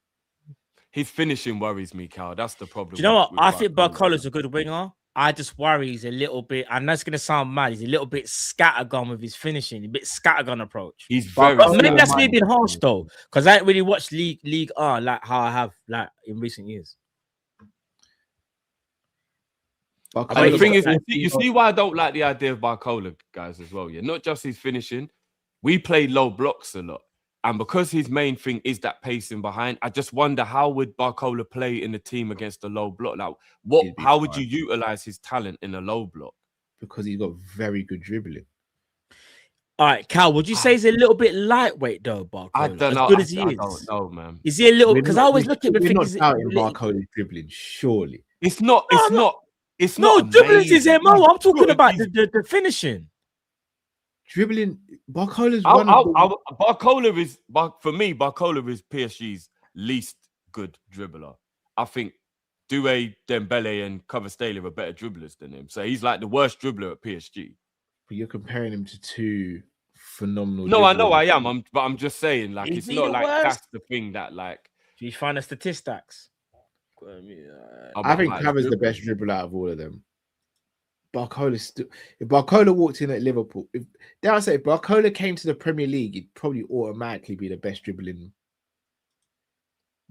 His finishing worries me, Cal. That's the problem. Do you know what? I think Barcola's a good winger. I just worry he's a little bit, and that's going to sound mad, he's a little bit scattergun with his finishing, a bit scattergun approach. He's very... But maybe that's me being harsh, though, because I ain't really watched League R like how I have like in recent years. And the thing is, you see why I don't like the idea of Barcola, guys, as well. Yeah, not just his finishing. We play low blocks a lot. And because his main thing is that pacing behind, I just wonder how would Barcola play in the team against a low block? Like, how would you utilize his talent in a low block? Because he's got very good dribbling. All right, Cal, would you say he's a little bit lightweight though, Barcola? I don't know. As good as he is. I don't know, man. Is he a little? Because I always look at him and think he's not doubting Barcola's dribbling, surely. It's not. It's no, not. dribbling is MO. I'm talking about the finishing. Dribbling, Barcola's Barcola is, for me, Barcola is PSG's least good dribbler. I think Doué, Dembele, and Kvaratskhelia are better dribblers than him. So he's like the worst dribbler at PSG. But you're comparing him to two phenomenal. No, I know I am. But I'm just saying, like, Is it's not like worst? that's the thing that, like. Do you find the statistics? I think Kva's the best dribbler out of all of them. If Barcola walked in at Liverpool, if Barcola came to the Premier League, he'd probably automatically be the best dribbling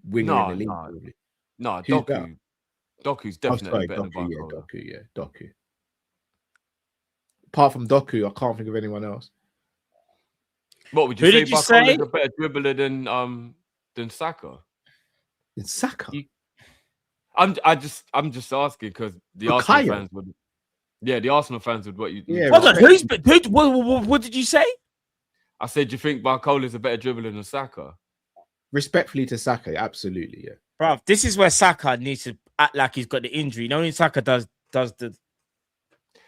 winger in the league. Probably. No, Doku's definitely better than Barcola. Doku. Apart from Doku, I can't think of anyone else. What would you say? Barcola's a better dribbler than Saka? In Saka? I'm just asking because the Arsenal fans would. Yeah, the Arsenal fans would what you. Yeah, hold on, what did you say? I said, do you think Barcola is a better dribbler than Saka? Respectfully to Saka, absolutely, yeah. Bro, this is where Saka needs to act like he's got the injury. You know, when Saka does the.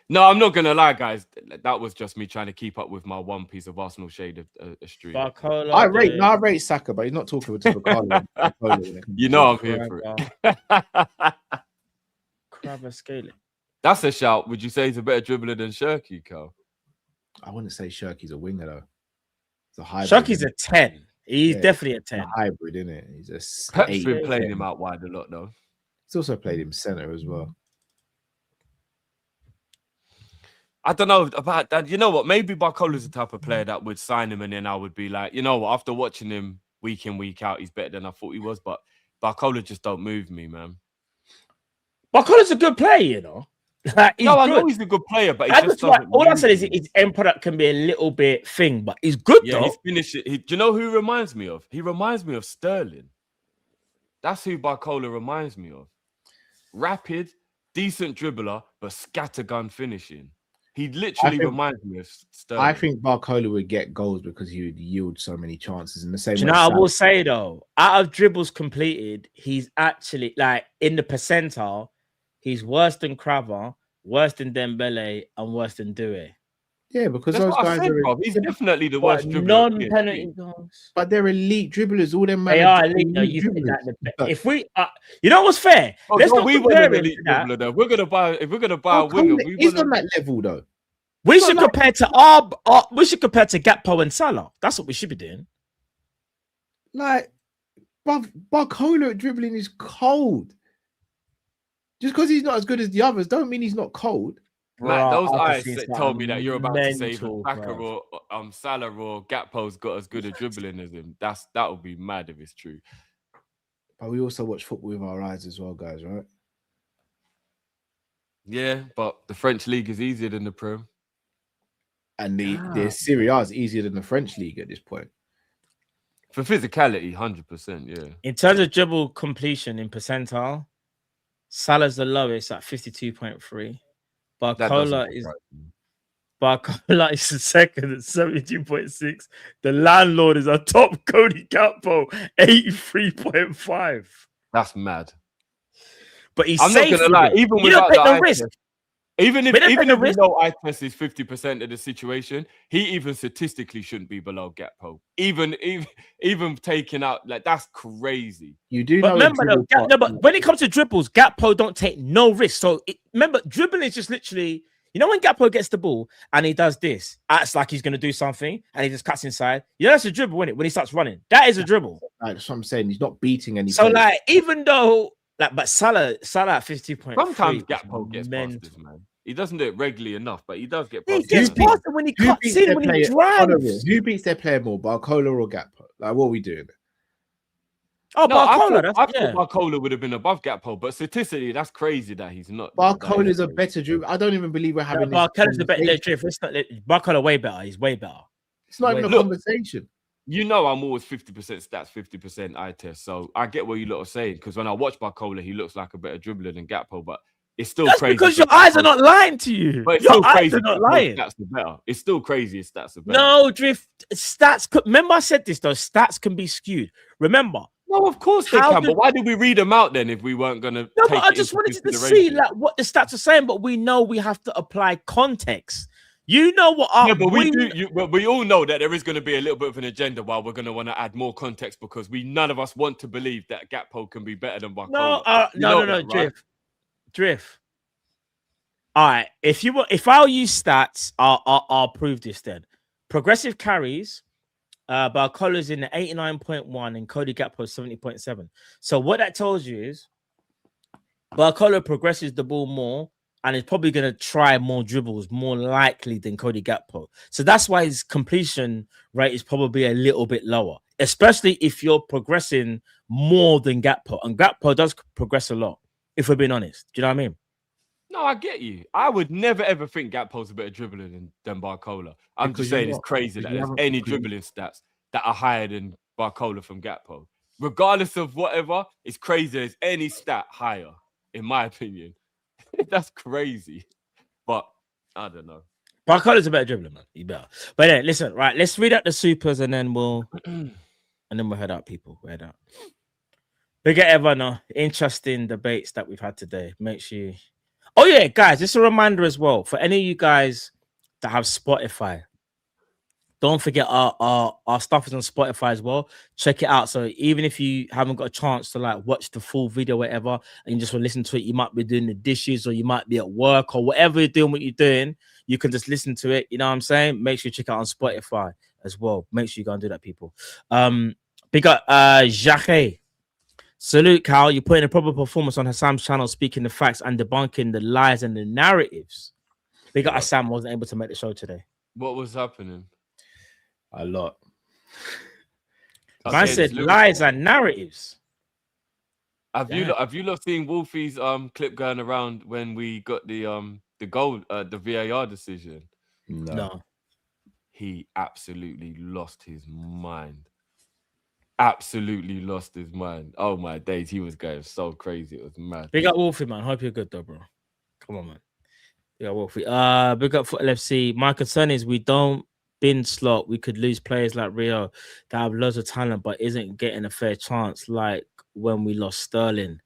No, I'm not gonna lie, guys. That was just me trying to keep up with my one piece of Arsenal shade a stream. Barcola, I rate Saka, but he's not talking to Barcola. You know I'm here for it. Kvaratskhelia. That's a shout. Would you say he's a better dribbler than Shirky, Carl? I wouldn't say Shirky's a winger though. It's a hybrid. Shirky's a 10. He's definitely a 10. A hybrid, isn't it? He's a Pep's been playing him out wide a lot though. He's also played him centre as well. I don't know about that. You know what? Maybe Barcola's the type of player that would sign him and then I would be like, you know what? After watching him week in, week out, he's better than I thought he was. But Barcola just don't move me, man. Barcola's a good player, you know. I know he's a good player, but all I said is his end product can be a little bit thing, but he's good though. His finish. Do you know who he reminds me of? He reminds me of Sterling. That's who Barcola reminds me of. Rapid, decent dribbler, but scattergun finishing. He literally reminds me of Sterling. I think Barcola would get goals because he would yield so many chances in the same way. You know, I will say though, out of dribbles completed, he's actually like in the percentile. He's worse than Krava, worse than Dembele, and worse than Doué. Yeah, because those guys are. He's definitely the worst dribbler. Non-penalty goals. But they're elite dribblers. All them. They are elite. No, you think that if we, you know what's fair? Let's not compare him to that. Dribbler, though. If we're gonna buy a winger, he's on that level though. We should compare to we should compare to Gakpo and Salah. That's what we should be doing. Like, Barcola dribbling is cold. Just because he's not as good as the others, don't mean he's not cold. Like those I eyes can see that told me that you're about to say mental, either Saka bro. or Salah or Gakpo's got as good a dribbling as him. That would be mad if it's true. But we also watch football with our eyes as well, guys, right? Yeah, but the French league is easier than the Prem. And the Serie A is easier than the French league at this point. For physicality, 100%, yeah. In terms of dribble completion in percentile, Salah's the lowest at 52.3. Barcola is the second at 72.6. The landlord is our top, Cody Gakpo, 83.5. That's mad. But he's I'm safe. not gonna lie, even without the eye risk. test, even if we know eye test is 50% of the situation, he even statistically shouldn't be below Gakpo. Even taking out, like, that's crazy. You do, but remember though, but when it comes to dribbles, Gakpo don't take no risk. So remember, dribbling is just literally, you know, when Gakpo gets the ball and he does this, acts like he's gonna do something, and he just cuts inside. You know, that's a dribble, isn't it? When he starts running, that is a dribble. That's what I'm saying. He's not beating any. So like, even though. But Salah at 50.3. Sometimes Gakpo gets past this, man. He doesn't do it regularly enough, but he does get past. He gets past it when he cuts in, when he drives. Who beats their player more, Barcola or Gakpo? Like, what are we doing? Oh, no, Barcola. I thought Barcola would have been above Gakpo, but statistically, that's crazy that he's not. Barcola is a better dribble. I don't even believe we're having. Barcola's a better drift. Barcola way better. He's way better. It's not even a conversation. You know, I'm always 50% stats, 50% eye test. So I get what you lot are saying, because when I watch Barcola, he looks like a better dribbler than Gakpo, but it's still crazy. Because your eyes are not lying to you. But it's your still eyes crazy. Are not lying. Stats are better. It's still crazy. His stats are better. No, Drift. Stats. Remember, I said this though. Stats can be skewed. Remember. No, of course they can. But why did we read them out then if we weren't going to? No, but I just wanted to see like what the stats are saying. But we know we have to apply context. You know what? But we all know that there is going to be a little bit of an agenda while we're going to want to add more context, because none of us want to believe that Gakpo can be better than Barcola. No, Drift. All right, if I'll use stats, I'll prove this then. Progressive carries, Barcola's in the 89.1 and Cody Gakpo 70.7. So what that tells you is Barcola progresses the ball more, and is probably going to try more dribbles, more likely than Cody Gakpo. So that's why his completion rate is probably a little bit lower, especially if you're progressing more than Gakpo. And Gakpo does progress a lot, if we're being honest. Do you know what I mean? No, I get you. I would never, ever think Gakpo's a better dribbler than Barcola. I'm just saying it's crazy that there's any dribbling stats that are higher than Barcola from Gakpo. Regardless of whatever, it's crazy there's any stat higher, in my opinion. That's crazy, but I don't know. Barcola's a better dribbler, man. He better. But yeah, listen, right? Let's read out the supers, and then we'll head out, people. We'll head out. Big Ever, interesting debates that we've had today. Make sure you... Oh yeah, guys, just a reminder as well for any of you guys that have Spotify. Don't forget our stuff is on Spotify as well. Check it out. So even if you haven't got a chance to like watch the full video, whatever, and you just want to listen to it, you might be doing the dishes or you might be at work or whatever you're doing, what you're doing, you can just listen to it. You know what I'm saying? Make sure you check it out on Spotify as well. Make sure you go and do that, people. Big up Jacques. Salute, Cal. You're putting a proper performance on Hassam's channel, speaking the facts and debunking the lies and the narratives. Big up Hassam wasn't able to make the show today. What was happening? A lot. I said lies and narratives. Have you not seen Wolfie's clip going around when we got the goal, the VAR decision? No. He absolutely lost his mind. Absolutely lost his mind. Oh my days, he was going so crazy. It was mad. Big up Wolfie, man. Hope you're good though, bro. Come on, man. Big up Wolfie. Big up for LFC. My concern is we don't bin slot. We could lose players like Rio that have loads of talent but isn't getting a fair chance, like when we lost Sterling.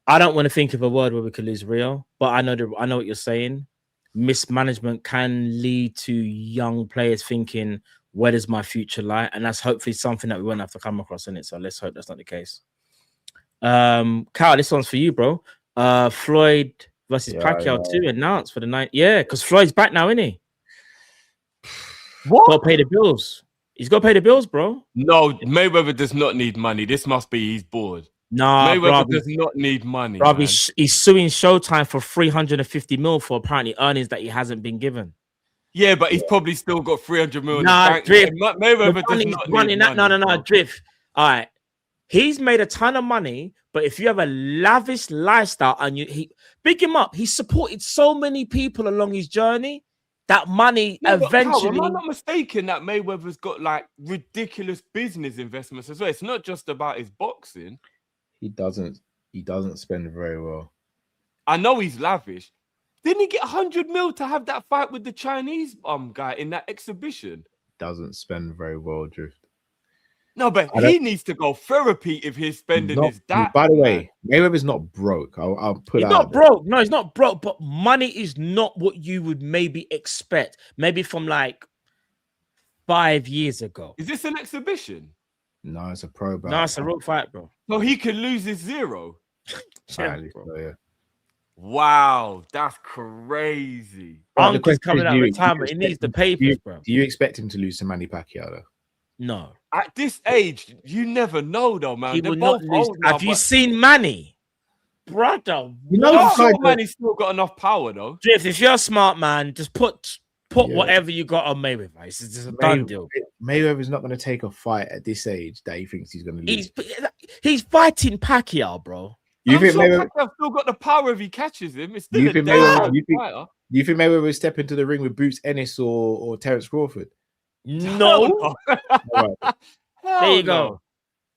I don't want to think of a word where we could lose Rio, but I know what you're saying. Mismanagement can lead to young players thinking, where does my future lie? And that's hopefully something that we won't have to come across in it. So let's hope that's not the case. Kyle, this one's for you, bro. Floyd versus Pacquiao 2 announced for the night. Yeah, because Floyd's back now, isn't he? What? Got to pay the bills. He's got to pay the bills, bro. No, Mayweather does not need money. This must be he's bored. Nah, Mayweather bruv, does not need money. bruv, Man. he's suing Showtime for 350 mil for apparently earnings that he hasn't been given. Yeah, but he's probably still got 300 mil in the Nah, bank. Drift. Mayweather does not need money. No, Drift. All right. He's made a ton of money, but if you have a lavish lifestyle and he pick him up, he supported so many people along his journey. That money eventually. Am I not mistaken that Mayweather's got like ridiculous business investments as well? It's not just about his boxing. He doesn't spend very well. I know he's lavish. Didn't he get 100 mil to have that fight with the Chinese guy in that exhibition? Doesn't spend very well, Drift. No, but he needs to go therapy if his spending is that. By the way, Mayweather's not broke. I'll put he's not broke. No, he's not broke. But money is not what you would maybe expect. Maybe from like 5 years ago. Is this an exhibition? No, it's a pro battle. No, it's a real fight, bro. So he can lose his zero. Yeah, yeah. Wow, that's crazy. He's coming out of retirement. He needs the papers, bro. Do you expect him to lose to Manny Pacquiao, though? No. At this age, you never know, though, man. He They're will both not lose. old now, Have you seen Manny? Brother, you know, I'm sure Manny's still got enough power, though. Drift, if you're a smart man, just put whatever you got on Mayweather. It's just a done deal. Mayweather's not going to take a fight at this age that he thinks he's going to lose. He's fighting Pacquiao, bro. You think Mayweather still got the power if he catches him? It's still you think Mayweather will step into the ring with Boots Ennis or Terence Crawford? No. Right. There you go.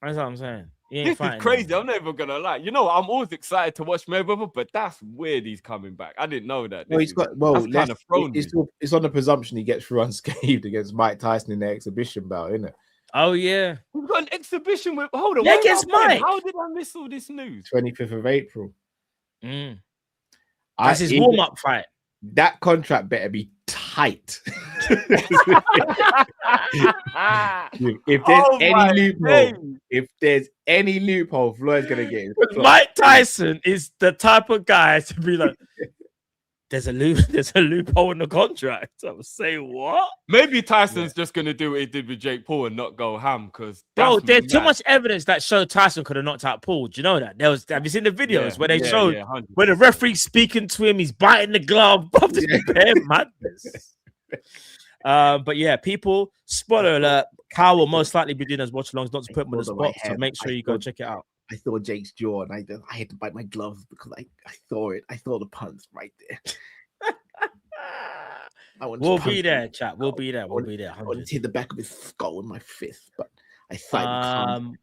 That's what I'm saying. This is crazy. I'm not even gonna lie. You know, I'm always excited to watch Mayweather, but that's weird. He's coming back. I didn't know that. It's on the presumption he gets through unscathed against Mike Tyson in the exhibition bout, isn't it? Oh yeah, we've got an exhibition with. Hold on, yeah, against Mike. How did I miss all this news? 25th of April. That's his warm-up fight. That contract better be tight. If there's any loophole, Floyd's gonna get it. Mike Tyson is the type of guy to be like, there's a loophole in the contract. I was saying, what? Maybe Tyson's just gonna do what he did with Jake Paul and not go ham because there's too much evidence that showed Tyson could have knocked out Paul. Do you know that? Have you seen the videos where they showed when the referee's speaking to him, he's biting the glove? Madness. But yeah, people, spoiler alert, Kyle will most likely be doing those watch alongs, not to put him on the spot. So make sure you go check it out. I saw Jake's jaw and I had to bite my gloves because I saw it. I saw the punch right there. We'll be there, chat. We'll be there. We'll be there. I wanted to hit the back of his skull with my fist, but I thought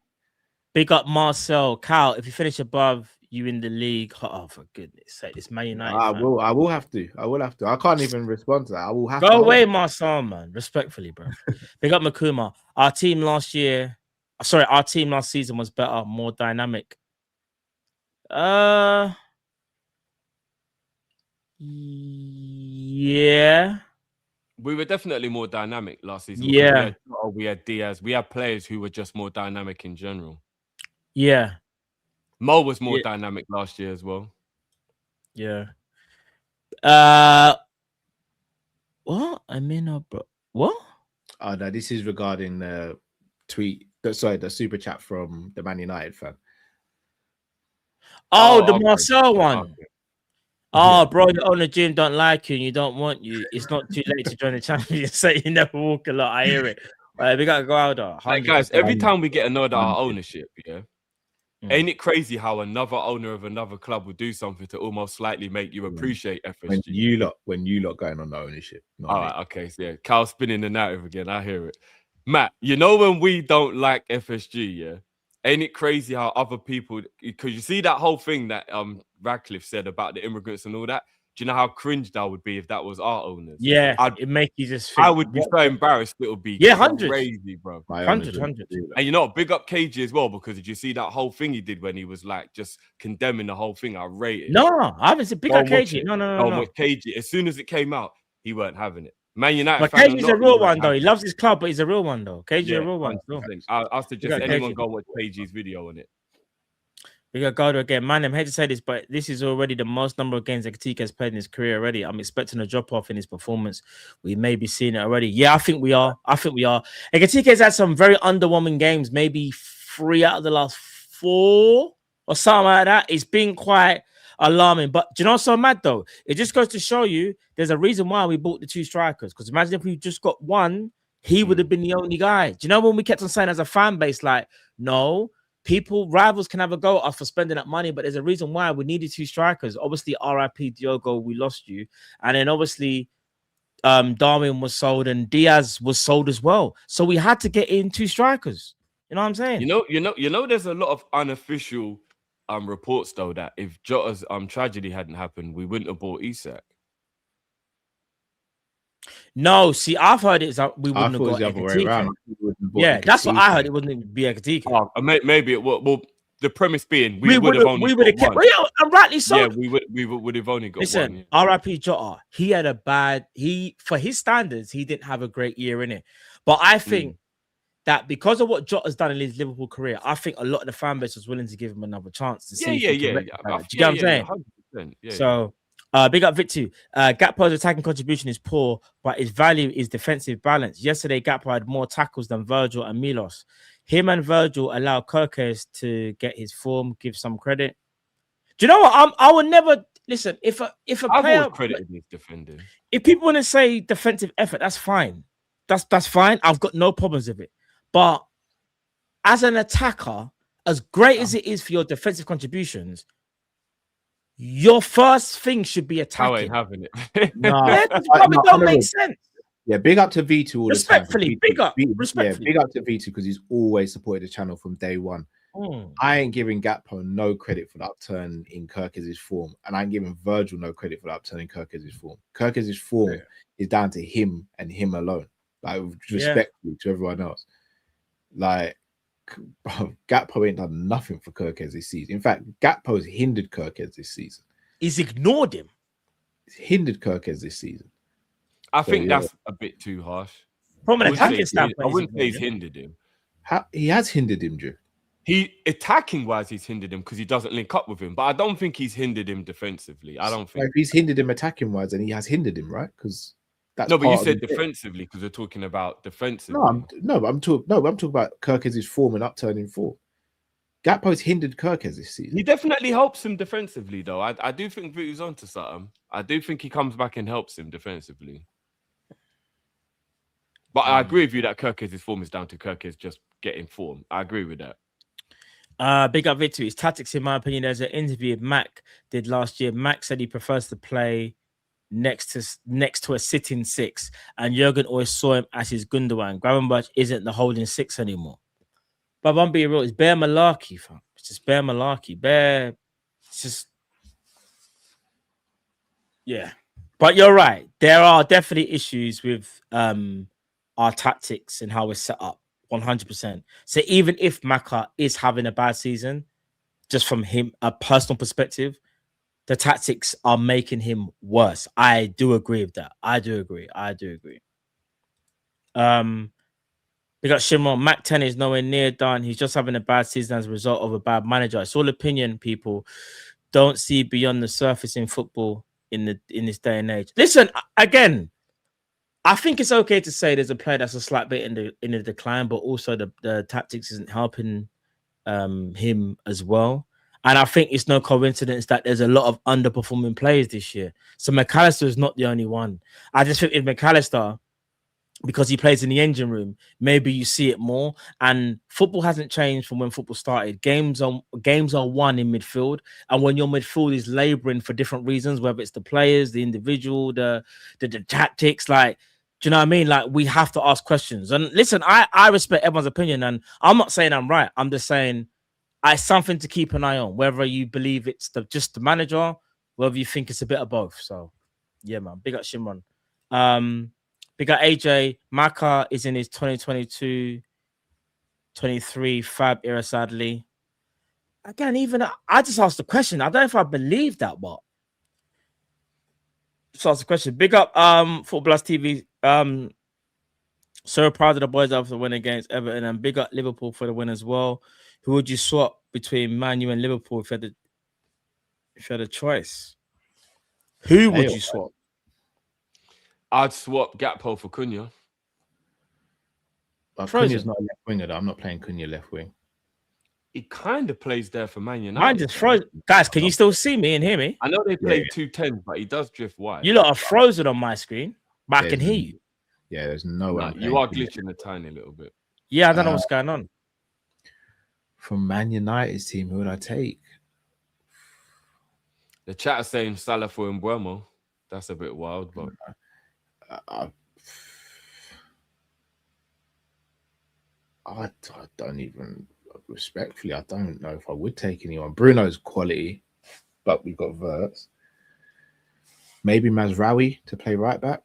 big up Marcel. Cal, if you finish above you in the league, oh for goodness sake, it's Man United. I will have to. I can't even respond to that. I will have to go away, Marcel, man. Respectfully, bro. Big up Makuma. Our team last season was better, more dynamic. Yeah. We were definitely more dynamic last season. Yeah. We had Diaz. We had players who were just more dynamic in general. Yeah. Mo was more dynamic last year as well. Yeah. What? I mean, bro. What? Oh, no, this is regarding the tweet. The super chat from the Man United fan. Oh, the Marcel one. Okay. Oh, bro, your owner Jim don't like you and you don't want you. It's not too late to join the champion. Say you never walk a lot. I hear it. We got to go out there. Like, guys, every time we get another ownership, ain't it crazy how another owner of another club would do something to almost slightly make you appreciate FSG? When you lot going on the ownership. All right, okay, so yeah, Carl spinning the narrative again. I hear it. Matt, you know when we don't like FSG, ain't it crazy how other people, because you see that whole thing that Radcliffe said about the immigrants and all that? Do you know how cringed I would be if that was our owners? Yeah, it'd make you just think, I would be so embarrassed. It would be crazy, bro. 100. And you know, big up KG as well, because did you see that whole thing he did when he was like just condemning the whole thing? I rate it. No, I haven't seen big up KG. No. KG, as soon as it came out, he weren't having it. Man United. But KG's a real one, though. He loves his club, but he's a real one, though. KG's a real one. I suggest anyone go watch KG's video on it. We got to go to again. Man, I'm hate to say this, but this is already the most number of games that Katika has played in his career already. I'm expecting a drop-off in his performance. We may be seeing it already. Yeah, I think we are. And Katika has had some very underwhelming games, maybe 3 out of the last 4. or something like that. It's been quite alarming. But do you know what's so mad though? It just goes to show you there's a reason why we bought the 2 strikers. Because imagine if we just got one, he would have been the only guy. Do you know when we kept on saying as a fan base, like, no, rivals can have a go at us for spending that money, but there's a reason why we needed 2 strikers. Obviously, RIP Diogo, we lost you. And then obviously Darwin was sold and Diaz was sold as well. So we had to get in 2 strikers. You know what I'm saying? You know, there's a lot of unofficial reports though that if Jota's tragedy hadn't happened, we wouldn't have bought Isak. No, see, I've heard it's we wouldn't have got the other way around. Yeah, that's what I heard. It wasn't even be Ekatike. Oh, maybe it will. Well, the premise being we would have only kept real, and rightly so. Yeah, we would have only got Listen, one. Yeah. RIP Jota, he had a bad. For his standards, he didn't have a great year in it. But I think that because of what Jota's done in his Liverpool career, I think a lot of the fan base was willing to give him another chance to see. Do you get what I'm saying? 100%, yeah. So, big up Victor. Gakpo's attacking contribution is poor, but his value is defensive balance. Yesterday, Gakpo had more tackles than Virgil and Milos. Him and Virgil allow Kirkes to get his form. Give some credit. Do you know what? I would never listen. If a player credited his defending. If people want to say defensive effort, that's fine. That's fine. I've got no problems with it. But as an attacker, as great as it is for your defensive contributions, your first thing should be attacking. I ain't having it. No, it don't make sense. Yeah, big up to V2 all Respectfully, the time. Respectfully. Yeah, big up to V2 because he's always supported the channel from day one. I ain't giving Gakpo no credit for the upturn in Kirkes' form, and I ain't giving Virgil no credit for the upturn in Kirkes' form. Kirkes' form is down to him and him alone. Like, respectfully to everyone else. Like, Gakpo ain't done nothing for Kirkes this season. In fact, Gakpo's hindered Kirkes this season. He's ignored him. He's hindered Kirkes this season. I think that's a bit too harsh. From an attacking standpoint, I wouldn't say he's hindered him. He has hindered him, Drew. He attacking wise, he's hindered him because he doesn't link up with him. But I don't think he's hindered him defensively. I don't think. If he's hindered him attacking wise, then he has hindered him, right? Because that's no, but you said defensively because we're talking about defensively. But I'm talking about Kirkes' form and upturning form. Gakpo's hindered Kirkes this season. He definitely helps him defensively, though. I do think Vito's onto something. I do think he comes back and helps him defensively. But I agree with you that Kirkes' form is down to Kirkes just getting form. I agree with that. Big up Victor. His tactics, in my opinion, there's an interview Mac did last year. Mac said he prefers to play next to a sitting 6, and Jurgen always saw him as his Gundogan. Gravenberch isn't the holding 6 anymore. But I'm being real, it's bare malarkey, fam. It's just bare malarkey. It's just, yeah. But you're right. There are definitely issues with our tactics and how we're set up. 100%. So even if Maka is having a bad season, just from him, a personal perspective, the tactics are making him worse. I do agree with that. I do agree. We got Shimon. Mac 10 is nowhere near done. He's just having a bad season as a result of a bad manager. It's all opinion, people. Don't see beyond the surface in football in this day and age. Listen, again, I think it's okay to say there's a player that's a slight bit in the decline, but also the tactics isn't helping him as well. And I think it's no coincidence that there's a lot of underperforming players this year. So McAllister is not the only one. I just think if McAllister, because he plays in the engine room, maybe you see it more. And football hasn't changed from when football started. Games are won in midfield. And when your midfield is laboring for different reasons, whether it's the players, the individual, the tactics, like, do you know what I mean? Like, we have to ask questions. And listen, I respect everyone's opinion, and I'm not saying I'm right. I'm just saying it's something to keep an eye on, whether you believe it's just the manager, whether you think it's a bit of both. So, yeah, man. Big up Shimron. Big up AJ. Maka is in his 2022-23 Fab era, sadly. Again, even I just asked the question. I don't know if I believe that, but just asked the question. Big up Football Blast TV. So proud of the boys after the win against Everton, and big up Liverpool for the win as well. Who would you swap between Man U and Liverpool if you had a choice? Who would you swap? I'd swap Gakpo for Cunha. But Cunha's not a left winger, though. I'm not playing Cunha left wing. he kind of plays there for Man United. Mine just froze. Guys, can you still see me and hear me? I know they play 2 10s, but he does drift wide. You lot are frozen on my screen, but I can hear you. Yeah, there's no way. You are glitching a tiny little bit. Yeah, I don't know what's going on. From Man United's team, who would I take? The chat is saying Salah for Mbeumo. That's a bit wild, but I don't even, respectfully, I don't know if I would take anyone. Bruno's quality, but we've got Verts. Maybe Mazraoui to play right back.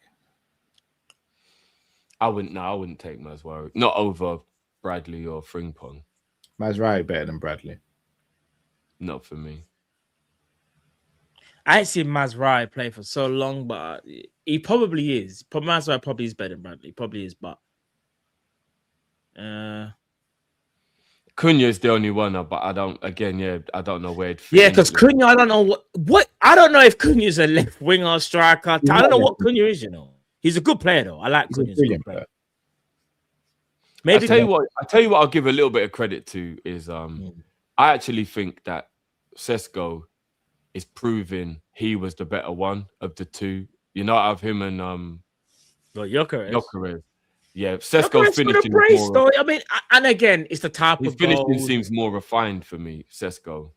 I wouldn't take Mazraoui. Not over Bradley or Frimpong. Mazraoui better than Bradley. Not for me. I ain't seen Mazraoui play for so long, but he probably is. Mazraoui probably is better than Bradley. Probably is, but Cunha is the only one, but I don't know where it fits. Yeah, because Cunha, I don't know what I don't know if Cunha's a left winger striker. I don't know what Cunha is, you know. He's a good player though. I like Cunha. He's a good player. Maybe I tell you what I'll give a little bit of credit to is I actually think that Sesko is proving he was the better one of the two. You know, out of him and Gyökeres. Yeah, Sesko's finishing more. I mean, and again, it's the type his of finishing goals. seems more refined for me, Sesko.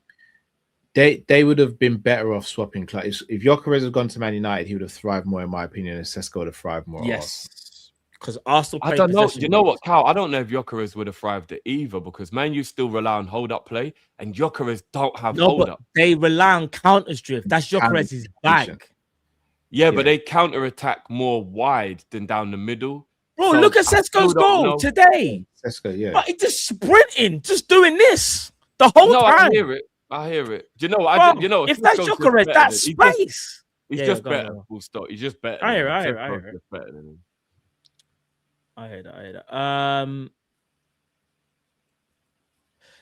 They would have been better off swapping. If Gyökeres had gone to Man United, he would have thrived more, in my opinion, and Sesko would have thrived more. Yes, because Arsenal. I don't know. You know what, Cal? I don't know if Gyökeres would have thrived at either, because Man U still rely on hold-up play, and Gyökeres don't have hold-up. They rely on counters drift. That's Gyökeres' bag. Yeah, but they counter-attack more wide than down the middle. Bro, look at Sesko's goal today. Sesko, yeah. But he's just sprinting, just doing this the whole time. I hear it. Do you know what? Bro, if that's Gyökeres, that's space. He's just better. Full stop. He's just better. I hear it. I hear that.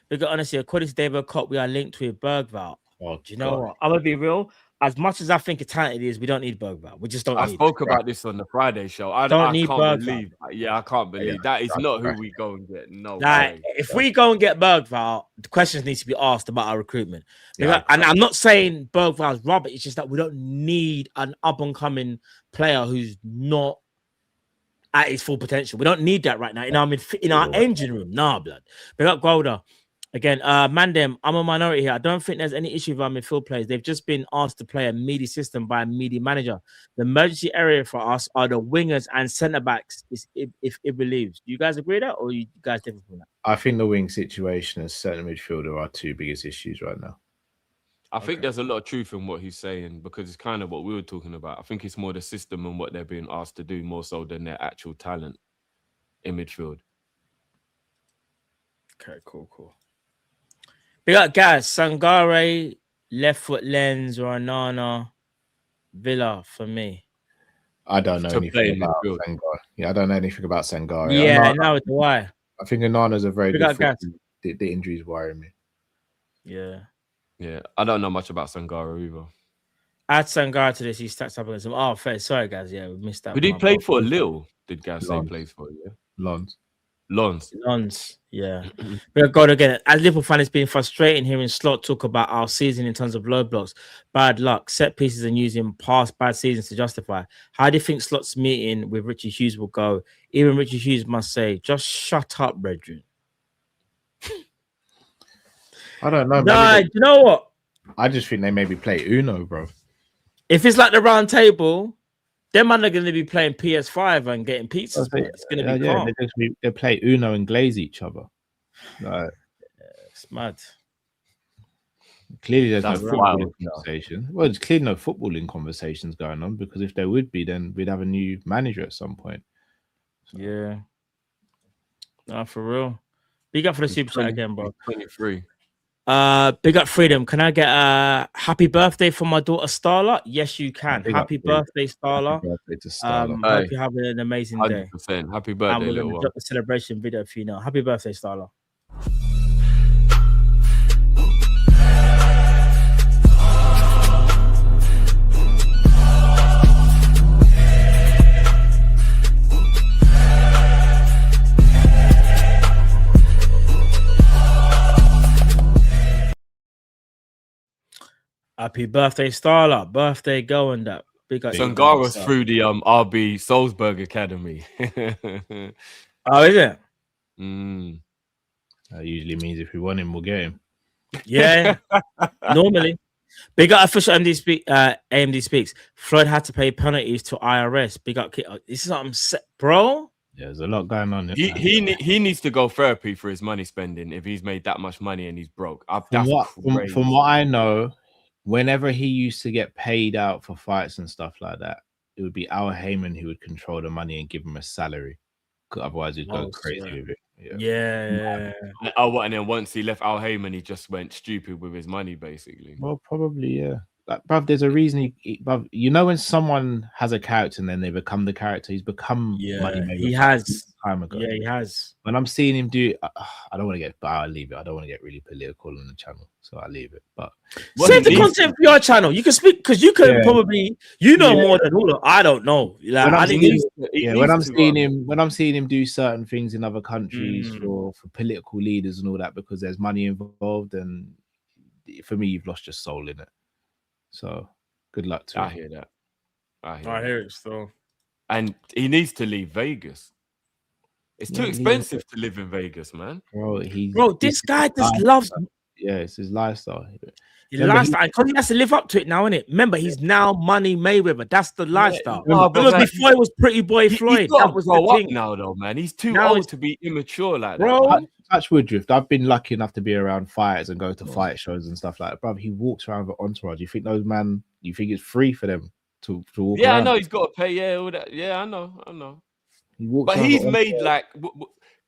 Because honestly, according to David Kopp, we are linked with Bergvall. Oh, do you know what? I'm gonna be real. As much as I think it's talented is, we don't need Bergvall. We just don't. I spoke about this on the Friday show. I can't believe. Yeah, I can't believe that is not who we go and get. No way. If we go and get Bergvall, the questions need to be asked about our recruitment. And I'm not saying Bergvall's rubbish. It's just that we don't need an up and coming player who's not at his full potential. We don't need that right now. In our engine room. Nah, blood. Big up Golda. Again, Mandem, I'm a minority here. I don't think there's any issue with our midfield players. They've just been asked to play a meaty system by a meaty manager. The emergency area for us are the wingers and centre-backs, if it believes. Do you guys agree with that, or you guys different from that? I think the wing situation and centre midfielder are our two biggest issues right now. I think there's a lot of truth in what he's saying, because it's kind of what we were talking about. I think it's more the system and what they're being asked to do more so than their actual talent in midfield. Okay, cool. We got guys, Sangare, left foot lens, or Anana, Villa for me. I don't know anything about Sangare. Yeah, I don't know anything about Sangare. Yeah, now it's why. I think Anana's a very good fit. The injuries worry me. Yeah, I don't know much about Sangare either. Add Sangare to this, he stacks up against him. Oh, fair. Sorry, guys. Yeah, we missed that. Did he play for Lille? Did Gas say plays for? Yeah, Lons. Yeah. But God, again, as Liverpool fan, it's been frustrating hearing Slot talk about our season in terms of low blocks, bad luck, set pieces, and using past bad seasons to justify. How do you think Slot's meeting with Richie Hughes will go? Even Richie Hughes must say, just shut up, brethren. I don't know. Nah, you know what? I just think they maybe play Uno, bro. If it's like the round table, them man are going to be playing PS5 and getting pizzas. It's going to be calm. They play Uno and glaze each other. It's mad. Clearly, there's no footballing conversation. Well, there's clearly no footballing conversations going on, because if there would be, then we'd have a new manager at some point. So. Yeah. Nah, for real. Big up for the super chat again, bro. 23. Big up Freedom. Can I get a happy birthday for my daughter Starla? Yes, you can. Happy birthday, Starla. Happy birthday to Starla. Hope you're having an amazing 100%. Day. Happy birthday, and we're going to drop the celebration video for you now. Happy birthday, Starla. Happy birthday, Starla. Birthday girl and that. Big up. Sangara's through the RB Salzburg Academy. Oh, is it? That usually means if we want him, we'll get him. Yeah. Normally. Big up official AMD speaks. Floyd had to pay penalties to IRS. Big up. This is what I'm saying, bro. Yeah, there's a lot going on. He needs to go therapy for his money spending if he's made that much money and he's broke. From what I know, whenever he used to get paid out for fights and stuff like that, it would be Al Heyman who would control the money and give him a salary. Otherwise, he'd go crazy with it. Yeah. Oh, and then once he left Al Heyman, he just went stupid with his money, basically. Well, probably, yeah. Like, bruv, there's a reason bruv, you know, when someone has a character and then they become the character, he's become money maker. He has time ago. Yeah, he has. When I'm seeing him do, I don't want to get, but I'll leave it. I don't want to get really political on the channel, so I'll leave it. But save the content for your channel. You can speak because you can probably more than all. I don't know. Like, when I'm seeing him do certain things in other countries for political leaders and all that because there's money involved, and for me, you've lost your soul in it. So good luck to him. I hear that. I hear it still. And he needs to leave Vegas. It's too expensive to live in Vegas, man. Bro, this guy just loves. Yeah, it's his lifestyle. Because he has to live up to it now, innit? Remember, he's now Money Mayweather. That's the lifestyle. Because before it was Pretty Boy Floyd. That was the thing now, though, man. He's too old to be immature like bro, that. Touch wood drift. I've been lucky enough to be around fighters and go to fight shows and stuff like that. Bro, he walks around with an entourage. You think you think it's free for them to walk around? I know he's got to pay. Yeah, all that. Yeah, I know. But he's made like.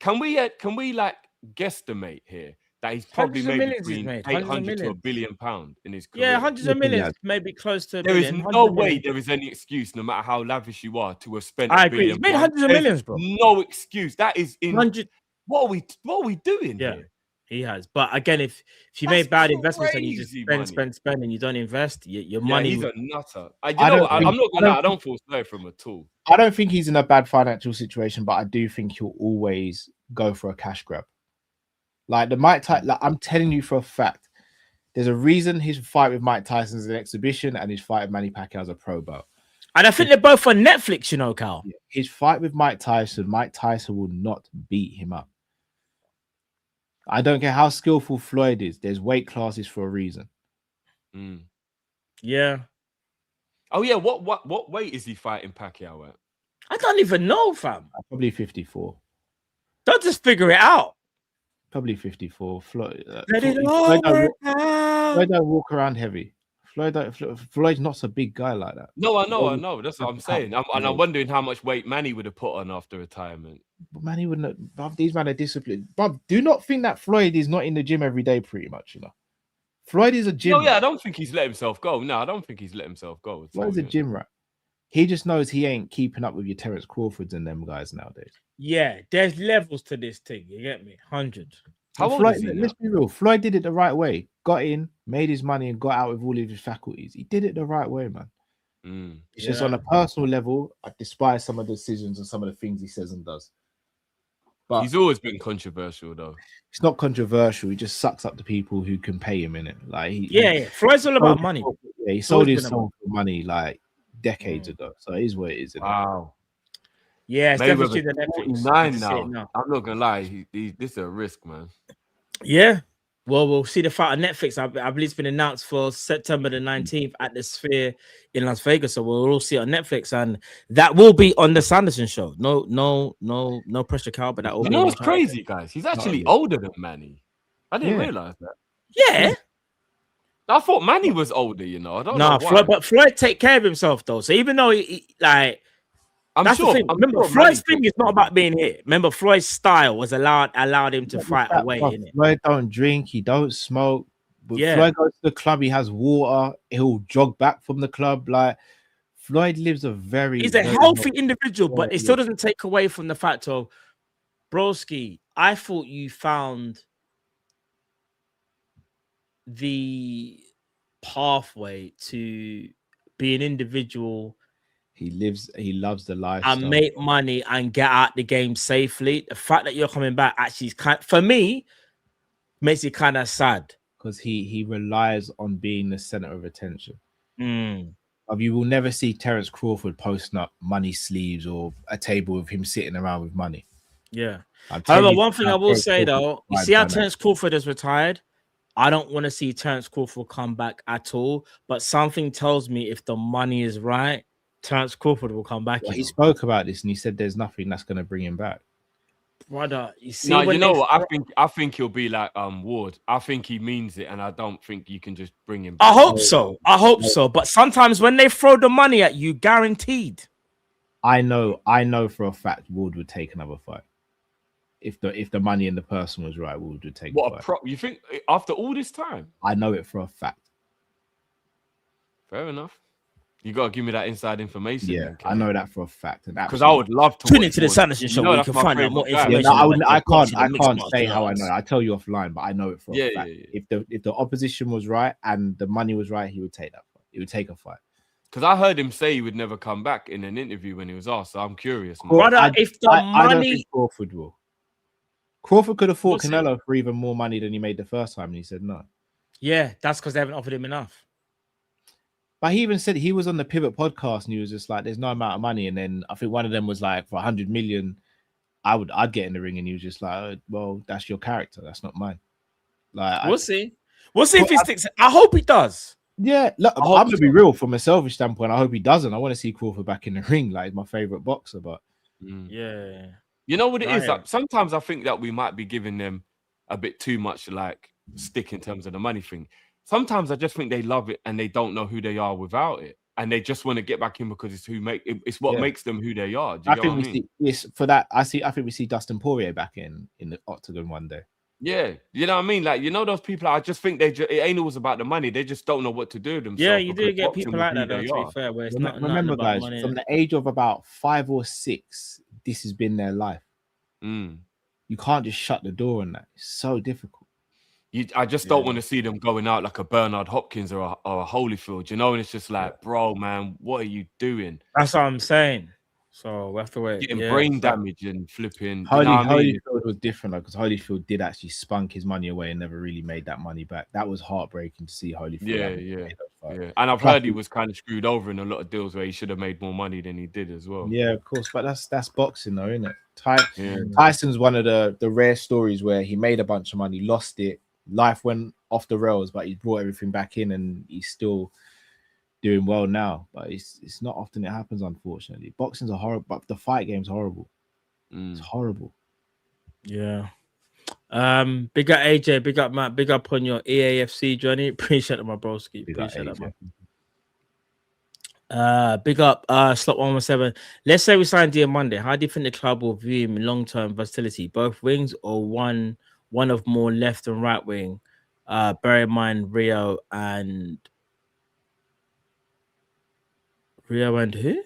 Can we like guesstimate here that he's probably made between 800 to £1 billion in his career? Yeah, hundreds of millions, maybe close to. There is no way there is any excuse, no matter how lavish you are, to have spent. I agree. He's made hundreds of millions, bro. No excuse. That is in 100. What are we doing here? He has. But again, if you make bad investments and you just spend and you don't invest, your money. He's a nutter. I'm not gonna lie, I don't feel sorry for him at all. I don't think he's in a bad financial situation, but I do think he'll always go for a cash grab. Like the Mike Tyson, like I'm telling you for a fact, there's a reason his fight with Mike Tyson is an exhibition and his fight with Manny Pacquiao is a pro bout. And I think they're both on Netflix, you know, Cal. His fight with Mike Tyson will not beat him up. I don't care how skillful Floyd is. There's weight classes for a reason. Yeah. Oh yeah. What weight is he fighting Pacquiao at? I don't even know, fam. Probably 54. Don't just figure it out. Probably 54. Floyd don't walk around heavy. Floyd's not a big guy like that. No, I know. That's what I'm saying. I'm wondering how much weight Manny would have put on after retirement. But Manny wouldn't. Bruv, these men are disciplined. Bruv, do not think that Floyd is not in the gym every day, pretty much, you know. Floyd is a gym. No, yeah, I don't think he's let himself go. No, I don't think he's let himself go. Floyd's a gym rat. He just knows he ain't keeping up with your Terence Crawfords and them guys nowadays. Yeah, there's levels to this thing. You get me? 100. How old Floyd, is he now? Let's be real. Floyd did it the right way. Got in, made his money, and got out with all of his faculties. He did it the right way, man. It's just on a personal level, I despise some of the decisions and some of the things he says and does. But he's always been controversial, though. It's not controversial. He just sucks up the people who can pay him in it. Like, Floyd's all about money. Yeah, he sold his soul for money like decades ago. So it is what it is. Wow. Yeah, it's definitely the Netflix. 49 now. I'm not gonna lie. This is a risk, man. Yeah. Well, we'll see the fight on Netflix. I believe it's been announced for September the 19th at the Sphere in Las Vegas. So we'll all see it on Netflix, and that will be on the Sanderson show. No pressure, Cal, but that will be. You know what's crazy, guys? He's actually older than Manny. I didn't realize that. Yeah. I thought Manny was older, you know. I don't know why. But Floyd take care of himself though. So even though he that's the thing. Remember, Floyd's thing is not about being here. Remember, Floyd's style was allowed him to fight away. Floyd don't drink, he don't smoke. But Floyd goes to the club, he has water, he'll jog back from the club. Like Floyd lives a he's a healthy individual, but it still doesn't take away from the fact of broski. I thought you found the pathway to be an individual. He loves the lifestyle and make money and get out the game safely. The fact that you're coming back actually is for me makes it kind of sad. because he relies on being the center of attention. Mm. You will never see Terence Crawford posting up money sleeves or a table with him sitting around with money. Yeah. However, one thing I will say though, you see how Terence Crawford Crawford has retired. I don't want to see Terence Crawford come back at all. But something tells me if the money is right, Terence Crawford will come back. He spoke about this and he said there's nothing that's going to bring him back. Brother, you see, no, you know what? I think he'll be like Ward. I think he means it, and I don't think you can just bring him back. I hope so. I hope so. But sometimes when they throw the money at you, guaranteed. I know for a fact Ward would take another fight. If the money and the person was right, Ward would take what a fight. You think after all this time? I know it for a fact. Fair enough. You gotta give me that inside information. Yeah, then, I know that for a fact. Because I would love to tune into the Sanderson show. You can find out more information. I can't say how I know. I tell you offline, but I know it for a fact. Yeah. If the opposition was right and the money was right, he would take that fight. He would take a fight. Because I heard him say he would never come back in an interview when he was asked. So I'm curious. Brother, if the money, I don't think Crawford will. Crawford could have fought Canelo for even more money than he made the first time, and he said no. Yeah, that's because they haven't offered him enough. But he even said he was on the Pivot podcast and he was just like, "There's no amount of money." And then I think one of them was like, "For 100 million, I'd get in the ring." And he was just like, "Oh, well, that's your character. That's not mine." Like, we'll see. We'll see if he sticks. I hope he does. Yeah, look, I'm gonna be real from a selfish standpoint. I hope he doesn't. I want to see Crawford back in the ring. Like, he's my favorite boxer, but yeah, you know what it is. Like, sometimes I think that we might be giving them a bit too much like stick in terms of the money thing. Sometimes I just think they love it and they don't know who they are without it, and they just want to get back in because it's what makes them who they are. Do you know what I mean? For that, I think we see Dustin Poirier back in the octagon one day. Yeah, you know what I mean. Like, you know, those people. I just think it ain't always about the money. They just don't know what to do with themselves. Yeah, you do get people like that. Though, to be fair, where it's remember, guys, money, from the age of about 5 or 6, this has been their life. You can't just shut the door on that. It's so difficult. I just don't want to see them going out like a Bernard Hopkins or a Holyfield, you know. And it's just like, bro, man, what are you doing? That's what I'm saying. So we have to wait. Getting brain damage and flipping. Holyfield was different, because Holyfield did actually spunk his money away and never really made that money back. That was heartbreaking to see Holyfield. Yeah. And I've heard he was kind of screwed over in a lot of deals where he should have made more money than he did as well. Yeah, of course. But that's boxing, though, isn't it? Tyson's one of the rare stories where he made a bunch of money, lost it. Life went off the rails, but he brought everything back in, and he's still doing well now. But it's not often it happens, unfortunately. Boxing's a horrible, but the fight game's horrible. It's horrible. Yeah. Big up AJ, big up Matt, big up on your EAFC journey. Appreciate it, my broski. Appreciate that, man. Big up Slot 117. Let's say we sign Dean Monday. How do you think the club will view him long-term versatility? Both wings or one of more left and right wing? Bear in mind Rio and who?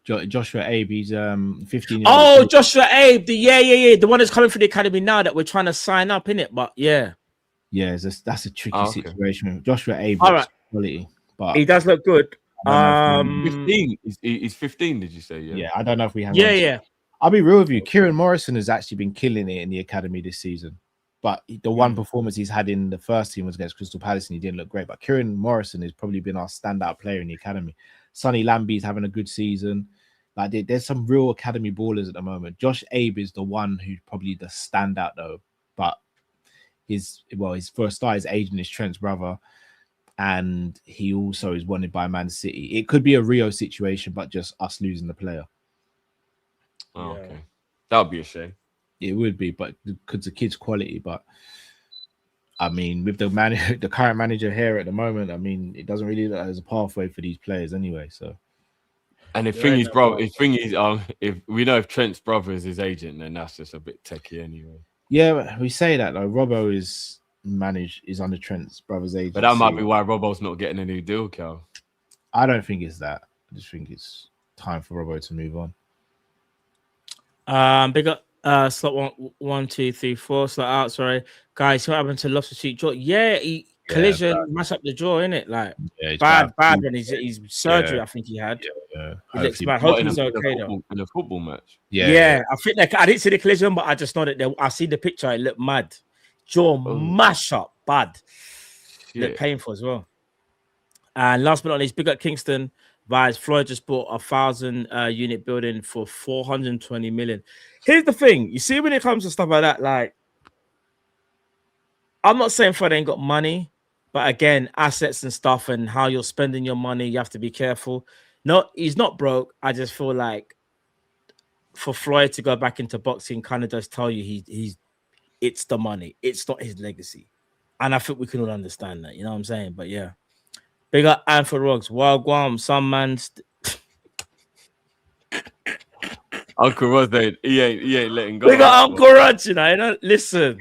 Joshua Abe. He's 15. Oh, Joshua Abe. The one that's coming for the academy now that we're trying to sign up in it. But that's a tricky situation. Joshua Abe, all right, quality, but he does look good. 15. He's 15. Did you say? Yeah, I don't know if we have. Yeah. I'll be real with you. Kieran Morrison has actually been killing it in the academy this season. But the one performance he's had in the first team was against Crystal Palace and he didn't look great. But Kieran Morrison has probably been our standout player in the academy. Sonny Lambie's having a good season. Like, there's some real academy ballers at the moment. Josh Abe is the one who's probably the standout, though. But his first start, his agent is Trent's brother. And he also is wanted by Man City. It could be a Rio situation, but just us losing the player. Oh, okay. That would be a shame. It would be, but because the kid's quality. But I mean, with the current manager here at the moment, I mean, it doesn't really look like there's a pathway for these players anyway. So, and the thing is, bro, if we know if Trent's brother is his agent, then that's just a bit techie anyway. Yeah, we say that though. Robbo is under Trent's brother's agent, but that might be why Robbo's not getting a new deal, Cal. I don't think it's that. I just think it's time for Robbo to move on. Big up Slot 1, 2, 3, 4. Slot out. Sorry, guys. What happened to Lobster Street jaw? Collision, mash up the jaw, innit? Like bad when he's surgery. I think he had. He looks bad. Hope he's okay though. In a football match. Yeah. I think I didn't see the collision, but I just know that I see the picture. It looked mad. jaw mash up, bad. Look Shit. painful as well. And last but not least, big up Kingston. Vibes. Floyd just bought a 1,000 unit building for 420 million. Here's the thing. You see, when it comes to stuff like that, like, I'm not saying Floyd ain't got money, but again, assets and stuff and how you're spending your money, you have to be careful. No, he's not broke. I just feel like for Floyd to go back into boxing kind of does tell you it's the money. It's not his legacy. And I think we can all understand that. You know what I'm saying? But yeah. Big up Anfield Rocks. Wild Guam. Some man. Uncle Rod, he ain't letting go. Big up Uncle Rod, you know. Listen,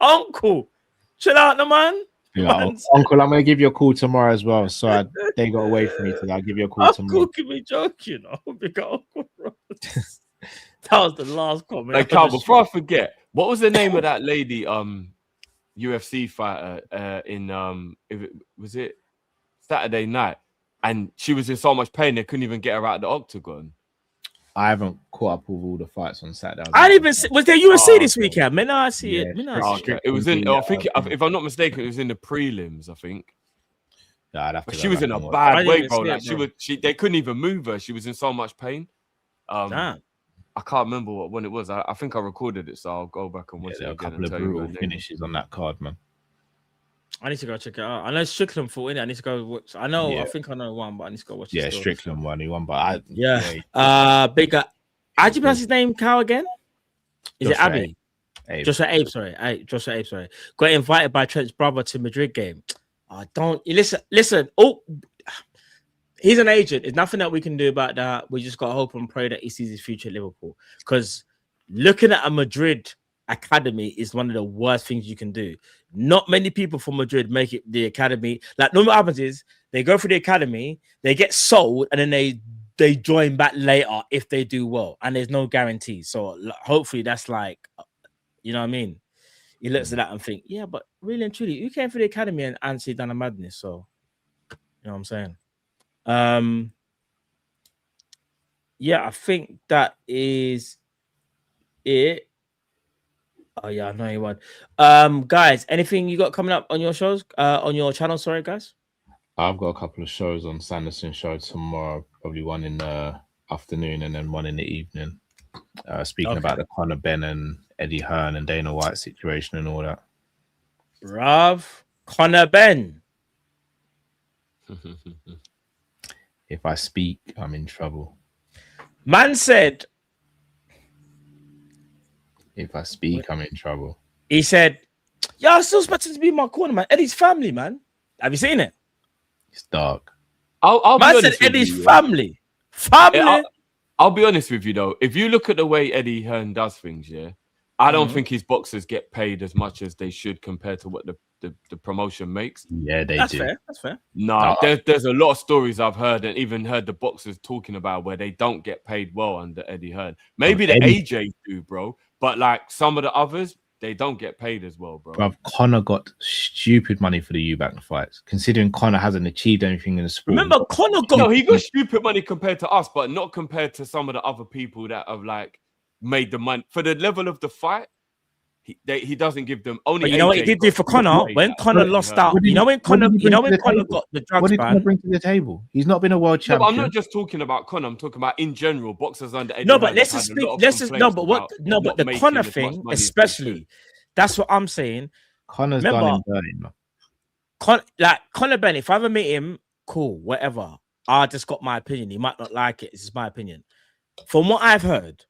Uncle. Chill out, the man. Yeah, Uncle, I'm gonna give you a call tomorrow as well. So they got away from me today. I'll give you a call tomorrow. Uncle, can be joking. Big up Uncle Rod. That was the last comment. Hey, Carl, before I forget, what was the name of that lady? UFC fighter. Was it Saturday night? And she was in so much pain they couldn't even get her out of the octagon. I haven't caught up with all the fights on Saturday. I didn't even see. Was there UFC this weekend? Man, I see it. Okay. It was in. I think, if I'm not mistaken, it was in the prelims. I think. Yeah, I'd she was in a bad way, bro. Like they couldn't even move her. She was in so much pain. Damn. I can't remember when it was. I think I recorded it, so I'll go back and watch it again. A couple of brutal finishes on that card, man. I need to go check it out. I know Strickland fought in it. I need to go watch. I know. Yeah. I think I know one, but I need to go watch it. Yeah, Strickland won. He won, but bigger. How'd you pronounce his name, Cal, again? Is it Abby? Joshua Abe, sorry. Joshua Abe, sorry. Got invited by Trent's brother to Madrid game. Don't listen. Oh, he's an agent. There's nothing that we can do about that. We just got to hope and pray that he sees his future at Liverpool. Because looking at a Madrid academy is one of the worst things you can do. Not many people from Madrid make it the academy. Like, normally what happens is they go through the academy, they get sold, and then they join back later if they do well. And there's no guarantee. So hopefully that's like, you know what I mean? He looks at that and think, yeah, but really and truly, you came for the academy and see done a madness. So, you know what I'm saying? Yeah, I think that is it. Oh yeah, I know you won. Guys, anything you got coming up on your shows? On your channel, sorry, guys. I've got a couple of shows on Sanderson show tomorrow, probably one in the afternoon and then one in the evening. Speaking about the Conor Ben and Eddie Hearn and Dana White situation and all that. Rav, Conor Ben. If I speak, I'm in trouble. Man said, if I speak, I'm in trouble. He said, yeah, I still expect him to be in my corner, man. Eddie's family, man. Have you seen it? It's dark. I'll be honest said with Eddie's you, family. I'll be honest with you, though. If you look at the way Eddie Hearn does things, I don't think his boxers get paid as much as they should compared to what the promotion makes. Yeah, That's do. fair. That's fair. No, there's a lot of stories I've heard and even heard the boxers talking about where they don't get paid well under Eddie Hearn. Maybe the AJ do, bro. But like some of the others, they don't get paid as well, bro. Bruv, Conor got stupid money for the Eubank fights, considering Conor hasn't achieved anything in the sport. Remember, Conor got... No, he got stupid money compared to us, but not compared to some of the other people that have like made the money. For the level of the fight, he doesn't give them only. But you know what he did do for Conor when Conor lost out. You know when Conor got the drugs ban. What did Conor ban. bring to the table? He's not been a world champion. No, I'm not just talking about Conor. I'm talking about in general boxers under. Eddie No, but Hearn let's have just had a speak. lot of Let's just complaints but the making Conor as much thing, money as they especially. should. That's what I'm saying. Connor's done him dirty, man. Conor Ben, if I ever meet him, cool, whatever. I just got my opinion. He might not like it. This is my opinion. From what I've heard,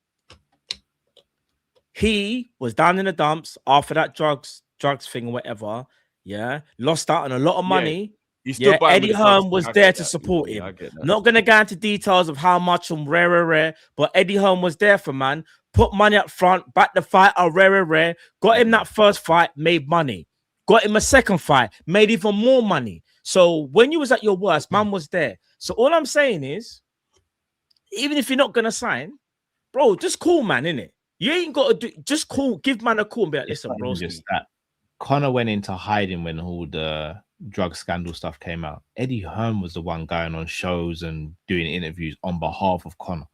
he was down in the dumps after that drugs thing or whatever. Yeah, lost out on a lot of money. Yeah, Eddie Hearn was there to support him. Not gonna go into details of how much and rare, but Eddie Hearn was there for man. Put money up front, back the fight, rare. Got him that first fight, made money. Got him a second fight, made even more money. So when you was at your worst, man was there. So all I'm saying is, even if you're not gonna sign, bro, just call man, innit? You ain't got to do. Just call, give man a call and be like, listen, bro. Just that Conor went into hiding when all the drug scandal stuff came out. Eddie Hearn was the one going on shows and doing interviews on behalf of Conor.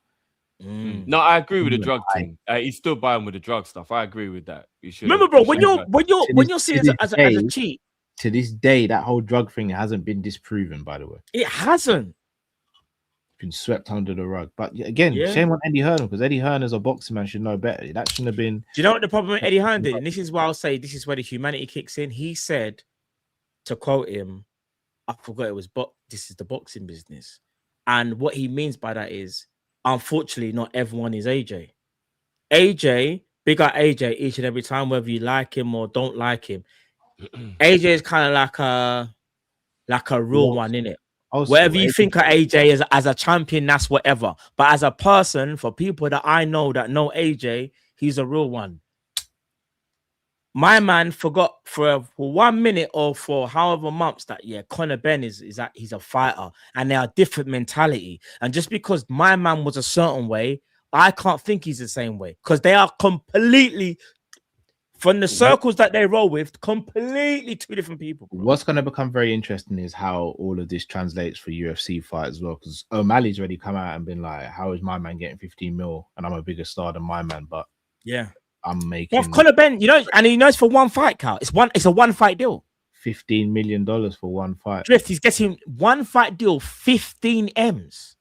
No, I agree with the drug thing. He's still buying with the drug stuff. I agree with that. You should remember, bro. When you're seeing as a cheat, to this day, that whole drug thing hasn't been disproven. By the way, it hasn't been swept under the rug. But again, shame on Eddie Hearn, because Eddie Hearn as a boxing man should know better. That shouldn't have been. Do you know what the problem with Eddie Hearn did? And this is why I'll say this is where the humanity kicks in. He said, to quote him, I forgot it was, but this is the boxing business. And what he means by that is, unfortunately, not everyone is AJ. AJ, big up AJ each and every time, whether you like him or don't like him. AJ is kind of like a real one, innit? Whatever you think of AJ as a champion, that's whatever. But as a person, for people that I know that know AJ, he's a real one. My man forgot for 1 minute or for however months that Conor Ben is that he's a fighter and they are different mentality. And just because my man was a certain way, I can't think he's the same way, because they are completely, from the circles that they roll with, completely two different people. Bro. What's going to become very interesting is how all of this translates for UFC fight as well, because O'Malley's already come out and been like, how is my man getting 15 mil and I'm a bigger star than my man? But I'm making Conor Ben, and he knows for one fight, Carl. It's a one fight deal. $15 million for one fight. Drift, he's getting one fight deal, 15 M's.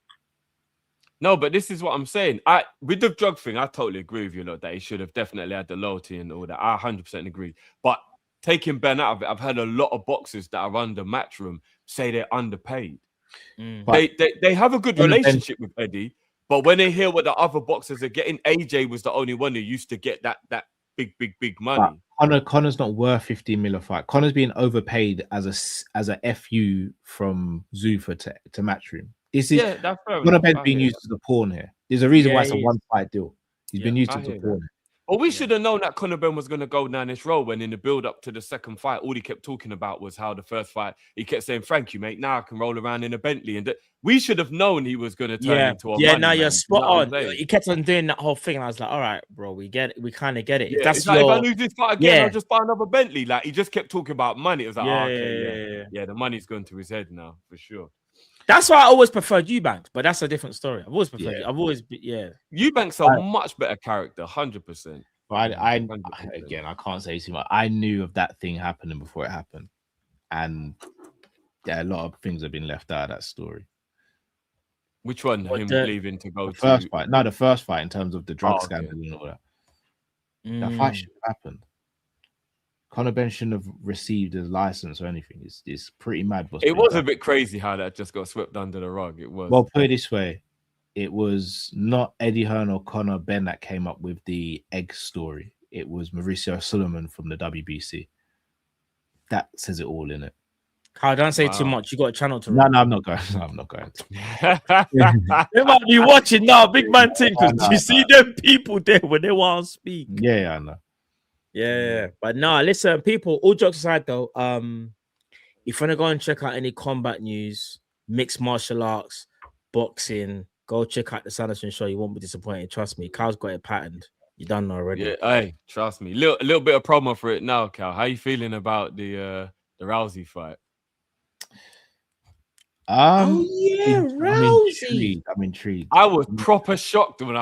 No, but this is what I'm saying. With the drug thing, I totally agree with you, that he should have definitely had the loyalty and all that. I 100% agree. But taking Ben out of it, I've heard a lot of boxers that are under Matchroom say they're underpaid. They have a good relationship with Eddie, but when they hear what the other boxers are getting, AJ was the only one who used to get that big money. Conor's not worth 15 mil a fight. Conor's being overpaid as a FU from Zuffa to Matchroom. This is Conor Ben's being used as a pawn here. There's a reason why it's a one fight deal. He's been used as a pawn. Well, we should have known that Conor Ben was going to go down this road when in the build up to the second fight, all he kept talking about was how the first fight, he kept saying, thank you, mate. Now I can roll around in a Bentley. And we should have known he was going to turn into a money you're man. spot on. He kept on doing that whole thing. And I was like, all right, bro, we get it. We kind of get it. If if I lose this fight again, I'll just buy another Bentley. Like, he just kept talking about money. It was like, the money's going to his head now, for sure. That's why I always preferred Eubanks, but that's a different story. I've always preferred Eubanks are a much better character, 100%. But I can't say too much. I knew of that thing happening before it happened, and a lot of things have been left out of that story. Which one? Him leaving to go to first fight? No, the first fight in terms of the drug scandal and all that. That fight should have happened. Conor Ben shouldn't have received a license or anything. It's pretty mad. It was a bit crazy how that just got swept under the rug. It was. Well, put it this way. It was not Eddie Hearn or Conor Ben that came up with the egg story. It was Mauricio Sullivan from the WBC. That says it all in it. Carl, don't say too much. You got a channel to run. No, I'm not going. No, I'm not going to. They might be watching now, big man thing. You see them people there when they want to speak. Yeah, I know. Yeah, but no, listen, people, all jokes aside though, if you want to go and check out any combat news, mixed martial arts, boxing, go check out the Sanderson show. You won't be disappointed. Trust me. Cal's got it patterned. You done already. Yeah, hey, trust me. Little bit of promo for it now, Cal. How you feeling about the Rousey fight? Rousey. I'm intrigued. I was proper shocked when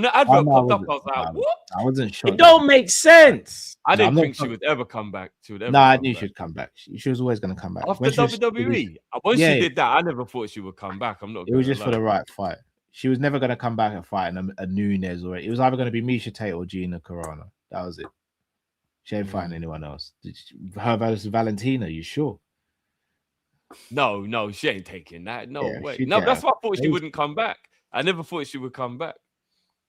the advert popped up. I was like, what? I wasn't shocked. It don't make sense. I didn't think she would ever come back. I knew she'd come back. She was always going to come back. After WWE. Once she did that, I never thought she would come back. It was just for the right fight. She was never going to come back and fight a Nunes or it was either going to be Miesha Tate or Gina Carano. That was it. She ain't fighting anyone else. Her versus Valentina, you sure? No, she ain't taking that. No way. No, that's why I thought she wouldn't come back. I never thought she would come back.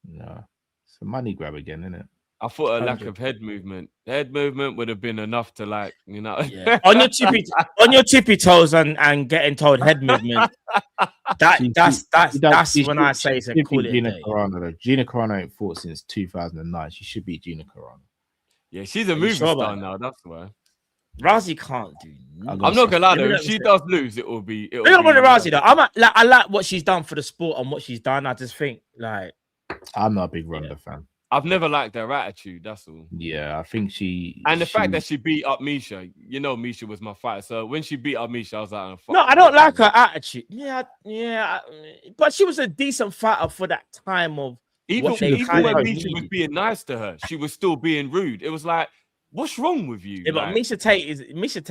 No, it's a money grab again, isn't it? I thought a lack of head movement would have been enough to on your tippy toes and getting told head movement. That's when I say it's a cool Gina Carano. Gina Carano ain't fought since 2009. She should beat Gina Carano. Yeah, she's a movie star now. That's why. Rousey can't do. I'm not gonna lie though. If she does lose, it will be. Look at Rousey though. I like what she's done for the sport and what she's done. I just think I'm not a big Ronda fan. I've never liked her attitude. That's all. Yeah, I think the fact that she beat up Misha, Misha was my fighter. So when she beat up Misha, I was like, no, I don't like her attitude. Yeah, but she was a decent fighter for that time of. Even when Misha was being nice to her, she was still being rude. It was like, what's wrong with you? Yeah, but Misha Tate.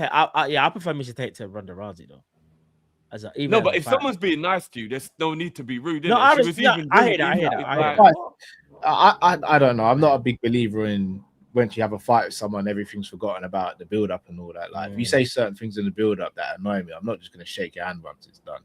I prefer Misha Tate to Ronda Rousey though. But if someone's being nice to you, there's no need to be rude. No, I hear that. I don't know. I'm not a big believer in when you have a fight with someone, everything's forgotten about the build up and all that. Like if you say certain things in the build up that annoy me, I'm not just gonna shake your hand once it's done.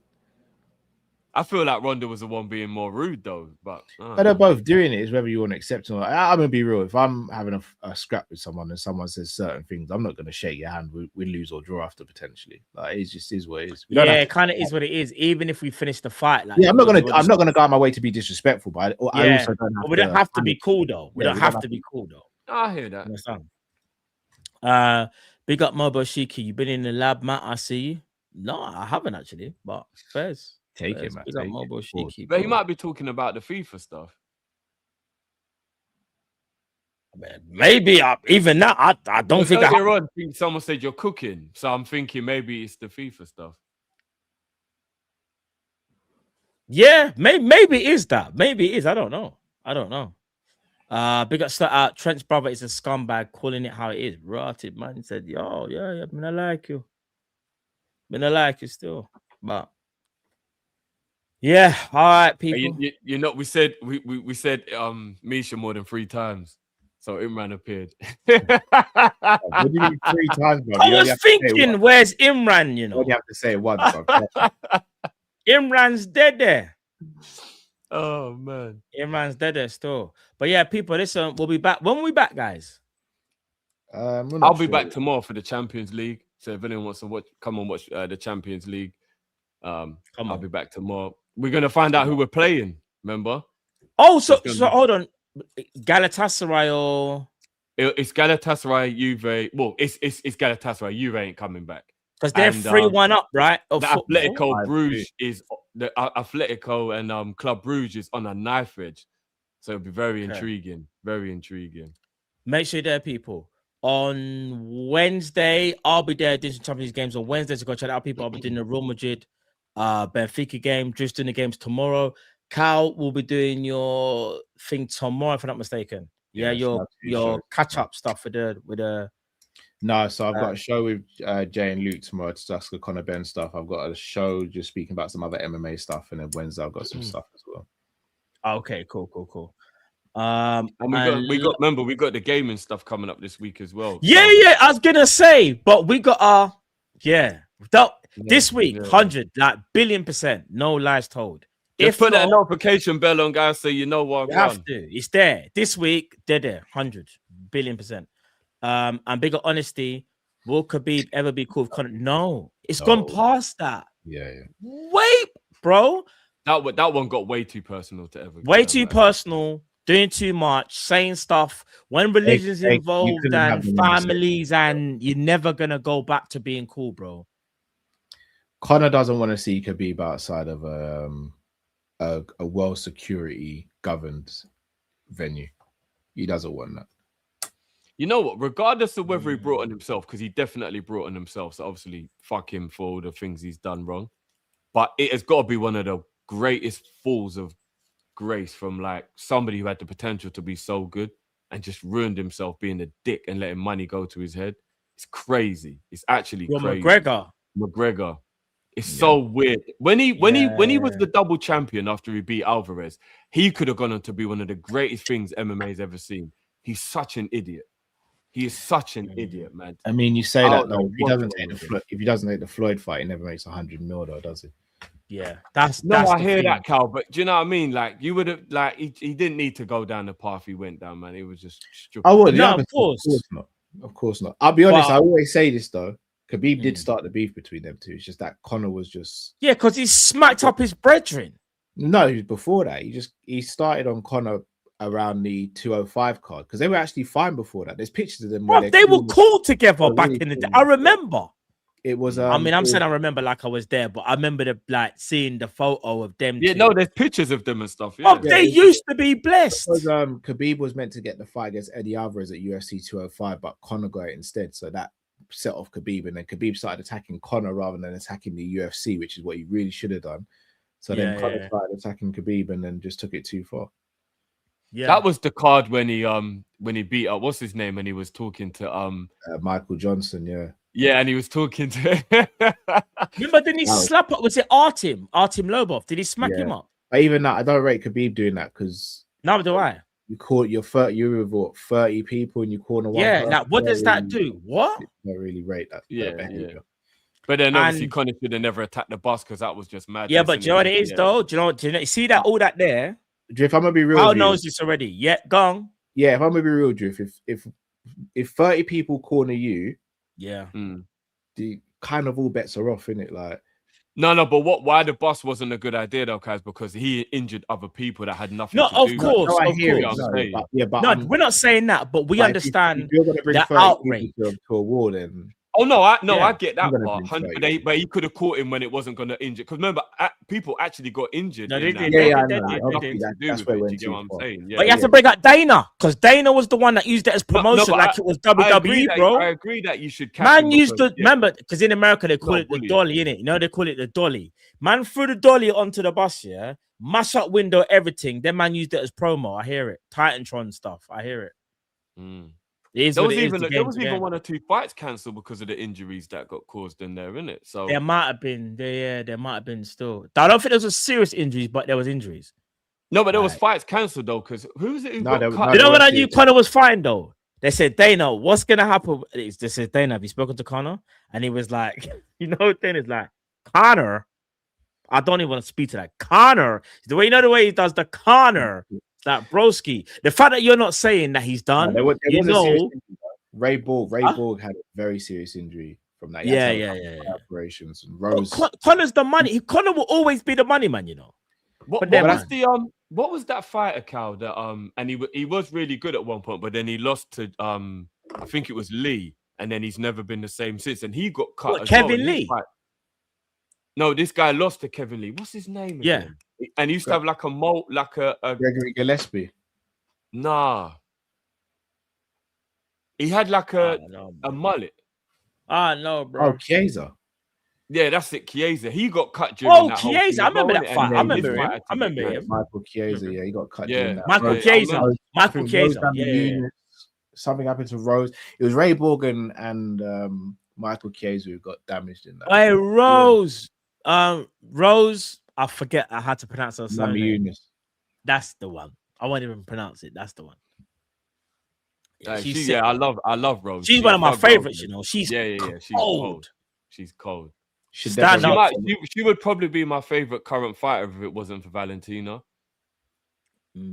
I feel like Ronda was the one being more rude though, but they're both doing it. Is whether you want to accept it or not. I'm gonna be real. If I'm having a scrap with someone and someone says certain things, I'm not gonna shake your hand. We lose or draw after potentially. Like it just is what it is. It kind of is what it is. Even if we finish the fight, like I'm not gonna go out my way to be disrespectful, but I also don't have we don't have to be cool though. We don't have to be cool though. I hear that. Big up Mobo Shiki. You've been in the lab, Matt. I see you. No, I haven't actually, but fairs. Take it, man. But he might be talking about the FIFA stuff. Maybe even that. I don't think someone said you're cooking, so I'm thinking maybe it's the FIFA stuff. Yeah, maybe it is that. Maybe it is. I don't know. Big up Trent's brother is a scumbag, calling it how it is. Rotted man said, "Yo, yeah, I mean, I like you. Still, but." Yeah, all right, people. We said Misha more than 3 times, so Imran appeared. What do you mean 3 times, bro? I was thinking, where's Imran? You have to say it once. Imran's dead there. Oh man, Imran's dead there still. But yeah, people, listen, we'll be back. When will we back, guys? I'll be back tomorrow for the Champions League. So if anyone wants to come and watch the Champions League, I'll be back tomorrow. We're gonna find out who we're playing. Remember? Oh, so hold on, Galatasaray or it's Galatasaray, Juve. Well, it's Galatasaray. Juve ain't coming back because they're 3-1 up, right? The Atletico Bruges is the Atletico and Club Bruges is on a knife edge, so it'll be very intriguing. Very intriguing. Make sure you're there, people. On Wednesday, I'll be there doing some Champions games on Wednesday. So go check out, people. I'll be doing the Real Madrid Benfica game, just doing the games tomorrow. Cal will be doing your thing tomorrow, if I'm not mistaken. Yeah, your catch up stuff with the. No, so I've got a show with Jay and Luke tomorrow to discuss the Conor Ben stuff. I've got a show just speaking about some other MMA stuff, and then Wednesday I've got some stuff as well. Okay, cool. And we got the gaming stuff coming up this week as well. Yeah, I was gonna say, but we got this week 100 like billion%, no lies told. Just put that notification bell on, guys, so you know what. You have to. It's there this week. They're there 100 billion%. And bigger honesty, will Khabib ever be cool with Konate? No, it's gone past that. Yeah. Wait, bro. That one got way too personal to ever. Way too personal. Doing too much, saying stuff when religion's involved and families, and you're never gonna go back to being cool, bro. Conor doesn't want to see Khabib outside of a well security governed venue. He doesn't want that. You know what? Regardless of whether he brought on himself, because he definitely brought on himself, so obviously fuck him for all the things he's done wrong. But it has got to be one of the greatest falls of grace from like somebody who had the potential to be so good and just ruined himself being a dick and letting money go to his head. It's crazy. It's actually crazy. McGregor. It's so weird. When he was the double champion after he beat Alvarez, he could have gone on to be one of the greatest things MMA's ever seen. He's such an idiot. He is such an idiot, man. I mean, you say that though. If he doesn't take the Floyd fight, he never makes 100 mil though, does he? Yeah, I hear that, Cal. But do you know what I mean? Like, you would have, like, he didn't need to go down the path he went down, man. It was just stupid. Of course not. I'll be honest. I always say this though. Khabib did start the beef between them two. It's just that Conor was just because he smacked up his brethren. No, before that, he started on Conor around the 205 card because they were actually fine before that. There's pictures of them. Bro, they were cool together back in the day. I remember. It was. I mean, I'm it saying I was- remember like I was there, but I remember seeing the photo of them. Yeah, two. no, there's pictures of them and stuff. Oh, Yeah. they used to be blessed. because Khabib was meant to get the fight against Eddie Alvarez at UFC 205, but Conor got it instead. So that set off Khabib, and then Khabib started attacking Conor rather than attacking the UFC, which is what he really should have done. So then Conor started attacking Khabib, and then just took it too far. Yeah, That was the card when he beat up what's his name, and he was talking to Michael Johnson, yeah. Yeah, and he was talking to remember, didn't he slap up? Was it Artem Lobov? Did he smack him up? But even that, I don't rate Khabib doing that because No, do I? you caught your 30, you with what 30 people and you corner one. Yeah, person. now what does that Really- do? What? I don't really rate that. Yeah, behavior. yeah. But then obviously And- Conor should have never attacked the bus because that was just mad. Yeah, but do you know what it is though? Do you know? You see that all that there? Drift, I'm gonna be real. How with you. knows this already? Yeah, gone. Yeah, if I'm gonna be real, Drift, if 30 people corner you, Yeah. the kind of all bets are off, innit? Like, No, but why the bus wasn't a good idea though, guys? Because he injured other people that had nothing No, to of do course, with it. I of hear course. it, I'm no, saying. but, yeah, but No, we're not saying that, but we but understand if you're gonna bring the 30 outrage. people to a war, then Oh no, I Yeah. get that I'm gonna part. bring 100, 30. but he could have caught him when it wasn't going to injure. Because remember, people actually got injured. No, in they that. did. Yeah, They yeah, I did, know. they did, Obviously, they did. Nothing to do that's with where it it. Do went you get too what I'm far. saying? Yeah, But you have yeah. to bring up Dana because Dana was the one that used it as promotion, but like it was I agree WWE, that, bro. I agree that you should catch Man him used because, to remember because in America they call No, it the bully. dolly, innit? You know they call it the dolly. Man threw the dolly onto the bus, yeah, mash up window, everything. Then man used it as promo. I hear it. Titantron stuff. I hear it. It is There what was it is, even the there game's was the even game. 1 or 2 fights cancelled because of the injuries that got caused in there, innit? So There might have been, there might have been still. I don't think there was serious injuries, but there was injuries. no, but there was Right. fights cancelled though. Because who was it who No, got there was- cut? no, You know when I knew serious. Conor was fine though? They said, Dana, what's gonna happen? They said, Dana, have you spoken to Conor? And he was like, you know, Dana's like, Conor. I don't even want to speak to that. Conor, the way the way he does the Conor, that broski. The fact that you're not saying that he's done, there was you a serious know. injury, though. Ray Borg had a very serious injury from that. He had to have a couple of operations. And Rose. Conor's the money. Conor will always be the money man, you know. What But then, was man. the what was that fighter, Cal? That and he was really good at one point, but then he lost to I think it was Lee, and then he's never been the same since. And he got cut. What, as well Kevin in his Lee? fight. No, this guy lost to Kevin Lee. What's his name? Yeah. Again? And he used to have like a Gregory Gillespie. nah. He had like a mullet. No, bro. Oh, Chiesa. Yeah, that's it. Chiesa. He got cut during Oh, that whole Chiesa. thing I as well, remember that innit? fight. And I then his remember him. fight I remember had to him. be Michael Chiesa, yeah, he got cut. Yeah. doing that. Michael Rose- Chiesa. I Michael Rose Chiesa. and Yeah. Eunice, something happened to Rose. It was Ray Borgen and Michael Chiesa who got damaged in that. Hey, Rose. Rose. I forget how to pronounce her Nami surname. Eunice. That's the one. I won't even pronounce it. That's the one. She's sick. I love Rose. She's one of my thug Rose, favorites, man. you know. She's yeah. She's cold. cold. She's cold. Should Stand definitely- up. She would probably be my favorite current fighter if it wasn't for Valentina. Yeah,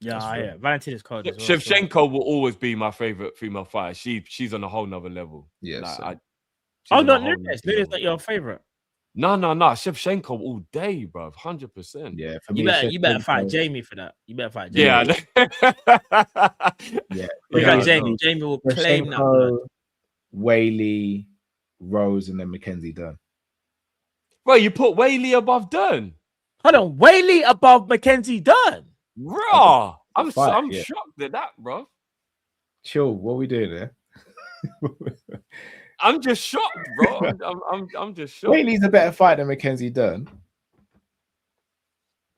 That's I fair. hear it. Valentina's cold as well. Shevchenko will always be my favorite female fighter. She's on a whole nother level. Yes. Like, she's Oh, on a no, whole Nunes. nother Nunes level. not your favorite. No. Shevchenko all day, bro. 100%. Yeah, for You me, better, it's you better Shevchenko. fight Jamie for that. You better fight Jamie. Yeah. Yeah, You Yeah, got I Jamie. know. Jamie will claim that. blood. Shevchenko, Whaley, Rose, and then Mackenzie Dunn. Bro, you put Whaley above Dern. Hold on, Whaley above Mackenzie Dunn. Raw. I'm yeah. shocked at that, bro. Chill, what are we doing there? I'm just shocked, bro. I'm just shocked. Whaley's a better fight than Mackenzie Dunn.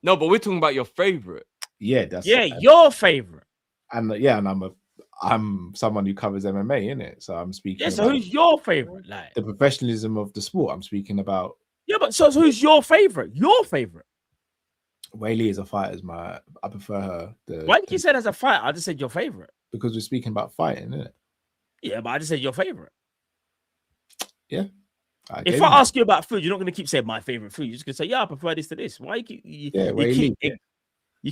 No, but we're talking about your favorite. Yeah, that's Your favorite. and I'm someone who covers MMA, innit? So I'm speaking Yeah, so about who's your favorite? Like, the professionalism of the sport. I'm speaking about yeah, but so who's your favorite? Your favorite. Whaley as a fighter. I prefer her. Why did you say as a fighter? I just said your favorite. Because we're speaking about fighting, isn't it? Yeah, but I just said your favorite. Yeah. If I ask you about food, you're not going to keep saying my favorite food. You're just going to say, yeah, I prefer this to this. Why you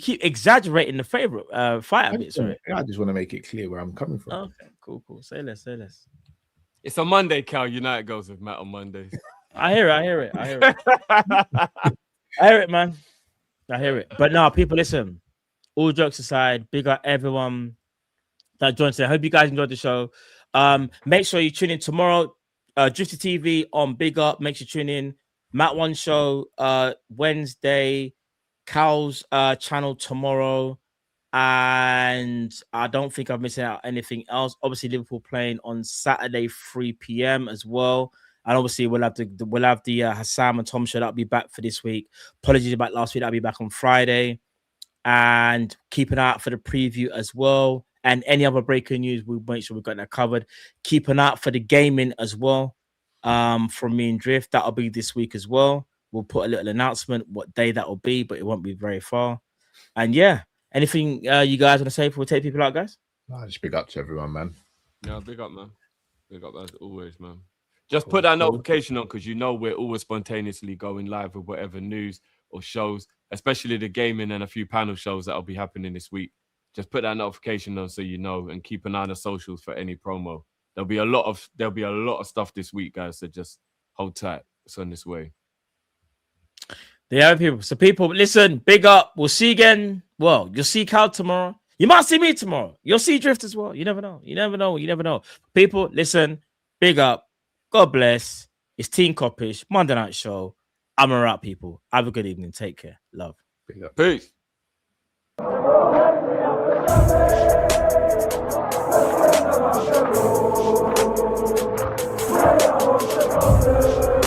keep exaggerating the favorite fighter bits, right? I just want to make it clear where I'm coming from. Okay, cool. Say less. It's a Monday, Cal. United goes with Matt on Mondays. I hear it. I hear it, man. I hear it. But no, people, listen. All jokes aside, big up everyone that joined today. I hope you guys enjoyed the show. Make sure you tune in tomorrow. Drifter TV on Big Up. Make sure you tune in. Matt One Show Wednesday. Cal's channel tomorrow. And I don't think I'm missing out anything else. Obviously, Liverpool playing on Saturday, 3 p.m. as well. And obviously, we'll have the Hassam and Tom show that'll be back for this week. Apologies about last week. That'll be back on Friday. And keep an eye out for the preview as well. And any other breaking news, we'll make sure we've got that covered. Keep an eye out for the gaming as well. From me and Drift, that'll be this week as well. We'll put a little announcement what day that will be, but it won't be very far. And yeah, anything you guys want to say before we take people out, guys? No, just big up to everyone, man. Yeah, big up, man. Big up as always, man. Just put that notification on because you know we're always spontaneously going live with whatever news or shows, especially the gaming and a few panel shows that'll be happening this week. Just put that notification on so you know, and keep an eye on the socials for any promo. There'll be a lot of stuff this week, guys. So just hold tight. It's on this way. Yeah, people. So people, listen, big up. We'll see you again. Well, you'll see Cal tomorrow. You might see me tomorrow. You'll see Drift as well. You never know. You never know. You never know. People, listen, big up. God bless. It's Team Kop-ish, Monday Night Show. I'm a wrap, people. Have a good evening. Take care. Love. Big up. Peace. Thank you.